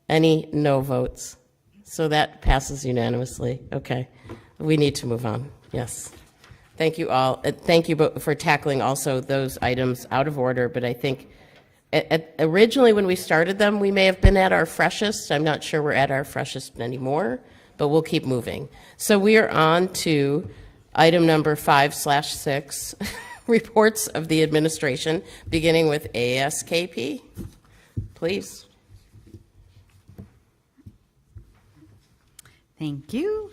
Any no votes? So that passes unanimously. Okay. We need to move on. Yes. Thank you all. Thank you for tackling also those items out of order, but I think originally when we started them, we may have been at our freshest. I'm not sure we're at our freshest anymore, but we'll keep moving. So we are on to item number 5/6, reports of the administration, beginning with ASKP. Please. Thank you.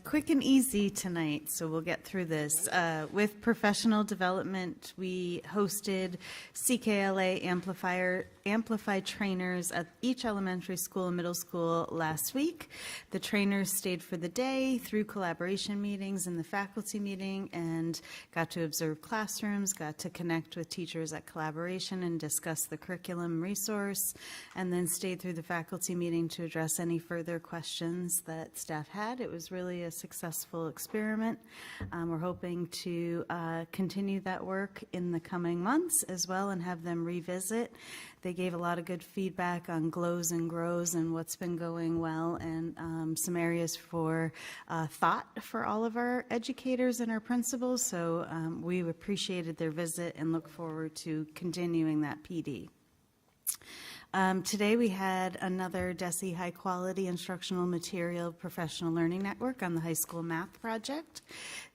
Quick and easy tonight, so we'll get through this. With professional development, we hosted CKLA amplified trainers at each elementary school and middle school last week. The trainers stayed for the day through collaboration meetings and the faculty meeting and got to observe classrooms, got to connect with teachers at collaboration and discuss the curriculum resource, and then stayed through the faculty meeting to address any further questions that staff had. It was really a successful experiment. We're hoping to continue that work in the coming months as well and have them revisit. They gave a lot of good feedback on glows and grows and what's been going well and some areas for thought for all of our educators and our principals. So we appreciated their visit and look forward to continuing that PD. Today we had another DESE High Quality Instructional Material Professional Learning Network on the high school math project.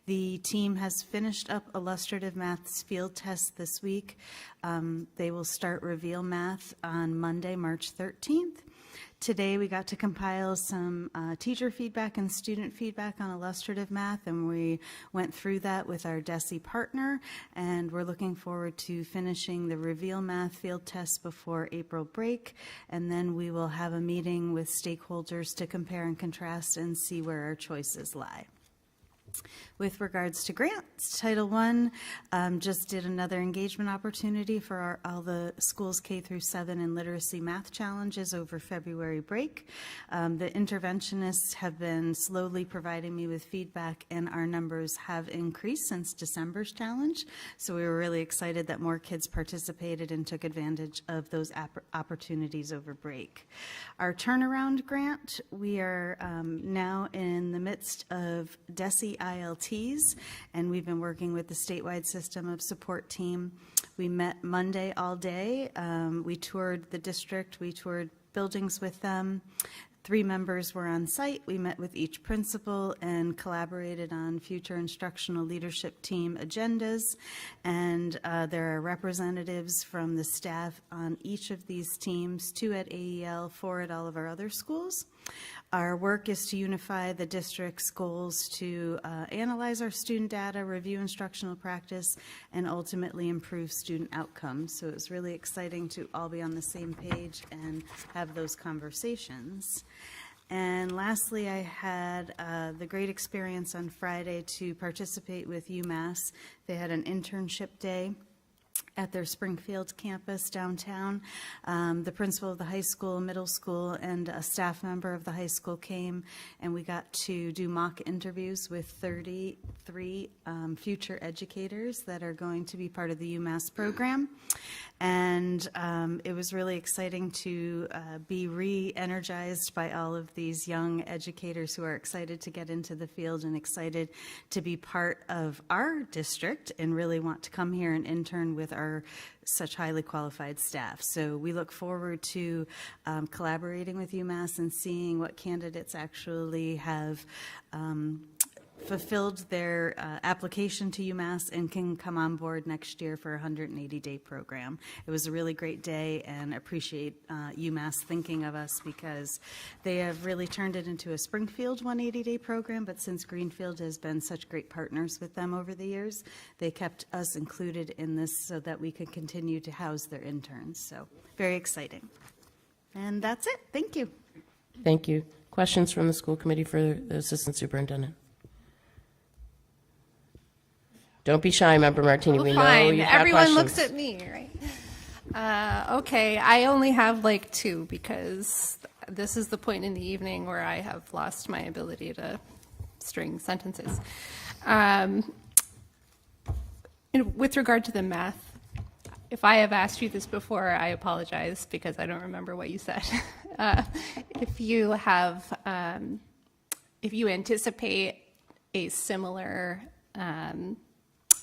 The team has finished up illustrative maths field tests this week. They will start reveal math on Monday, March 13th. Today we got to compile some teacher feedback and student feedback on illustrative math, and we went through that with our DESE partner, and we're looking forward to finishing the reveal math field test before April break, and then we will have a meeting with stakeholders to compare and contrast and see where our choices lie. With regards to grants, Title I just did another engagement opportunity for all the schools K through 7 in literacy math challenges over February break. The interventionists have been slowly providing me with feedback, and our numbers have increased since December's challenge. So we were really excited that more kids participated and took advantage of those opportunities over break. Our turnaround grant, we are now in the midst of DESE ILTs, and we've been working with the statewide system of support team. We met Monday all day. We toured the district. We toured buildings with them. 3 members were on site. We met with each principal and collaborated on future instructional leadership team agendas. And there are representatives from the staff on each of these teams, 2 at AEL, 4 at all of our other schools. Our work is to unify the district's goals to analyze our student data, review instructional practice, and ultimately improve student outcomes. So it's really exciting to all be on the same page and have those conversations. And lastly, I had the great experience on Friday to participate with UMass. They had an internship day at their Springfield campus downtown. The principal of the high school, middle school, and a staff member of the high school came, and we got to do mock interviews with 33 future educators that are going to be part of the UMass program. And it was really exciting to be re-energized by all of these young educators who are excited to get into the field and excited to be part of our district and really want to come here and intern with our such highly qualified staff. So we look forward to collaborating with UMass and seeing what candidates actually have fulfilled their application to UMass and can come on board next year for a 180-day program. It was a really great day, and appreciate UMass thinking of us because they have really turned it into a Springfield 180-day program, but since Greenfield has been such great partners with them over the years, they kept us included in this so that we could continue to house their interns. So very exciting. And that's it. Thank you. Thank you. Questions from the school committee for the assistant superintendent? Don't be shy, Member Martini. We know Fine. you've got Everyone questions. looks at me, right? Okay, I only have like 2 because this is the point in the evening where I have lost my ability to string sentences. With regard to the math, if I have asked you this before, I apologize because I don't remember what you said. If you anticipate a similar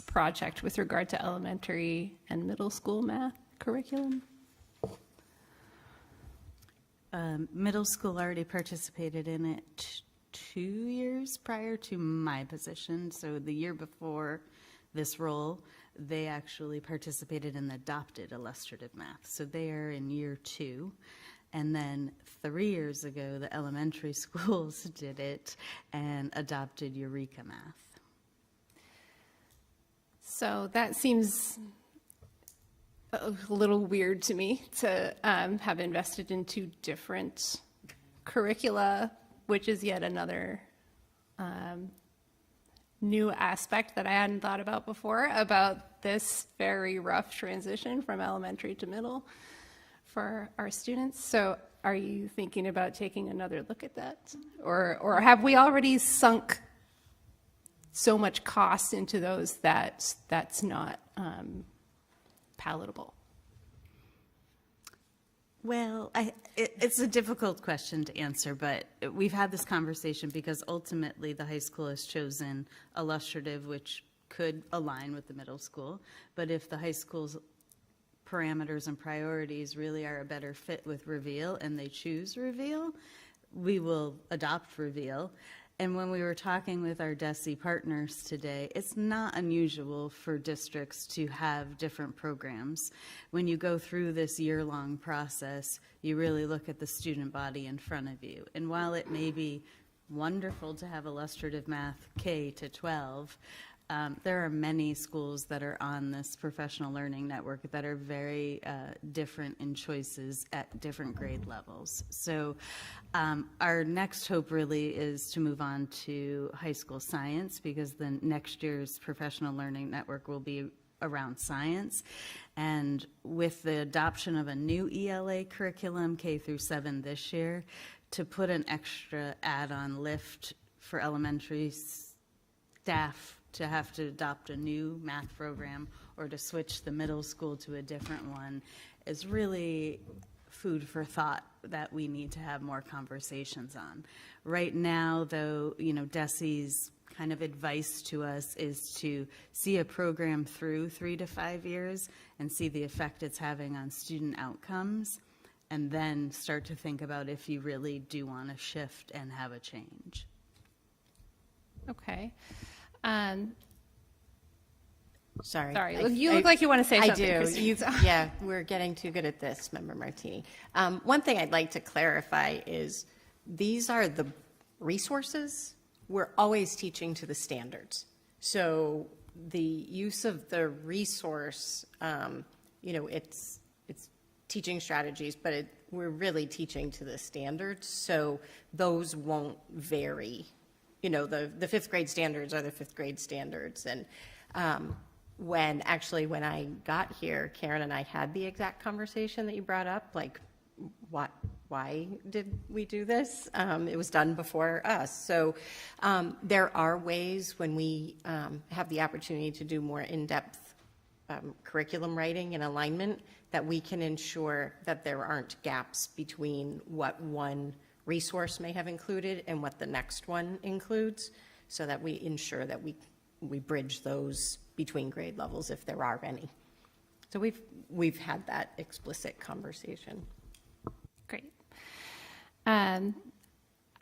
project with regard to elementary and middle school math curriculum? Middle school already participated in it 2 years prior to my position. So the year before this role, they actually participated in the adopted illustrative math. So they are in year 2. And then 3 years ago, the elementary schools did it and adopted Eureka Math. So that seems a little weird to me to have invested in 2 different curricula, which is yet another new aspect that I hadn't thought about before about this very rough transition from elementary to middle for our students. So are you thinking about taking another look at that? Or have we already sunk so much cost into those that that's not palatable? Well, it's a difficult question to answer, but we've had this conversation because ultimately the high school has chosen illustrative, which could align with the middle school. But if the high schools parameters and priorities really are a better fit with Reveal and they choose Reveal, we will adopt Reveal. And when we were talking with our DESE partners today, it's not unusual for districts to have different programs. When you go through this year-long process, you really look at the student body in front of you. And while it may be wonderful to have illustrative math K to 12, there are many schools that are on this professional learning network that are very different in choices at different grade levels. So our next hope really is to move on to high school science, because the next year's professional learning network will be around science. And with the adoption of a new ELA curriculum K through 7 this year, to put an extra add-on lift for elementary staff to have to adopt a new math program or to switch the middle school to a different one is really food for thought that we need to have more conversations on. Right now, though, DESE's kind of advice to us is to see a program through 3 to 5 years and see the effect it's having on student outcomes, and then start to think about if you really do want to shift and have a change. Okay. Sorry. You look like you want to say something, I do. Christine. Yeah, we're getting too good at this, Member Martini. One thing I'd like to clarify is these are the resources. We're always teaching to the standards. So the use of the resource, it's teaching strategies, but we're really teaching to the standards. So those won't vary. The fifth grade standards are the fifth grade standards. And when I got here, Karen and I had the exact conversation that you brought up, like, why did we do this? It was done before us. So there are ways when we have the opportunity to do more in-depth curriculum writing and alignment that we can ensure that there aren't gaps between what one resource may have included and what the next one includes, so that we ensure that we bridge those between grade levels if there are any. So we've had that explicit conversation. Great. I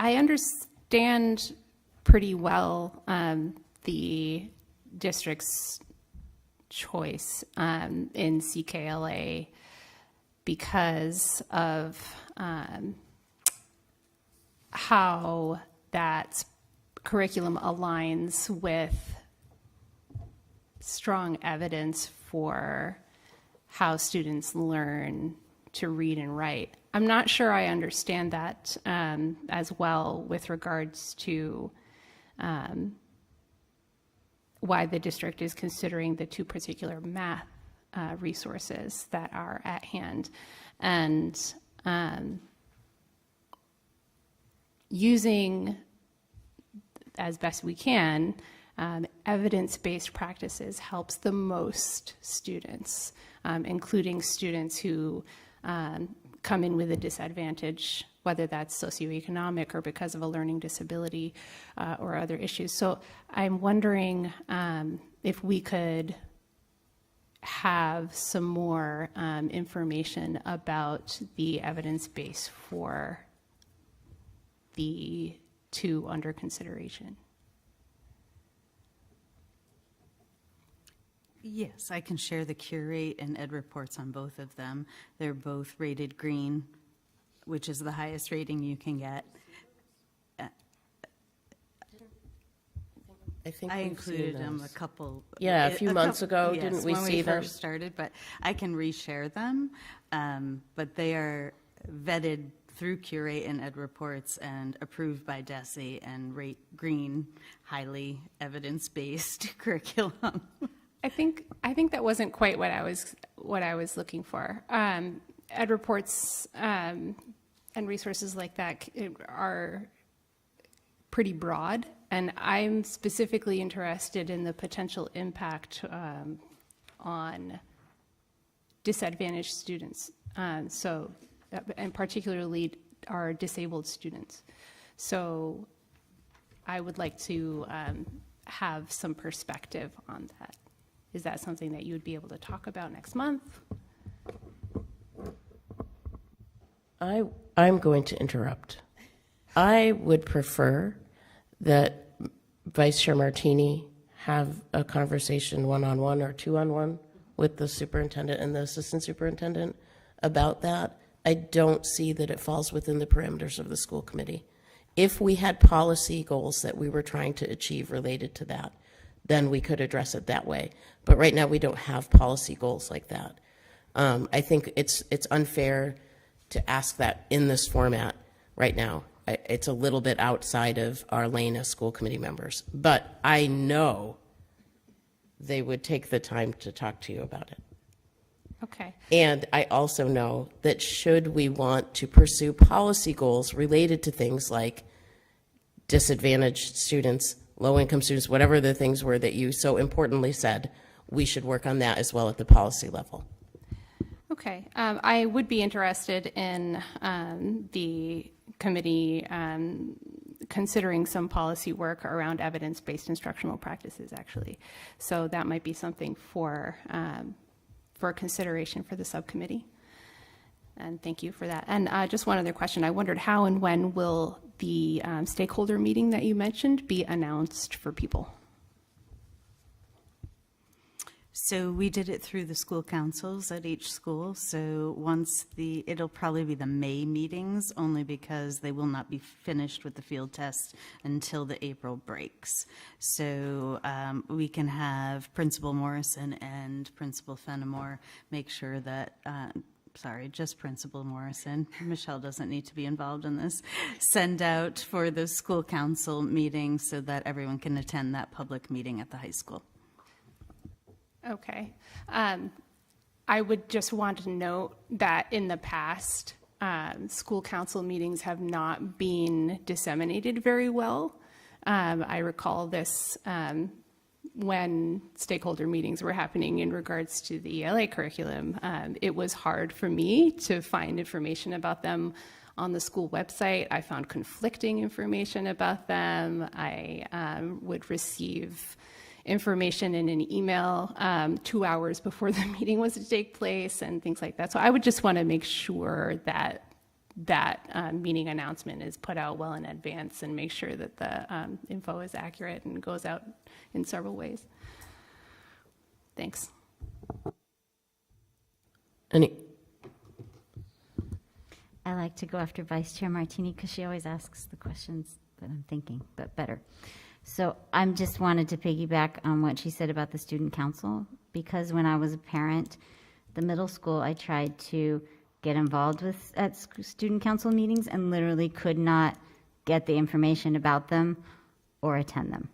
understand pretty well the district's choice in CKLA because of how that curriculum aligns with strong evidence for how students learn to read and write. I'm not sure I understand that as well with regards to why the district is considering the 2 particular math resources that are at hand. And using, as best we can, evidence-based practices helps the most students, including students who come in with a disadvantage, whether that's socioeconomic or because of a learning disability or other issues. So I'm wondering if we could have some more information about the evidence base for the 2 under consideration. Yes, I can share the cure rate and ed reports on both of them. They're both rated green, which is the highest rating you can get. I think I we've included seen them those. a couple. Yeah, a few months ago, yes, didn't we when see them? first started, but I can reshare them. But they are vetted through Curate and Ed Reports and approved by DESE and rate green, highly evidence-based curriculum. I think that wasn't quite what I was looking for. Ed Reports and resources like that are pretty broad, and I'm specifically interested in the potential impact on disadvantaged students. And particularly our disabled students. So I would like to have some perspective on that. Is that something that you would be able to talk about next month? I'm going to interrupt. I would prefer that Vice Chair Martini have a conversation one-on-one or two-on-one with the superintendent and the assistant superintendent about that. I don't see that it falls within the parameters of the school committee. If we had policy goals that we were trying to achieve related to that, then we could address it that way. But right now, we don't have policy goals like that. I think it's unfair to ask that in this format right now. It's a little bit outside of our lane as school committee members. But I know they would take the time to talk to you about it. Okay. And I also know that should we want to pursue policy goals related to things like disadvantaged students, low-income students, whatever the things were that you so importantly said, we should work on that as well at the policy level. Okay. I would be interested in the committee considering some policy work around evidence-based instructional practices, actually. So that might be something for consideration for the subcommittee. And thank you for that. And just one other question. I wondered how and when will the stakeholder meeting that you mentioned be announced for people? So we did it through the school councils at each school. So it'll probably be the May meetings, only because they will not be finished with the field test until the April breaks. So we can have Principal Morrison and Principal Fenimore make sure that, just Principal Morrison, Michelle doesn't need to be involved in this, send out for the school council meeting so that everyone can attend that public meeting at the high school. Okay. I would just want to note that in the past, school council meetings have not been disseminated very well. I recall this when stakeholder meetings were happening in regards to the ELA curriculum. It was hard for me to find information about them on the school website. I found conflicting information about them. I would receive information in an email 2 hours before the meeting was to take place and things like that. So I would just want to make sure that meeting announcement is put out well in advance and make sure that the info is accurate and goes out in several ways. Thanks. I like to go after Vice Chair Martini because she always asks the questions that I'm thinking, but better. So I just wanted to piggyback on what she said about the student council, because when I was a parent, the middle school, I tried to get involved at student council meetings and literally could not get the information about them or attend them.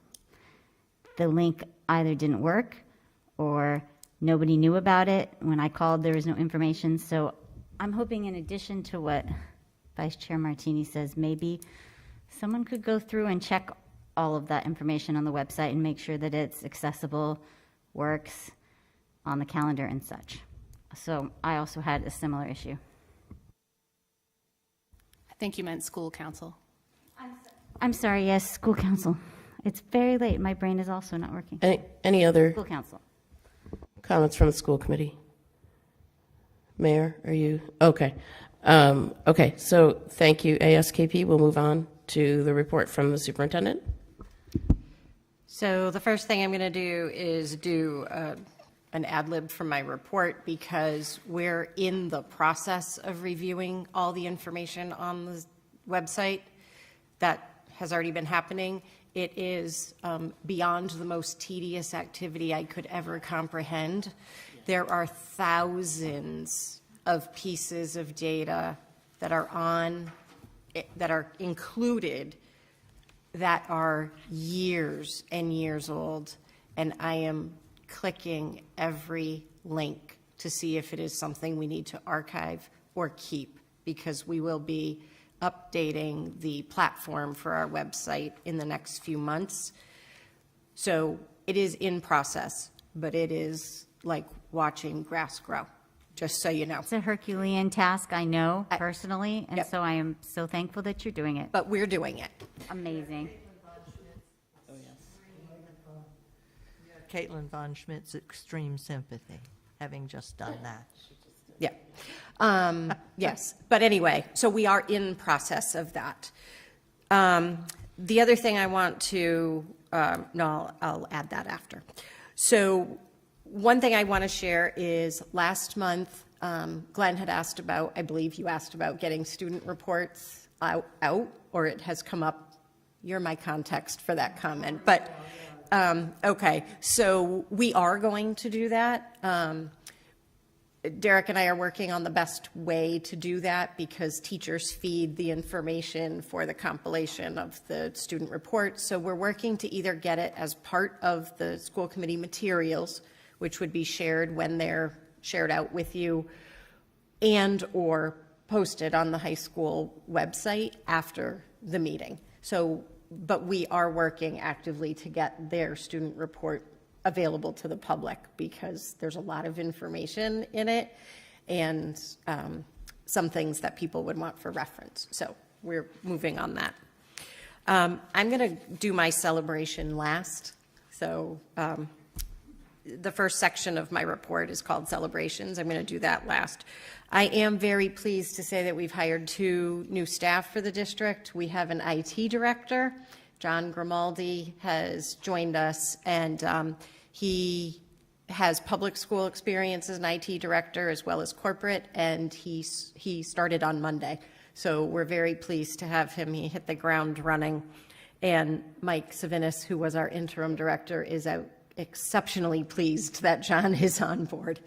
The link either didn't work or nobody knew about it. When I called, there was no information. So I'm hoping, in addition to what Vice Chair Martini says, maybe someone could go through and check all of that information on the website and make sure that it's accessible, works on the calendar and such. So I also had a similar issue. I think you meant school council. I'm sorry, yes, school council. It's very late. My brain is also not working. Any other School council. comments from the school committee? Mayor, are you? Okay. Okay, so thank you, ASKP. We'll move on to the report from the superintendent. So the first thing I'm going to do is do an ad lib from my report, because we're in the process of reviewing all the information on the website that has already been happening. It is beyond the most tedious activity I could ever comprehend. There are thousands of pieces of data that are included that are years and years old, and I am clicking every link to see if it is something we need to archive or keep, because we will be updating the platform for our website in the next few months. So it is in process, but it is like watching grass grow, just so you know. It's a Herculean task, I know, personally, and Yep. so I am so thankful that you're doing it. But we're doing it. Amazing. Caitlin Von Schmidt's extreme sympathy, having just done that. Yeah. Yes. But anyway, so we are in process of that. The other thing I want to, no, I'll add that after. So one thing I want to share is last month, Glenn had asked about, I believe you asked about getting student reports out, or it has come up. You're my context for that comment. But, okay, so we are going to do that. Derek and I are working on the best way to do that because teachers feed the information for the compilation of the student report. So we're working to either get it as part of the school committee materials, which would be shared when they're shared out with you, and or posted on the high school website after the meeting. So, but we are working actively to get their student report available to the public because there's a lot of information in it and some things that people would want for reference. So we're moving on that. I'm going to do my celebration last. So the first section of my report is called Celebrations. I'm going to do that last. I am very pleased to say that we've hired 2 new staff for the district. We have an IT director. John Grimaldi has joined us, and he has public school experience as an IT director as well as corporate, and he started on Monday. So we're very pleased to have him. He hit the ground running. And Mike Savinis, who was our interim director, is exceptionally pleased that John is on board.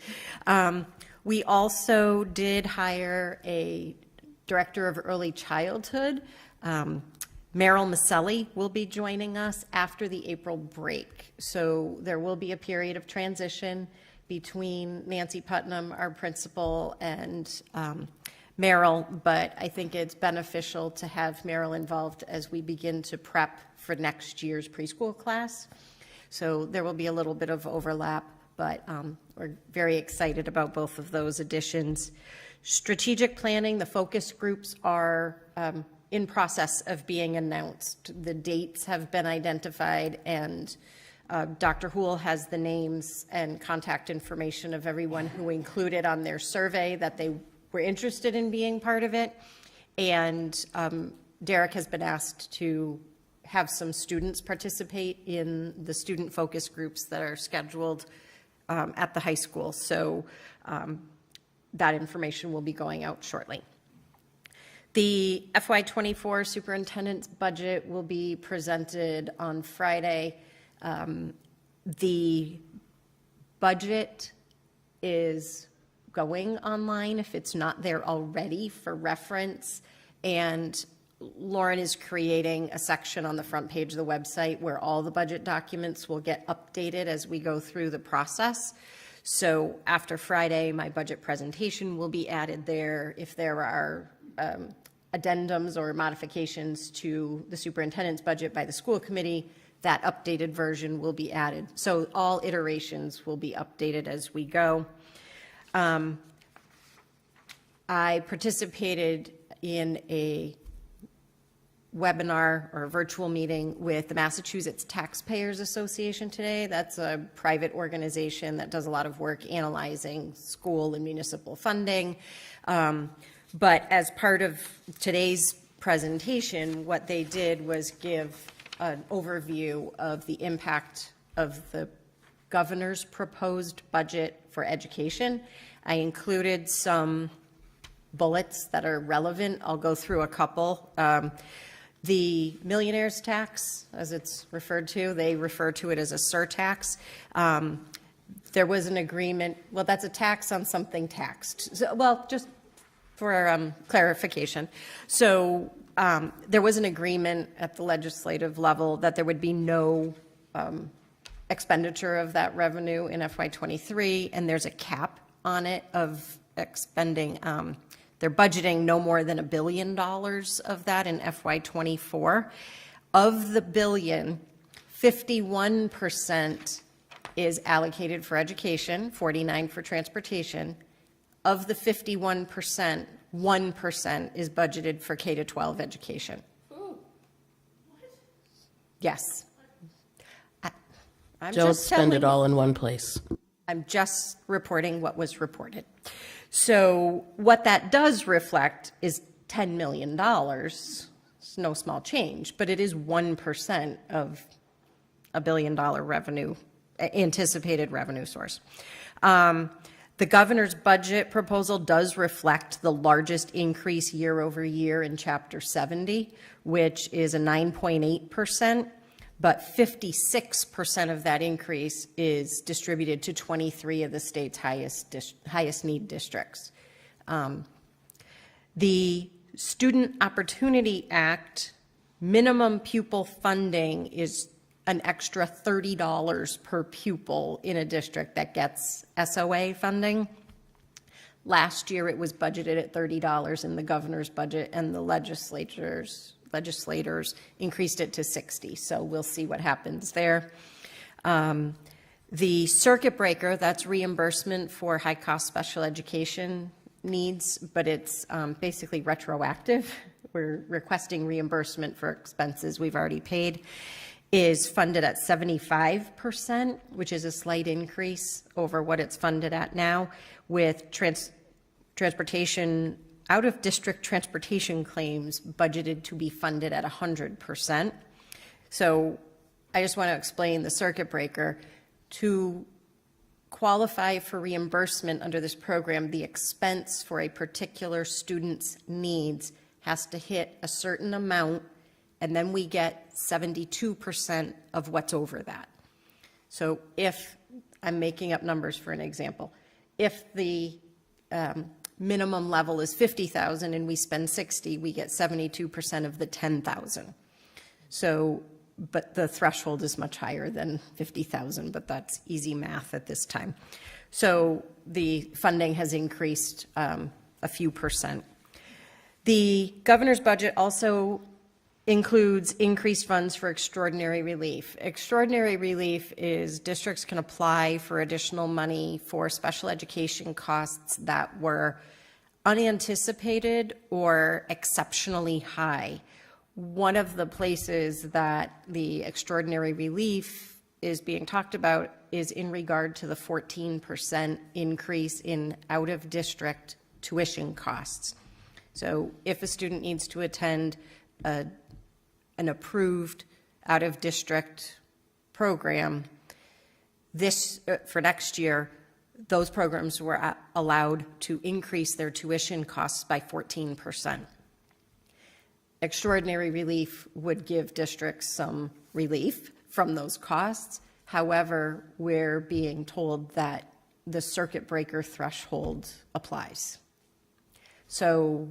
We also did hire a director of early childhood. Meryl Maselli will be joining us after the April break. So there will be a period of transition between Nancy Putnam, our principal, and Meryl, but I think it's beneficial to have Meryl involved as we begin to prep for next year's preschool class. So there will be a little bit of overlap, but we're very excited about both of those additions. Strategic planning, the focus groups are in process of being announced. The dates have been identified, and Dr. Houle has the names and contact information of everyone who included on their survey that they were interested in being part of it. And Derek has been asked to have some students participate in the student focus groups that are scheduled at the high school. So that information will be going out shortly. The FY24 superintendent's budget will be presented on Friday. The budget is going online if it's not there already for reference, and Lauren is creating a section on the front page of the website where all the budget documents will get updated as we go through the process. So after Friday, my budget presentation will be added there. If there are addendums or modifications to the superintendent's budget by the school committee, that updated version will be added. So all iterations will be updated as we go. I participated in a webinar or a virtual meeting with the Massachusetts Taxpayers Association today. That's a private organization that does a lot of work analyzing school and municipal funding. But as part of today's presentation, what they did was give an overview of the impact of the governor's proposed budget for education. I included some bullets that are relevant. I'll go through a couple. The millionaire's tax, as it's referred to, they refer to it as a surtax. There was an agreement, well, that's a tax on something taxed. So, well, just for clarification. So there was an agreement at the legislative level that there would be no expenditure of that revenue in FY23, and there's a cap on it of expending. They're budgeting no more than $1 billion of that in FY24. Of the billion, 51% is allocated for education, 49% for transportation. Of the 51%, 1% is budgeted for K-12 education. Ooh. Yes. Don't spend it all in one place. I'm just reporting what was reported. So what that does reflect is $10 million. It's no small change, but it is 1% of $1 billion revenue, anticipated revenue source. The governor's budget proposal does reflect the largest increase year over year in Chapter 70, which is a 9.8%, but 56% of that increase is distributed to 23 of the state's highest need districts. The Student Opportunity Act minimum pupil funding is an extra $30 per pupil in a district that gets SOA funding. Last year, it was budgeted at $30 in the governor's budget, and the legislators increased it to $60. So we'll see what happens there. The circuit breaker, that's reimbursement for high-cost special education needs, but it's basically retroactive. We're requesting reimbursement for expenses we've already paid, is funded at 75%, which is a slight increase over what it's funded at now, with transportation, out-of-district transportation claims budgeted to be funded at 100%. So I just want to explain the circuit breaker. To qualify for reimbursement under this program, the expense for a particular student's needs has to hit a certain amount, and then we get 72% of what's over that. So if, I'm making up numbers for an example, if the minimum level is 50,000 and we spend 60, we get 72% of the 10,000. So, but the threshold is much higher than 50,000, but that's easy math at this time. So the funding has increased a few percent. The governor's budget also includes increased funds for extraordinary relief. Extraordinary relief is districts can apply for additional money for special education costs that were unanticipated or exceptionally high. One of the places that the extraordinary relief is being talked about is in regard to the 14% increase in out-of-district tuition costs. So if a student needs to attend an approved out-of-district program, this for next year, those programs were allowed to increase their tuition costs by 14%. Extraordinary relief would give districts some relief from those costs. However, we're being told that the circuit breaker threshold applies. So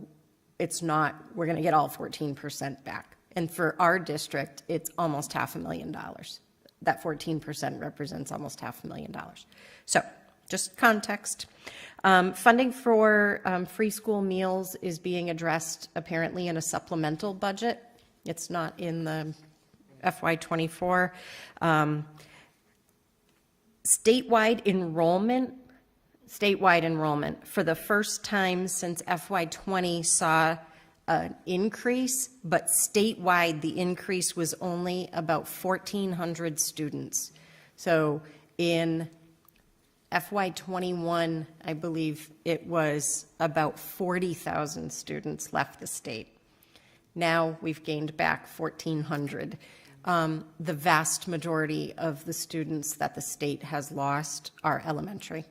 it's not, we're going to get all 14% back. And for our district, it's almost $500,000. That 14% represents almost $500,000. So just context. Funding for free school meals is being addressed apparently in a supplemental budget. It's not in the FY24. Statewide enrollment for the first time since FY20 saw an increase, but statewide the increase was only about 1,400 students. So in FY21, I believe it was about 40,000 students left the state. Now we've gained back 1,400. The vast majority of the students that the state has lost are elementary.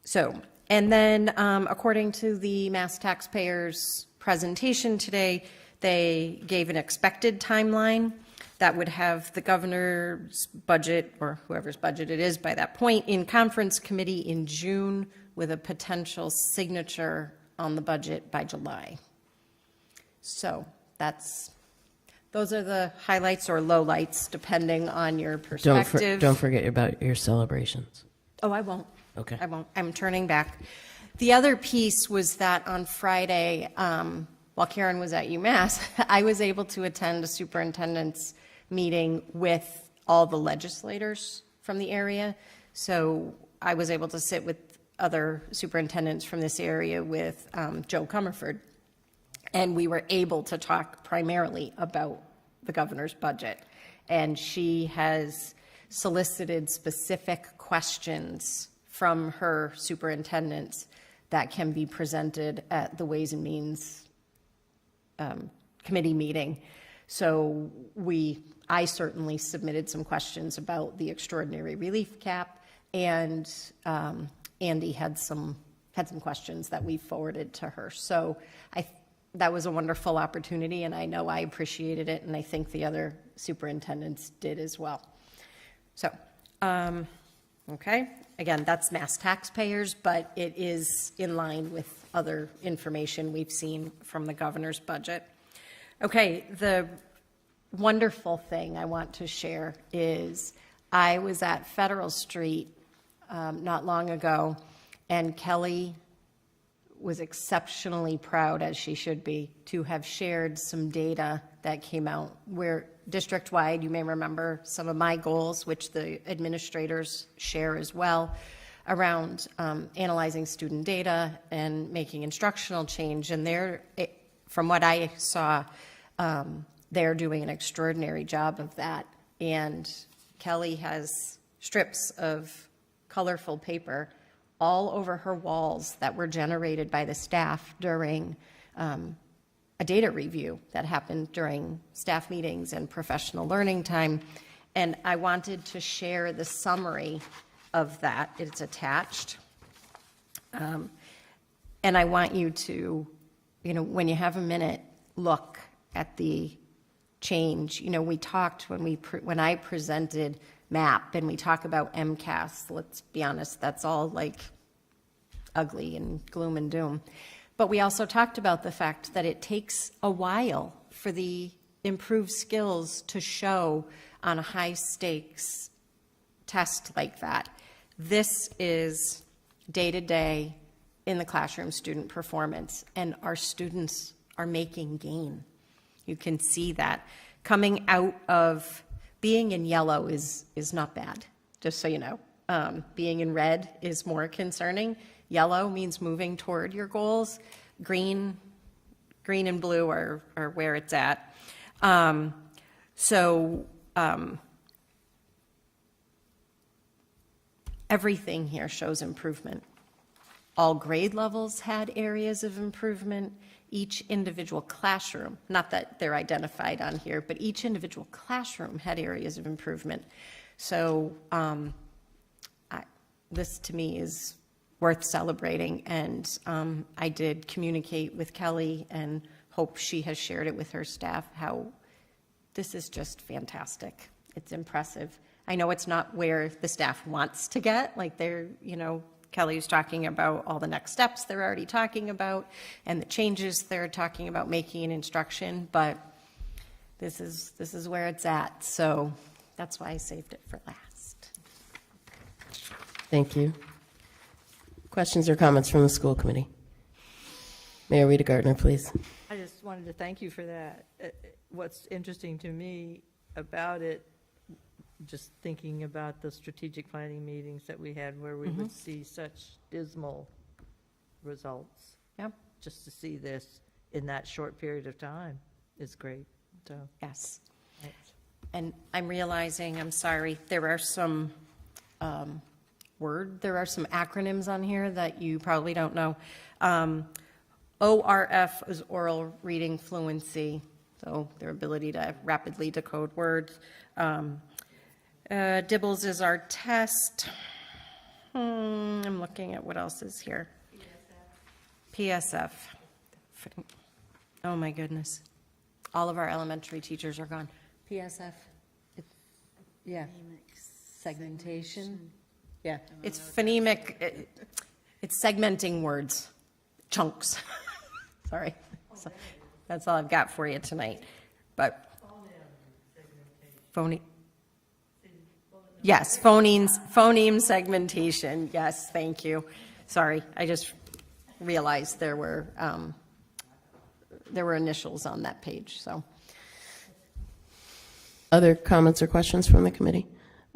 So, and then according to the Mass Taxpayers presentation today, they gave an expected timeline that would have the governor's budget, or whoever's budget it is by that point, in conference committee in June with a potential signature on the budget by July. So those are the highlights or lowlights depending on your perspective. Don't forget about your celebrations. Oh, I won't. Okay. I won't. I'm turning back. The other piece was that on Friday, while Karen was at UMass, I was able to attend a superintendent's meeting with all the legislators from the area. So I was able to sit with other superintendents from this area with Joe Comerford, and we were able to talk primarily about the governor's budget. And she has solicited specific questions from her superintendents that can be presented at the Ways and Means committee meeting. So I certainly submitted some questions about the extraordinary relief cap, and Andy had some questions that we forwarded to her. So that was a wonderful opportunity, and I know I appreciated it, and I think the other superintendents did as well. So, okay, again, that's mass taxpayers, but it is in line with other information we've seen from the governor's budget. Okay, the wonderful thing I want to share is I was at Federal Street not long ago, and Kelly was exceptionally proud, as she should be, to have shared some data that came out where district-wide, you may remember some of my goals, which the administrators share as well, around analyzing student data and making instructional change. And from what I saw, they're doing an extraordinary job of that. And Kelly has strips of colorful paper all over her walls that were generated by the staff during a data review that happened during staff meetings and professional learning time. And I wanted to share the summary of that. It's attached. And I want you to, when you have a minute, look at the change. We talked when I presented MAP, and we talk about MCAS. Let's be honest, that's all like ugly and gloom and doom. But we also talked about the fact that it takes a while for the improved skills to show on a high stakes test like that. This is day to day in the classroom student performance, and our students are making gain. You can see that coming out of being in yellow is not bad, just so you know. Being in red is more concerning. Yellow means moving toward your goals. Green and blue are where it's at. Everything here shows improvement. All grade levels had areas of improvement. Each individual classroom, not that they're identified on here, but each individual classroom had areas of improvement. So this to me is worth celebrating, and I did communicate with Kelly and hope she has shared it with her staff how this is just fantastic. It's impressive. I know it's not where the staff wants to get, like Kelly's talking about all the next steps they're already talking about and the changes they're talking about making in instruction, but this is where it's at. So that's why I saved it for last. Thank you. Questions or comments from the school committee? Mayor Rita Gardner, please. I just wanted to thank you for that. What's interesting to me about it, just thinking about the strategic planning meetings that we had where we would see such dismal results. Yep. Just to see this in that short period of time is great. So yes. Thanks. And I'm realizing, I'm sorry, there are some acronyms on here that you probably don't know. ORF is oral reading fluency, so their ability to rapidly decode words. DIBELS is our test. I'm looking at what else is here. PSF. Oh my goodness. All of our elementary teachers are gone. PSF. Yeah. Segmentation. Yeah. It's phonemic. It's segmenting words. Chunks. Sorry. So that's all I've got for you tonight. But phony. Yes, phoneme segmentation. Yes, thank you. Sorry, I just realized there were initials on that page. So, other comments or questions from the committee?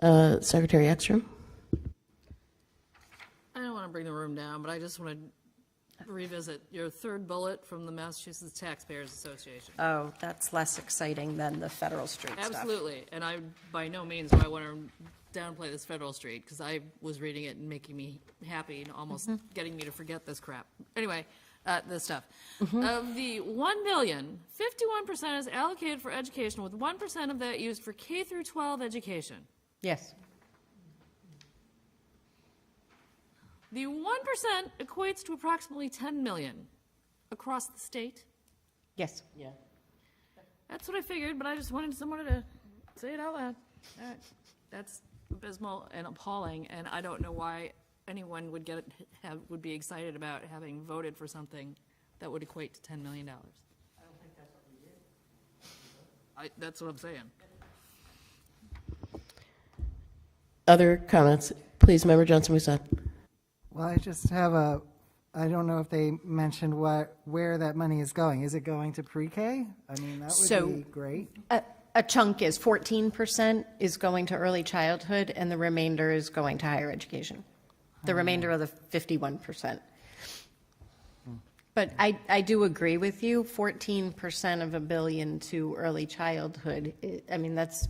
Secretary Ekstrom. I don't want to bring the room down, but I just want to revisit your third bullet from the Massachusetts Taxpayers Association. Oh, that's less exciting than the Federal Street stuff. Absolutely, and I by no means do I want to downplay this Federal Street, because I was reading it and making me happy and almost getting me to forget this crap. Anyway, this stuff. Of the 1 million, 51% is allocated for education, with 1% of that used for K through 12 education. Yes. The 1% equates to approximately 10 million across the state. Yes. Yeah. That's what I figured, but I just wanted someone to say it out loud. All right. That's abysmal and appalling, and I don't know why anyone would would be excited about having voted for something that would equate to $10 million. I don't think that's what we did. That's what I'm saying. Other comments? Please, Member Johnson-Musad. Well, I just have I don't know if they mentioned where that money is going. Is it going to pre-K? I mean, that would be great. A chunk is 14% is going to early childhood, and the remainder is going to higher education. The remainder of the 51%. But I do agree with you, 14% of $1 billion to early childhood, I mean, that's,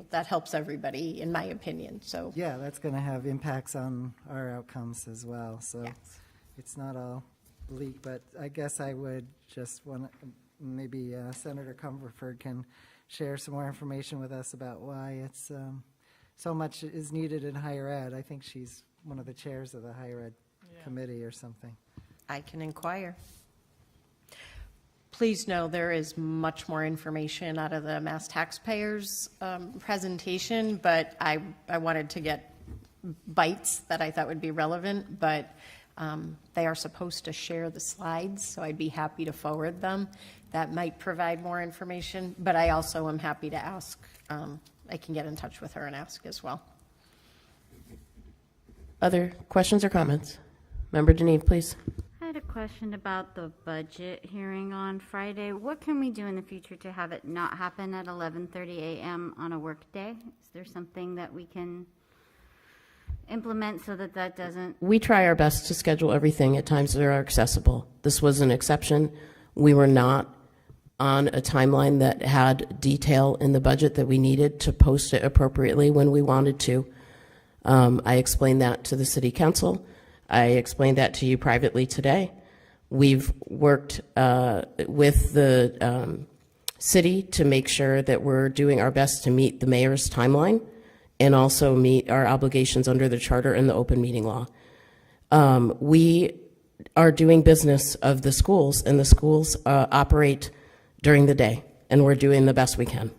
that helps everybody, in my opinion, so. Yeah, that's going to have impacts on our outcomes as well, so Yes. it's not all bleak, but I guess I would just want to, maybe Senator Comerford can share some more information with us about why it's so much is needed in higher ed. I think she's one of the chairs of the higher ed committee or something. I can inquire. Please know there is much more information out of the Mass Taxpayers presentation, but I wanted to get bites that I thought would be relevant, but they are supposed to share the slides, so I'd be happy to forward them. That might provide more information, but I also am happy to ask. I can get in touch with her and ask as well. Other questions or comments? Member Deneen, please. I had a question about the budget hearing on Friday. What can we do in the future to have it not happen at 11:30 a.m. on a work day? Is there something that we can implement so that that doesn't? We try our best to schedule everything at times that are accessible. This was an exception. We were not on a timeline that had detail in the budget that we needed to post it appropriately when we wanted to. I explained that to the City Council. I explained that to you privately today. We've worked with the city to make sure that we're doing our best to meet the mayor's timeline and also meet our obligations under the charter and the open meeting law. We are doing business of the schools, and the schools operate during the day, and we're doing the best we can.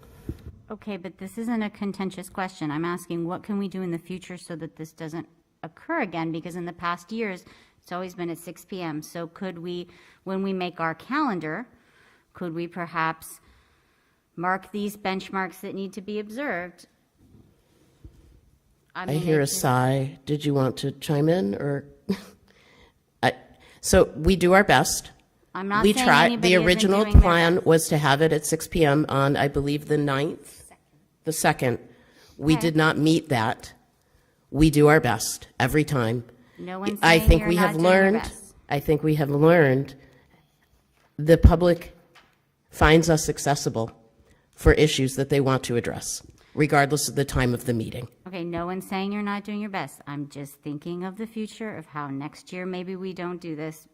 Okay, but this isn't a contentious question. I'm asking what can we do in the future so that this doesn't occur again? Because in the past years, it's always been at 6 p.m. So could we, when we make our calendar, could we perhaps mark these benchmarks that need to be observed? I hear a sigh. Did you want to chime in, or? So we do our best. I'm not We saying tried. anybody The isn't original doing their plan best. was to have it at 6 p.m. on, I believe, the 9th, the 2nd. We Okay. did not meet that. We do our best every time. No one's I saying think you're we not have doing your learned. best. I think we have learned. The public finds us accessible for issues that they want to address, regardless of the time of the meeting. Okay, no one's saying you're not doing your best. I'm just thinking of the future of how next year maybe we don't do this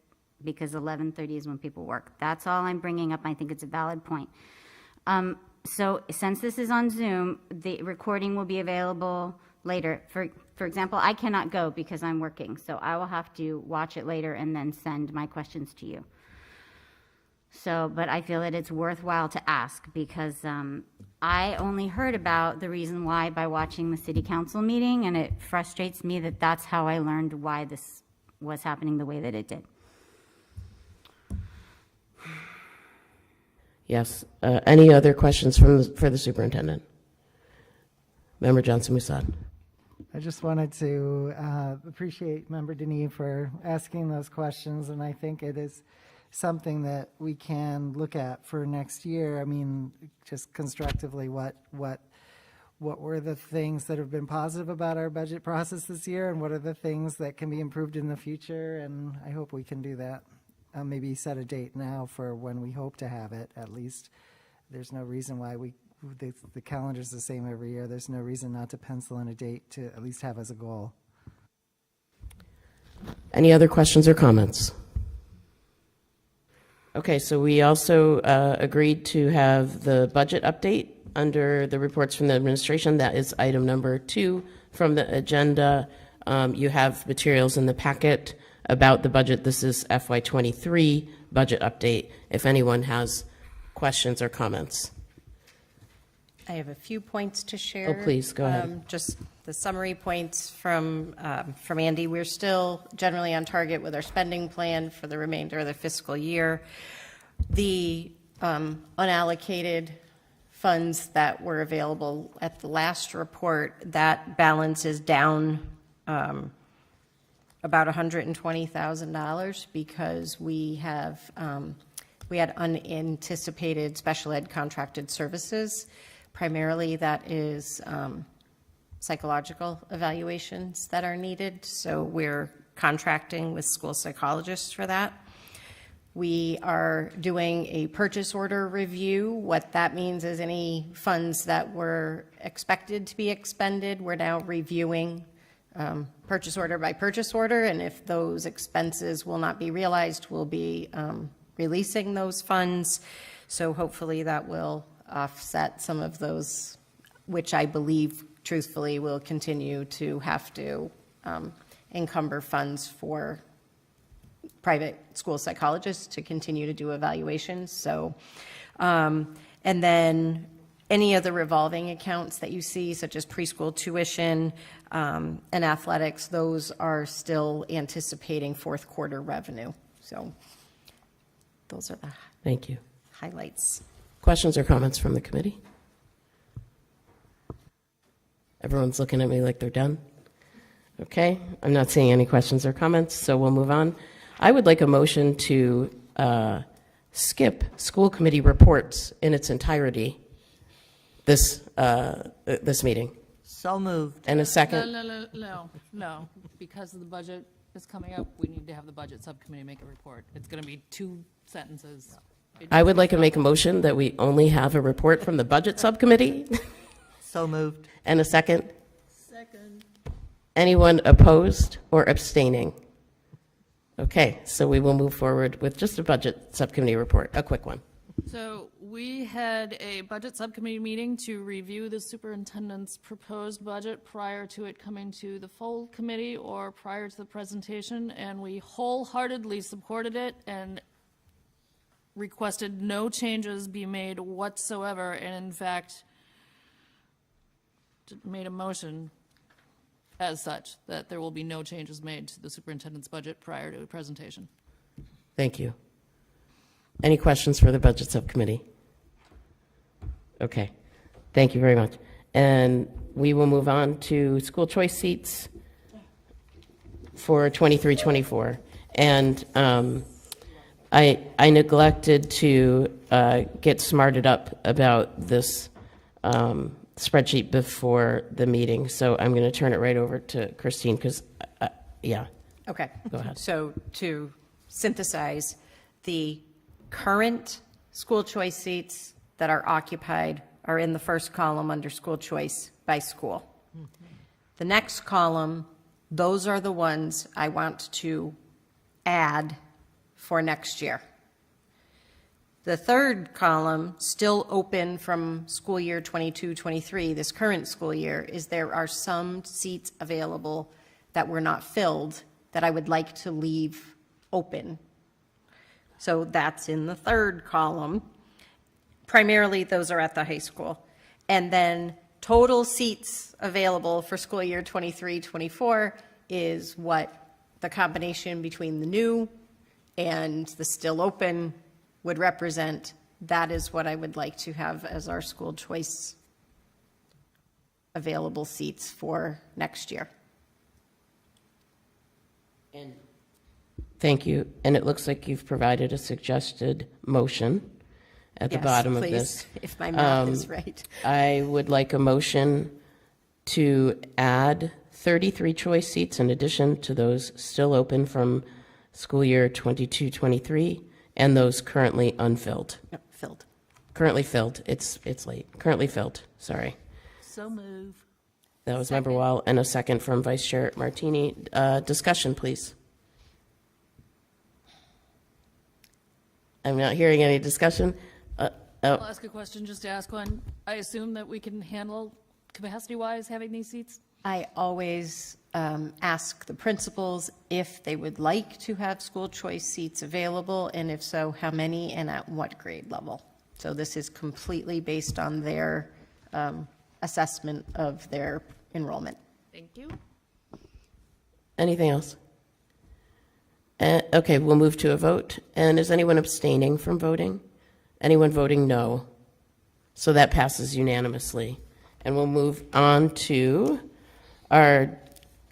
because 11:30 is when people work. That's all I'm bringing up. I think it's a valid point. So since this is on Zoom, the recording will be available later. For example, I cannot go because I'm working, so I will have to watch it later and then send my questions to you. So, but I feel that it's worthwhile to ask because I only heard about the reason why by watching the city council meeting, and it frustrates me that that's how I learned why this was happening the way that it did. Yes. Any other questions for the superintendent? Member Johnson-Musad. I just wanted to appreciate Member Denis for asking those questions, and I think it is something that we can look at for next year. I mean, just constructively, what were the things that have been positive about our budget process this year, and what are the things that can be improved in the future? And I hope we can do that. Maybe set a date now for when we hope to have it, at least there's no reason why the calendar's the same every year. There's no reason not to pencil in a date to at least have as a goal. Any other questions or comments? Okay, so we also agreed to have the budget update under the reports from the administration. That is item number 2 from the agenda. You have materials in the packet about the budget. This is FY23 budget update. If anyone has questions or comments. I have a few points to share. Oh, please, go ahead. Just the summary points from Andy. We're still generally on target with our spending plan for the remainder of the fiscal year. The unallocated funds that were available at the last report, that balance is down about $120,000 because we had unanticipated special ed contracted services. Primarily, that is psychological evaluations that are needed. So we're contracting with school psychologists for that. We are doing a purchase order review. What that means is any funds that were expected to be expended, we're now reviewing purchase order by purchase order. And if those expenses will not be realized, we'll be releasing those funds. So hopefully that will offset some of those, which I believe, truthfully, will continue to have to encumber funds for private school psychologists to continue to do evaluations. So, and then any of the revolving accounts that you see, such as preschool tuition and athletics, those are still anticipating fourth quarter revenue. So those are the Thank you. highlights. Questions or comments from the committee? Everyone's looking at me like they're done. Okay, I'm not seeing any questions or comments, so we'll move on. I would like a motion to skip school committee reports in its entirety this meeting. So moved. And a second. No, because of the budget is coming up, we need to have the budget subcommittee make a report. It's going to be 2 sentences. I would like to make a motion that we only have a report from the budget subcommittee. So moved. And a second. Second. Anyone opposed or abstaining? Okay, so we will move forward with just a budget subcommittee report, a quick one. So we had a budget subcommittee meeting to review the superintendent's proposed budget prior to it coming to the full committee or prior to the presentation, and we wholeheartedly supported it and requested no changes be made whatsoever, and in fact made a motion as such that there will be no changes made to the superintendent's budget prior to the presentation. Thank you. Any questions for the budget subcommittee? Okay, thank you very much. And we will move on to school choice seats for 23-24. And I neglected to get smarted up about this spreadsheet before the meeting, so I'm going to turn it right over to Christine because, yeah. Okay. Go ahead. So to synthesize, the current school choice seats that are occupied are in the first column under school choice by school. The next column, those are the ones I want to add for next year. The third column, still open from school year 22-23, this current school year, is there are some seats available that were not filled that I would like to leave open. So that's in the third column. Primarily, those are at the high school. And then total seats available for school year 23-24 is what the combination between the new and the still open would represent. That is what I would like to have as our school choice available seats for next year. And thank you. And it looks like you've provided a suggested motion at the bottom of this. If my math is right. I would like a motion to add 33 choice seats in addition to those still open from school year 22-23 and those currently unfilled. Yep, filled. Currently filled. It's late. Currently filled. Sorry. So move. That was Member Wall, and a second from Vice Chair Martini. Discussion, please. I'm not hearing any discussion. I'll ask a question just to ask one. I assume that we can handle capacity-wise having these seats? I always ask the principals if they would like to have school choice seats available, and if so, how many and at what grade level. So this is completely based on their assessment of their enrollment. Thank you. Anything else? Okay, we'll move to a vote. And is anyone abstaining from voting? Anyone voting no? So that passes unanimously. And we'll move on to our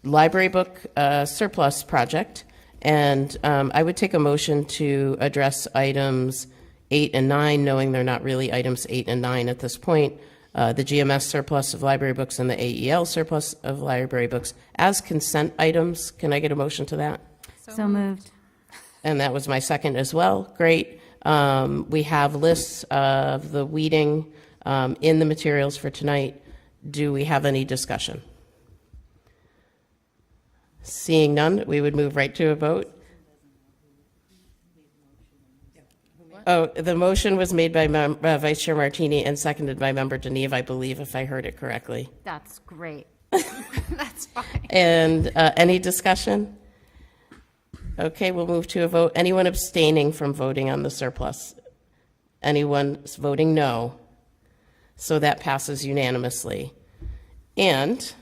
library book surplus project. And I would take a motion to address items 8 and 9, knowing they're not really items 8 and 9 at this point. The GMS surplus of library books and the AEL surplus of library books as consent items. Can I get a motion to that? So moved. And that was my second as well. Great. We have lists of the weeding in the materials for tonight. Do we have any discussion? Seeing none, we would move right to a vote. Oh, the motion was made by Vice Chair Martini and seconded by Member Deneve, I believe, if I heard it correctly. That's great. That's fine. And any discussion? Okay, we'll move to a vote. Anyone abstaining from voting on the surplus? Anyone voting no? So that passes unanimously. And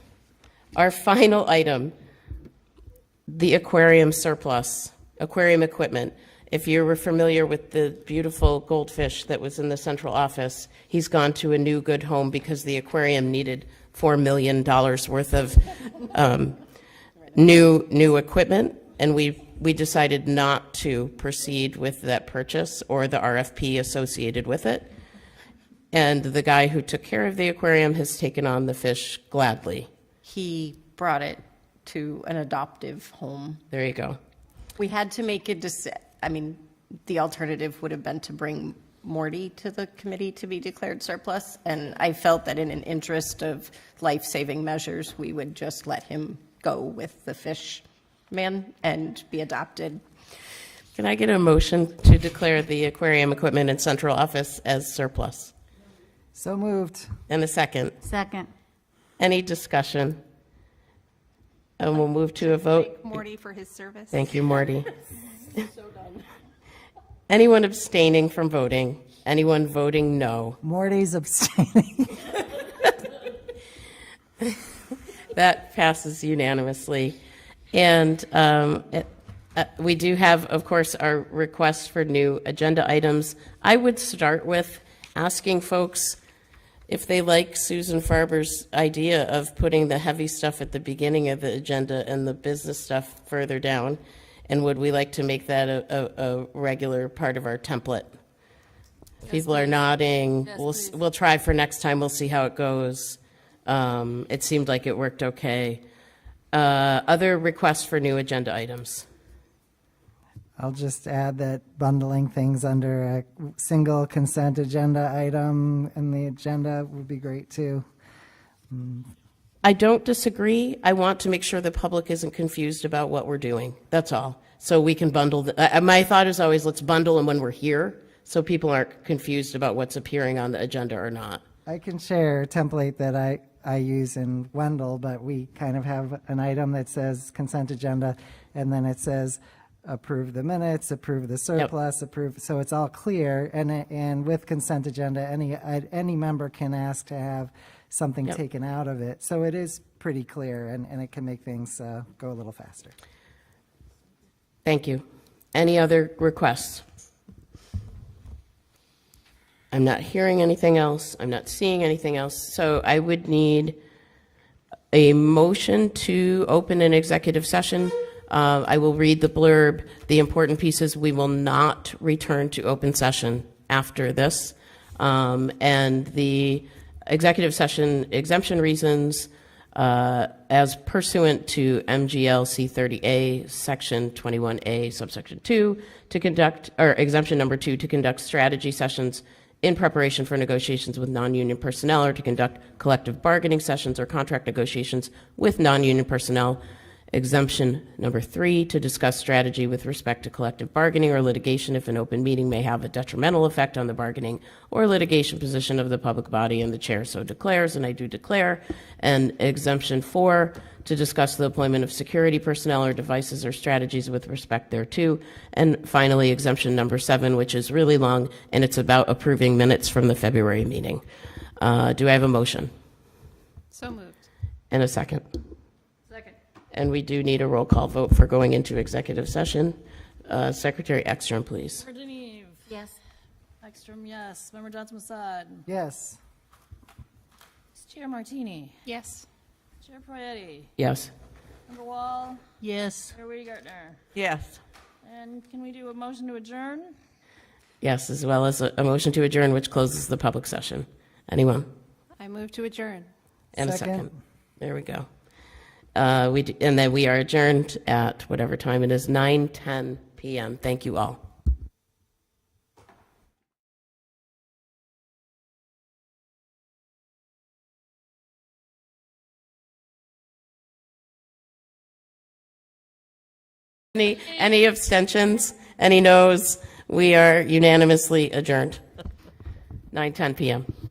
our final item, the aquarium surplus, aquarium equipment. If you were familiar with the beautiful goldfish that was in the central office, he's gone to a new good home because the aquarium needed $4 million worth of new equipment, and we decided not to proceed with that purchase or the RFP associated with it. And the guy who took care of the aquarium has taken on the fish gladly. He brought it to an adoptive home. There you go. We had to make a decision. I mean, the alternative would have been to bring Morty to the committee to be declared surplus, and I felt that in an interest of life-saving measures, we would just let him go with the fish man and be adopted. Can I get a motion to declare the aquarium equipment in central office as surplus? So moved. And a second. Second. Any discussion? And we'll move to a vote. Thank Morty for his service. Thank you, Morty. Anyone abstaining from voting? Anyone voting no? Morty's abstaining. That passes unanimously. And we do have, of course, our requests for new agenda items. I would start with asking folks if they like Susan Farber's idea of putting the heavy stuff at the beginning of the agenda and the business stuff further down. And would we like to make that a regular part of our template? Yes, people are nodding. Yes, we'll try for next time. We'll see how it goes. It seemed like it worked okay. Other requests for new agenda items? I'll just add that bundling things under a single consent agenda item in the agenda would be great too. I don't disagree. I want to make sure the public isn't confused about what we're doing. That's all. So we can bundle. My thought is always let's bundle them when we're here so people aren't confused about what's appearing on the agenda or not. I can share a template that I use in Wendell, but we kind of have an item that says consent agenda, and then it says approve the minutes, approve the surplus, approve. So it's all clear. And with consent agenda, any member can ask to have something taken out of it. So it is pretty clear, and it can make things go a little faster. Thank you. Any other requests? I'm not hearing anything else. I'm not seeing anything else. So I would need a motion to open an executive session. I will read the blurb. The important piece is we will not return to open session after this. And the executive session exemption reasons as pursuant to MGL C30A section 21A subsection 2 to conduct, or exemption number 2, to conduct strategy sessions in preparation for negotiations with non-union personnel or to conduct collective bargaining sessions or contract negotiations with non-union personnel. Exemption number 3, to discuss strategy with respect to collective bargaining or litigation if an open meeting may have a detrimental effect on the bargaining or litigation position of the public body and the chair so declares, and I do declare. And exemption 4, to discuss the deployment of security personnel or devices or strategies with respect thereto. And finally, exemption number 7, which is really long, and it's about approving minutes from the February meeting. Do I have a motion? So moved. And a second? Second. And we do need a roll call vote for going into executive session. Secretary Ekstrom, please. Member Deneve. Yes. Ekstrom, yes. Member Johnson-Mossad. Yes. Chair Martini. Yes. Chair Prietti. Yes. Member Wall. Yes. Chair Weigartner. Yes. And can we do a motion to adjourn? Yes, as well as a motion to adjourn, which closes the public session. Anyone? I move to adjourn. And a second. There we go. And then we are adjourned at whatever time it is, 9:10 p.m. Thank you all. Any abstentions? Any noes? We are unanimously adjourned. 9:10 p.m.